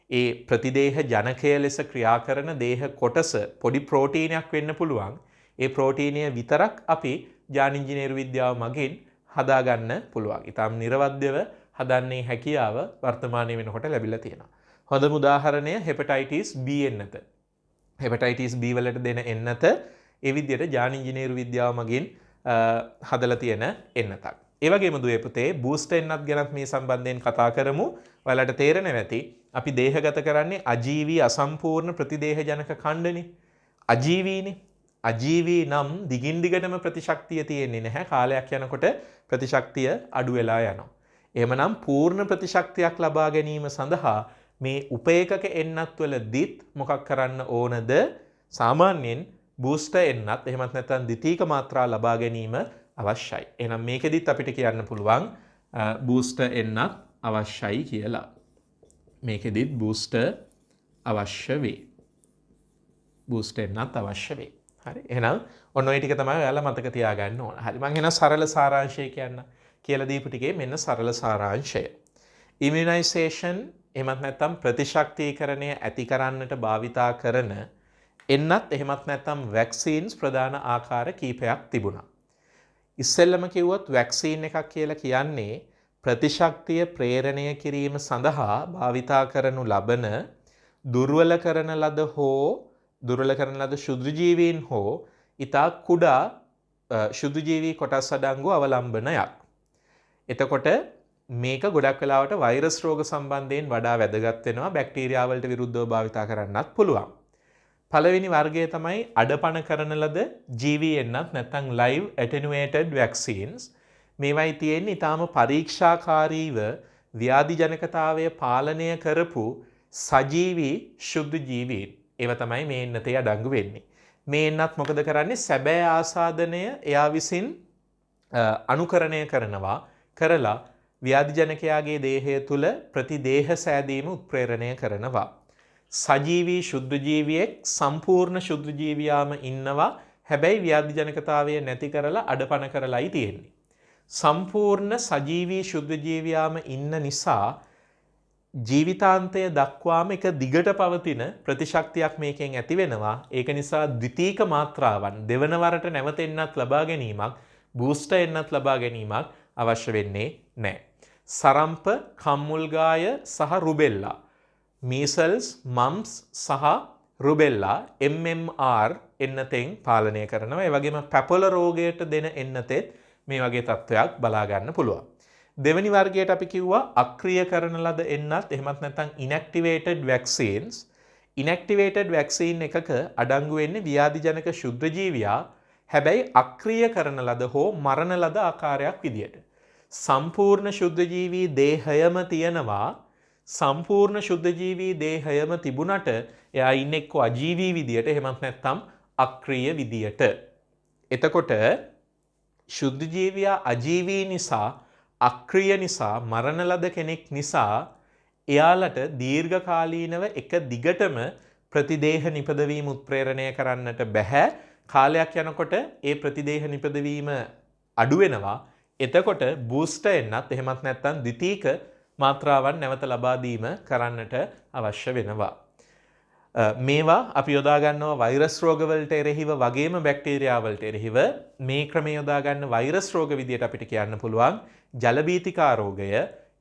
ඒ ප්‍රතිදේහ ජනකය ලෙස ක්‍රියා කරන දේහ කොටස පොඩි ප්‍රෝටීනයක් වෙන්න පුළුවන්. ඒ ප්‍රෝටීනය විතරක් අපි ජාන ඉංජිනේරු විද්‍යාව මගින් හදාගන්න පුළුවන්. ඊටාම් නිර්වද්‍යව හදන්නේ හැකියාව වර්තමානයේ වෙනකොට ලැබිලා තියෙනවා. හොඳම උදාහරණය හෙපටයිටිස් B එන්නත. හෙපටයිටිස් B වලට දෙන එන්නත ඒ විදිහට ජාන ඉංජිනේරු විද්‍යාව මගින් හදලා තියෙන එන්නතක්. ඒ වගේම දුවේ පුතේ බූස්ටර් එන්නත් ගැනත් මේ සම්බන්ධයෙන් කතා කරමු. ඔයාලට තේරෙනවා ඇති අපි දේහගත කරන්නේ අජීවී අසම්පූර්ණ ප්‍රතිදේහ ජනක ඛණ්ඩනේ. අජීවීනේ. අජීවී නම් දිගින් දිගටම ප්‍රතිශක්තිය තියෙන්නේ නැහැ. කාලයක් යනකොට ප්‍රතිශක්තිය අඩු වෙලා යනවා. එහෙමනම් පූර්ණ ප්‍රතිශක්තියක් ලබා ගැනීම සඳහා මේ උපේකක එන්නත් වලදීත් මොකක් කරන්න ඕනද? සාමාන්‍යයෙන් බූස්ටර් එන්නත් එහෙමත් නැත්නම් ද්විතීක මාත්‍රා ලබා ගැනීම අවශ්‍යයි. එහෙනම් මේකෙදිත් අපිට කියන්න පුළුවන් බූස්ටර් එන්නත් අවශ්‍යයි කියලා. මේකෙදිත් බූස්ටර් අවශ්‍ය වේ. බූස්ටර් එන්නත් අවශ්‍ය වේ. හරි. එහෙනම් ඔන්න ඔය ටික තමයි ඔයාලා මතක තියාගන්න ඕන. හරි. මම එහෙනම් සරල සාරාංශය කියන්න. කියලා දීපු ටිකේ මෙන්න සරල සාරාංශය. ඉමුනයිසේෂන් එහෙමත් නැත්නම් ප්‍රතිශක්තිකරණය ඇති කරන්නට භාවිතා කරන එන්නත් එහෙමත් නැත්නම් වැක්සීන්ස් ප්‍රධාන ආකාර කීපයක් තිබුණා. ඉස්සෙල්ලම කිව්වොත් වැක්සීන් එකක් කියලා කියන්නේ ප්‍රතිශක්තිය ප්‍රේරණය කිරීම සඳහා භාවිතා කරනු ලබන දුර්වල කරන ලද ශුද්ධජීවීන් හෝ ඉතා කුඩා ශුද්ධජීවී කොටස් අඩංගු අවලම්බනයක්. එතකොට මේක ගොඩක් වෙලාවට වෛරස් රෝග සම්බන්ධයෙන් වඩා වැදගත් වෙනවා. බැක්ටීරියා වලට විරුද්ධව භාවිතා කරන්නත් පුළුවන්. පළවෙනි වර්ගය තමයි අඩපණ කරන ලද ජීවී එන්නත් නැත්නම් live attenuated vaccines. මේවයි තියෙන්නේ ඊටාම පරීක්ෂාකාරීව ව්‍යාධි ජනකතාවය පාලනය කරපු සජීවී ශුද්ධ ජීවීන්. ඒව තමයි මේ එන්නතේ අඩංගු වෙන්නේ. මේ එන්නත් මොකද කරන්නේ? සැබෑ ආසාදනය එයා විසින් අනුකරණය කරලා ව්‍යාධි ජනකයාගේ දේහය තුල ප්‍රතිදේහ සෑදීම උත්ප්‍රේරණය කරනවා. සජීවී ශුද්ධ ජීවියෙක් සම්පූර්ණ ශුද්ධ ජීවියාම ඉන්නවා. හැබැයි ව්‍යාධි ජනකතාවය නැති කරලා අඩපණ කරලායි තියෙන්නේ. සම්පූර්ණ සජීවී ශුද්ධ ජීවියාම ඉන්න නිසා ජීවිතාන්තය දක්වාම එක දිගට පවතින ප්‍රතිශක්තියක් මේකෙන් ඇති වෙනවා. ඒක නිසා ද්විතීක මාත්‍රාවන් දෙවන වරට නැවත එන්නත් ලබා ගැනීමක්, බූස්ටර් එන්නත් ලබා ගැනීමක් අවශ්‍ය වෙන්නේ නැහැ. සරම්ප, කම්මුල්ගාය සහ රුබෙල්ලා, මීසල්ස්, මම්ස් සහ රුබෙල්ලා MMR එන්නතෙන් පාලනය කරනවා. ඒ වගේම පැපොල රෝගයට දෙන එන්නතෙත් මේ වගේ තත්ත්වයක් බලා ගන්න පුළුවන්. දෙවැනි වර්ගයට අපි කිව්වා අක්‍රිය කරන ලද එන්නත්, එහෙමත් නැත්නම් inactivated vaccines. inactivated vaccine එකක අඩංගු වෙන්නේ ව්‍යාධි ජනක ශුද්ධ ජීවියා, හැබැයි අක්‍රිය කරන ලද හෝ මරණ ලද ආකාරයක් විදියට. සම්පූර්ණ ශුද්ධ ජීවී දේහයම තියෙනවා. සම්පූර්ණ ශුද්ධ ජීවී දේහයම තිබුණට එයා ඉන්නේ එක්ක අජීවී විදියට, එහෙමත් නැත්නම් අක්‍රිය විදියට. එතකොට ශුද්ධ ජීවියා අජීවී නිසා, අක්‍රිය නිසා, මරණ ලද කෙනෙක් නිසා එයාලට දීර්ඝකාලීනව එක දිගටම ප්‍රතිදේහ නිපදවීම උත්ප්‍රේරණය කරන්නට බැහැ. කාලයක් යනකොට ඒ ප්‍රතිදේහ නිපදවීම අඩු වෙනවා. එතකොට බූස්ටර් එන්නත්, එහෙමත් නැත්නම් ද්විතීක මාත්‍රාවන් නැවත ලබා දීම කරන්නට අවශ්‍ය වෙනවා. මේවා අපි යොදා ගන්නවා වෛරස් රෝගවලට එරෙහිව වගේම බැක්ටීරියා වලට එරෙහිව. මේ ක්‍රමය යොදා ගන්න වෛරස් රෝග විදියට අපිට කියන්න පුළුවන් ජලබීතිකා රෝගය,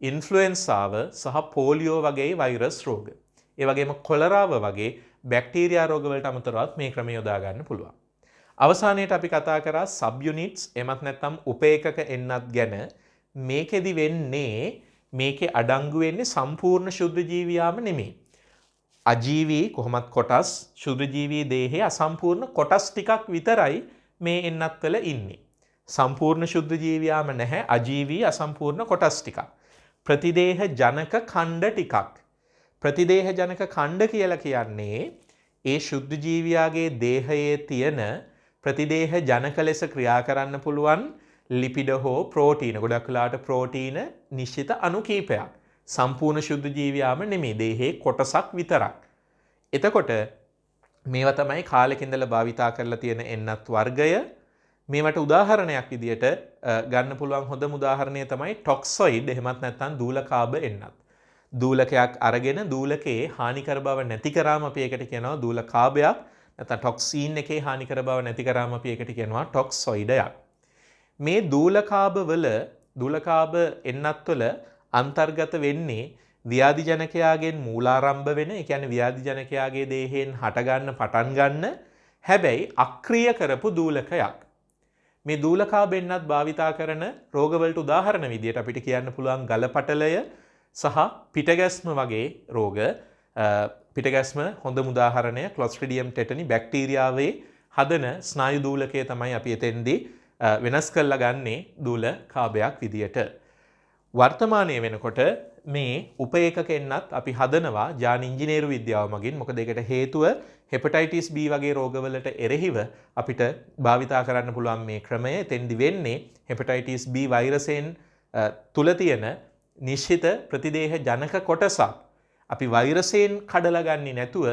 ඉන්ෆ්ලුවෙන්සාව සහ පෝලියෝ වගේ වෛරස් රෝග. ඒ වගේම කොලරාව වගේ බැක්ටීරියා රෝග වලට අමතරවත් මේ ක්‍රමය යොදා ගන්න පුළුවන්. අවසානයේට අපි කතා කරා සබ් යුනිට්ස්, එමත් නැත්නම් උපේකක එන්නත් ගැන. මේකෙදි වෙන්නේ මේකේ අඩංගු වෙන්නේ සම්පූර්ණ ශුද්ධ ජීවියාම නෙමෙයි. අජීවී කොහොමත් කොටස්, ශුද්ධ ජීවී දේහයේ අසම්පූර්ණ කොටස් ටිකක් විතරයි මේ එන්නත් වල ඉන්නේ. සම්පූර්ණ ශුද්ධ ජීවියාම නැහැ, අජීවී අසම්පූර්ණ කොටස් ටිකක්. ප්‍රතිදේහ ජනක ඛණ්ඩ ටිකක්. ප්‍රතිදේහ ජනක ඛණ්ඩ කියලා කියන්නේ ඒ ශුද්ධ ජීවියාගේ දේහයේ තියෙන ප්‍රතිදේහ ජනක ලෙස ක්‍රියා කරන්න පුළුවන් ලිපිඩ හෝ ප්‍රෝටීන, ගොඩක් වෙලාවට ප්‍රෝටීන නිශ්චිත අණු කීපයක්. සම්පූර්ණ ශුද්ධ ජීවියාම නෙමෙයි, දේහේ කොටසක් විතරක්. එතකොට මේවා තමයි කාලෙක ඉඳලා භාවිතා කරලා තියෙන එන්නත් වර්ගය. මේවට උදාහරණයක් විදියට ගන්න පුළුවන් හොඳම උදාහරණය තමයි ටොක්සොයිඩ්, එහෙමත් නැත්නම් දූලකාභ එන්නත්. දූලකයක් අරගෙන දූලකයේ හානිකර බව නැති කරාම අපි ඒකට කියනවා දූලකාභයක්. නැත්නම් ටොක්සීන් එකේ හානිකර බව නැති කරාම අපි ඒකට කියනවා ටොක්සොයිඩයක්. මේ දූලකාභ එන්නත් වල අන්තර්ගත වෙන්නේ ව්‍යාධි ජනකයාගෙන් මූලාරම්භ වෙන, ඒ කියන්නේ ව්‍යාධි ජනකයාගේ දේහයෙන් හටගන්න පටන් ගන්න හැබැයි අක්‍රිය කරපු දූලකයක්. මේ දූලකාභ එන්නත් භාවිතා කරන රෝගවලට උදාහරණ විදියට අපිට කියන්න පුළුවන් ගලපටලය සහ පිටගැස්ම වගේ රෝග. පිටගැස්ම හොඳම උදාහරණය ක්ලොස්ට්‍රිඩියම් ටෙටනි බැක්ටීරියාවේ හදන ස්නායු දූලකය තමයි අපි එතෙන්දී වෙනස් කරලා ගන්නේ දූලකාභයක් විදියට. වර්තමානයේ වෙනකොට මේ උපේකක එන්නත් අපි හදනවා ජාන ඉංජිනේරු විද්‍යාව මගින්. මොකද ඒකට හේතුව හෙපටයිටිස් B වගේ රෝගවලට එරෙහිව අපිට භාවිතා කරන්න පුළුවන් මේ ක්‍රමය. එතෙන්දි වෙන්නේ හෙපටයිටිස් B වෛරසයෙන් තුල තියෙන නිශ්චිත ප්‍රතිදේහ ජනක කොටසක් අපි වෛරසයෙන් කඩලා ගන්නේ නැතුව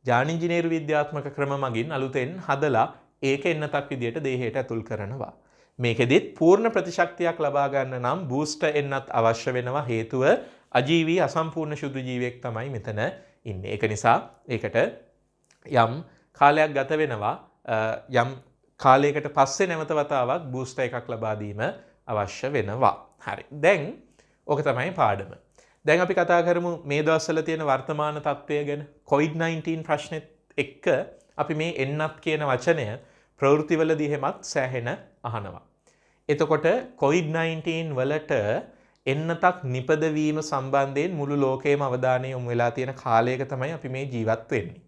ජාන ඉංජිනේරු විද්‍යාත්මක ක්‍රම මගින් අලුතෙන් හදලා ඒක එන්නතක් විදියට දේහයට ඇතුල් කරනවා. මේකෙදිත් පූර්ණ ප්‍රතිශක්තියක් ලබා ගන්න නම් බූස්ටර් එන්නත් අවශ්‍ය වෙනවා. හේතුව අජීවී අසම්පූර්ණ ශුද්ධ ජීවියෙක් තමයි මෙතන ඉන්නේ. ඒක නිසා ඒකට යම් කාලයක් ගත වෙනවා. යම් කාලයකට පස්සේ නැවත වතාවක් බූස්ටර් එකක් ලබා දීම අවශ්‍ය වෙනවා. හරි. දැන් ඕක තමයි පාඩම. දැන් අපි කතා කරමු මේ දවස්වල තියෙන වර්තමාන තත්ත්වය ගැන. COVID-19 ප්‍රශ්නෙත් එක්ක අපි මේ එන්නත් කියන වචනය ප්‍රවෘත්තිවලදී හැමත් සෑහෙන අහනවා. එතකොට COVID-19 වලට එන්නතක් නිපදවීම සම්බන්ධයෙන් මුළු ලෝකයේම අවධානය යොමු වෙලා තියෙන කාලයක තමයි අපි මේ ජීවත් වෙන්නේ.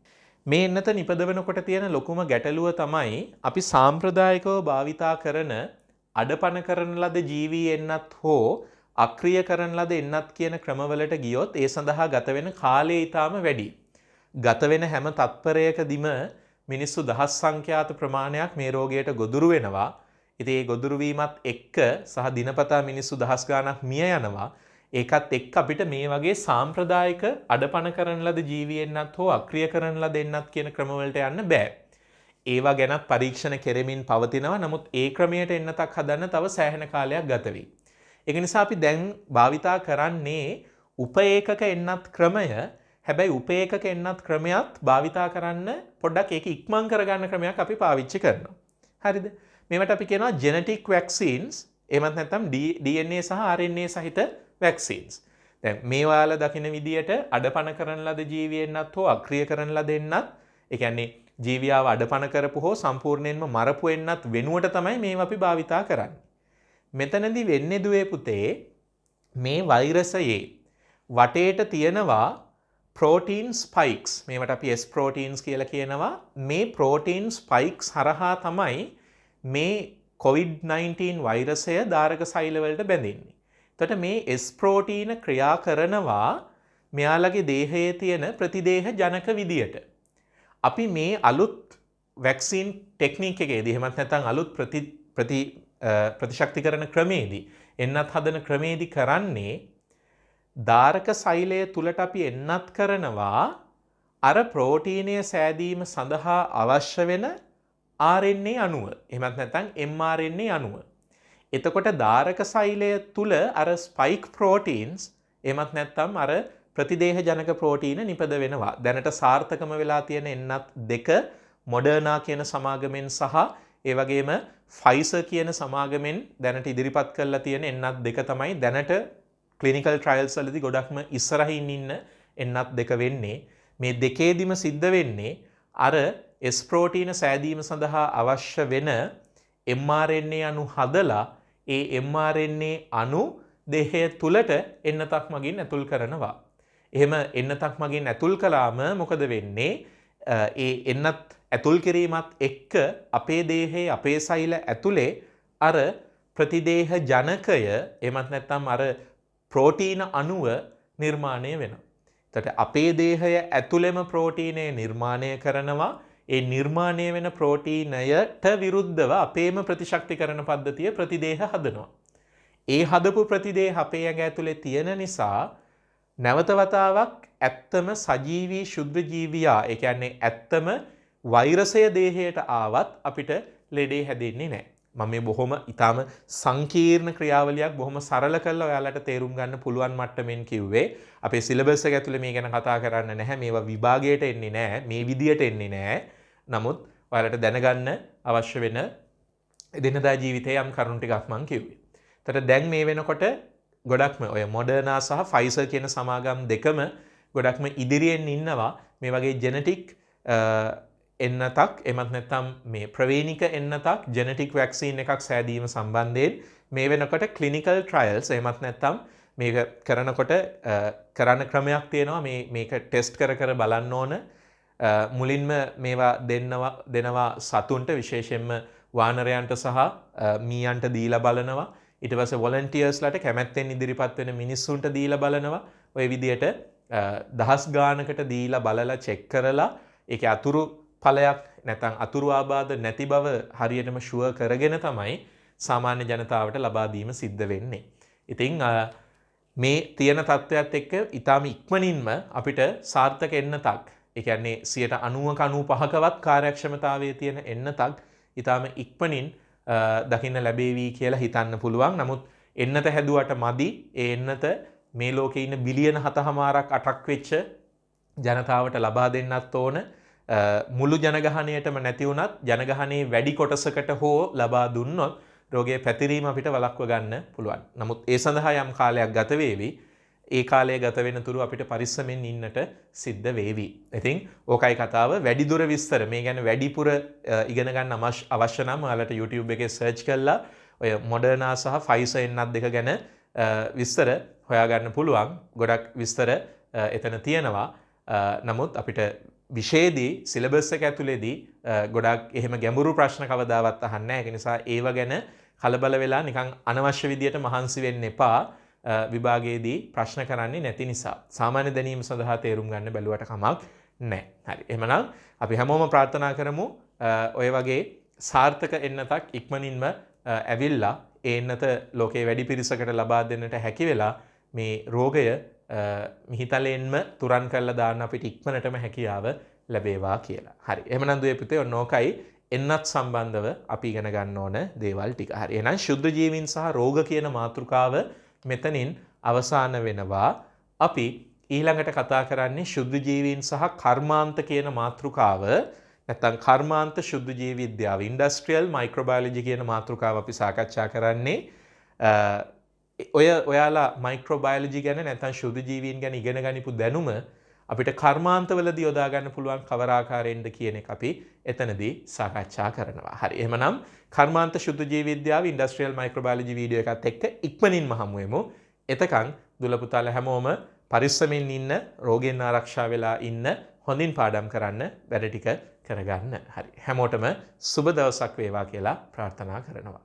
මේ එන්නත නිපදවනකොට තියෙන ලොකුම ගැටලුව තමයි අපි සාම්ප්‍රදායිකව භාවිතා කරන අඩපණ කරන ලද ජීවී එන්නත් හෝ අක්‍රිය කරන ලද එන්නත් කියන ක්‍රමවලට ගියොත් ඒ සඳහා ගත වෙන කාලය ඊටාම වැඩි. ගත වෙන හැම තත්පරයකදීම මිනිස්සු දහස් සංඛ්‍යාත ප්‍රමාණයක් මේ රෝගයට ගොදුරු වෙනවා. ඉතින් ඒ ගොදුරු වීමත් එක්ක සහ දිනපතා මිනිස්සු දහස් ගාණක් මිය යනවා. ඒකත් එක්ක අපිට මේ වගේ සාම්ප්‍රදායික අඩපණ කරන ලද ජීවී එන්නත් හෝ අක්‍රිය කරන ලද එන්නත් කියන ක්‍රමවලට යන්න බෑ. ඒවා ගැනත් පරීක්ෂණ කෙරෙමින් පවතිනවා. නමුත් ඒ ක්‍රමයට එන්නතක් හදන්න තව සෑහෙන කාලයක් ගත වෙයි. ඒක නිසා අපි දැන් භාවිතා කරන්නේ උපේකක එන්නත් ක්‍රමය. හැබැයි උපේකක එන්නත් ක්‍රමයක් භාවිතා කරන්න පොඩ්ඩක් ඒක ඉක්මන් කරගන්න ක්‍රමයක් අපි පාවිච්චි කරනවා. හරිද? මේවට අපි කියනවා ජෙනටික් වැක්සීන්ස්. එහෙමත් නැත්නම් DNA සහ RNA සහිත වැක්සීන්ස්. දැන් මේ වාල දකින විදියට අඩපණ කරන ලද ජීවී එන්නත් හෝ අක්‍රිය කරන ලද එන්නත්, ඒ කියන්නේ ජීවියාව අඩපණ කරපු හෝ සම්පූර්ණයෙන්ම මරපු එන්නත් වෙනුවට තමයි මේවා අපි භාවිතා කරන්නේ. මෙතනදී වෙන්නේ දුවේ පුතේ මේ වෛරසයේ වටේට තියෙනවා ප්‍රෝටීන් ස්පයික්ස්. මේවට අපි S ප්‍රෝටීන්ස් කියලා කියනවා. මේ ප්‍රෝටීන් ස්පයික්ස් හරහා තමයි මේ COVID-19 වෛරසය දාරක සෛල වලට බැඳෙන්නේ. එතකොට මේ S ප්‍රෝටීන ක්‍රියා කරනවා මෙයාලගේ දේහයේ තියෙන ප්‍රතිදේහ ජනක විදියට. අපි මේ අලුත් වැක්සින් ටෙක්නික් එකේදී එහෙමත් නැත්නම් අලුත් ප්‍රතිශක්තිකරණ ක්‍රමේදී එන්නත් හදන ක්‍රමේදී කරන්නේ දාරක සෛලය තුලට අපි එන්නත් කරනවා අර ප්‍රෝටීනය සෑදීම සඳහා අවශ්‍ය වෙන RNA අණුව. එහෙමත් නැත්නම් mRNA අණුව. එතකොට දාරක සෛලය තුල අර ස්පයික් ප්‍රෝටීන්ස් එහෙමත් නැත්නම් අර ප්‍රතිදේහ ජනක ප්‍රෝටීන නිපද වෙනවා. දැනට සාර්ථකම වෙලා තියෙන එන්නත් දෙක මොඩර්නා කියන සමාගමෙන් සහ ඒ වගේම ෆයිසර් කියන සමාගමෙන් දැනට ඉදිරිපත් කරලා තියෙන එන්නත් දෙක තමයි දැනට ක්ලිනිකල් ට්‍රයල්ස් වලදී ගොඩක්ම ඉස්සරහින් ඉන්න එන්නත් දෙක වෙන්නේ. මේ දෙකේදිම සිද්ධ වෙන්නේ අර S ප්‍රෝටීන සෑදීම සඳහා අවශ්‍ය වෙන mRNA අණු හදලා ඒ mRNA අණු දේහය තුලට එන්නතක් මගින් ඇතුල් කරනවා. එහෙම එන්නතක් මගින් ඇතුල් කළාම මොකද වෙන්නේ? ඒ එන්නත් ඇතුල් කිරීමත් එක්ක අපේ දේහයේ අපේ සෛල ඇතුලේ අර ප්‍රතිදේහ ජනකය එහෙමත් නැත්නම් අර ප්‍රෝටීන අණුව නිර්මාණය වෙනවා. එතකොට අපේ දේහය ඇතුළෙම ප්‍රෝටීනය නිර්මාණය කරනවා. ඒ නිර්මාණය වෙන ප්‍රෝටීනයට විරුද්ධව අපේම ප්‍රතිශක්තිකරණ පද්ධතිය ප්‍රතිදේහ හදනවා. ඒ හදපු ප්‍රතිදේහ අපේ ඇඟ ඇතුලේ තියෙන නිසා නැවත වතාවක් ඇත්තම සජීවී ශුද්ධ ජීවියා, ඒ කියන්නේ ඇත්තම වෛරසය දේහයට ආවත් අපිට ලෙඩේ හැදෙන්නේ නැහැ. මම මේ බොහොම ඊටාම සංකීර්ණ ක්‍රියාවලියක් බොහොම සරල කරලා ඔයාලට තේරුම් ගන්න පුළුවන් මට්ටමින් කිව්වේ. අපේ සිලබස් එක ඇතුලේ මේ ගැන කතා කරන්න නැහැ. මේවා විභාගයට එන්නේ නැහැ. මේ විදියට එන්නේ නැහැ. නමුත් ඔයාලට දැනගන්න අවශ්‍ය වෙන එදිනදා ජීවිතයේ යම් කරුණු ටිකක් මම කිව්වේ. ඒතර දැන් මේ වෙනකොට ගොඩක්ම ඔය මොඩර්නා සහ ෆයිසර් කියන සමාගම් දෙකම ගොඩක්ම ඉදිරියෙන් ඉන්නවා මේ වගේ ජෙනටික් එන්නතක් එමත් නැත්නම් මේ ප්‍රවේණික එන්නතක් ජෙනටික් වැක්සීන් එකක් සෑදීම සම්බන්ධයෙන් මේ වෙනකොට ක්ලිනිකල් ට්‍රයල්ස් එමත් නැත්නම් මේක කරනකොට කරන්න ක්‍රමයක් තියෙනවා. මේක ටෙස්ට් කර බලන්න ඕන. මුලින්ම මේවා දෙනවා සතුන්ට, විශේෂයෙන්ම වානරයන්ට සහ මීයන්ට දීලා බලනවා. ඊට පස්සේ වොලන්ටියර්ස්ලාට කැමැත්තෙන් ඉදිරිපත් වෙන මිනිස්සුන්ට දීලා බලනවා. ওই විදියට දහස් ගානකට දීලා බලලා චෙක් කරලා ඒකේ අතුරු ඵලයක් නැත්නම් අතුරු ආබාධ නැති බව හරියටම ෂුවර් කරගෙන තමයි සාමාන්‍ය ජනතාවට ලබා දීම සිද්ධ වෙන්නේ. ඉතින් මේ තියෙන තත්ත්වයක් එක්ක ඊටාම ඉක්මනින්ම අපිට සාර්ථක එන්නතක්, ඒ කියන්නේ 90%කවත් කාර්යක්ෂමතාවයේ තියෙන එන්නතක් ඊටාම ඉක්මනින් දකින්න ලැබේවි කියලා හිතන්න පුළුවන්. නමුත් එන්නත හැදුවට මදි. ඒ එන්නත මේ ලෝකේ ඉන්න බිලියන 7.8ක් වෙච්ච ජනතාවට ලබා දෙන්නත් ඕන. මුළු ජනගහනයටම නැති වුණත් ජනගහනයේ වැඩි කොටසකට හෝ ලබා දුන්නොත් රෝගයේ පැතිරීම අපිට වළක්ව ගන්න පුළුවන්. නමුත් ඒ සඳහා යම් කාලයක් ගත වේවි. ඒ කාලය ගත වෙන තුරු අපිට පරිස්සමෙන් ඉන්නට සිද්ධ වේවි. ඉතින් ඕකයි කතාව. වැඩිදුර විස්තර මේ ගැන වැඩිපුර ඉගෙන ගන්න අවශ්‍ය නම් ඔයාලට YouTube එකේ සර්ච් කරලා ඔය මොඩර්නා සහ ෆයිසර් එන්නත් දෙක ගැන විස්තර හොයාගන්න පුළුවන්. ගොඩක් විස්තර එතන තියෙනවා. නමුත් අපිට විෂයේදී සිලබස් එක ඇතුලේදී ගොඩාක් එහෙම ගැඹුරු ප්‍රශ්න කවදාවත් අහන්නේ නැහැ. ඒක නිසා ඒව ගැන කලබල වෙලා නිකන් අනවශ්‍ය විදියට මහන්සි වෙන්න එපා. විභාගයේදී ප්‍රශ්න කරන්නේ නැති නිසා. සාමාන්‍ය දැනීම සඳහා තේරුම් ගන්න බැලුවට කමක් නැහැ. හරි. එහෙමනම් අපි හැමෝම ප්‍රාර්ථනා කරමු ඔය වගේ සාර්ථක එන්නතක් ඉක්මනින්ම ඇවිල්ලා ඒ එන්නත ලෝකයේ වැඩි පිරිසකට ලබා දෙන්නට හැකි වෙලා මේ රෝගය මිහිතලයෙන්ම තුරන් කරලා දාන්න අපිට ඉක්මනටම හැකියාව ලැබේවා කියලා. හරි. එහෙමනම් දුවේ පුතේ ඔන්න ඕකයි එන්නත් සම්බන්ධව අපි ඉගෙන ගන්න ඕන දේවල් ටික. හරි. එහෙනම් ශුද්ධ ජීවීන් සහ රෝග කියන මාතෘකාව මෙතනින් අවසන් වෙනවා. අපි ඊළඟට කතා කරන්නේ ශුද්ධ ජීවීන් සහ කර්මාන්ත කියන මාතෘකාව. නැත්නම් කර්මාන්ත ශුද්ධ ජීව විද්‍යාව ඉන්ඩස්ට්‍රියල් මයික්‍රෝබයොලොජි කියන මාතෘකාව අපි සාකච්ඡා කරන්නේ. ඔයාලා මයික්‍රෝබයොලොජි ගැන නැත්නම් ශුද්ධ ජීවීන් ගැන ඉගෙන ගනිපු දැනුම අපිට කර්මාන්තවලදී යොදා ගන්න පුළුවන් කවර ආකාරයෙන්ද කියන එක අපි එතනදී සාකච්ඡා කරනවා. හරි. එහෙමනම් කර්මාන්ත ශුද්ධ ජීව විද්‍යාව ඉන්ඩස්ට්‍රියල් මයික්‍රෝබයොලොජි වීඩියෝ එකත් එක්ක ඉක්මනින්ම හමු වෙමු. එතකන් දුල පුතාලා හැමෝම පරිස්සමින් ඉන්න, රෝගයෙන් ආරක්ෂා වෙලා ඉන්න, හොඳින් පාඩම් කරන්න, වැඩ ටික කරගන්න. හරි. හැමෝටම සුබ දවසක් වේවා කියලා ප්‍රාර්ථනා කරනවා.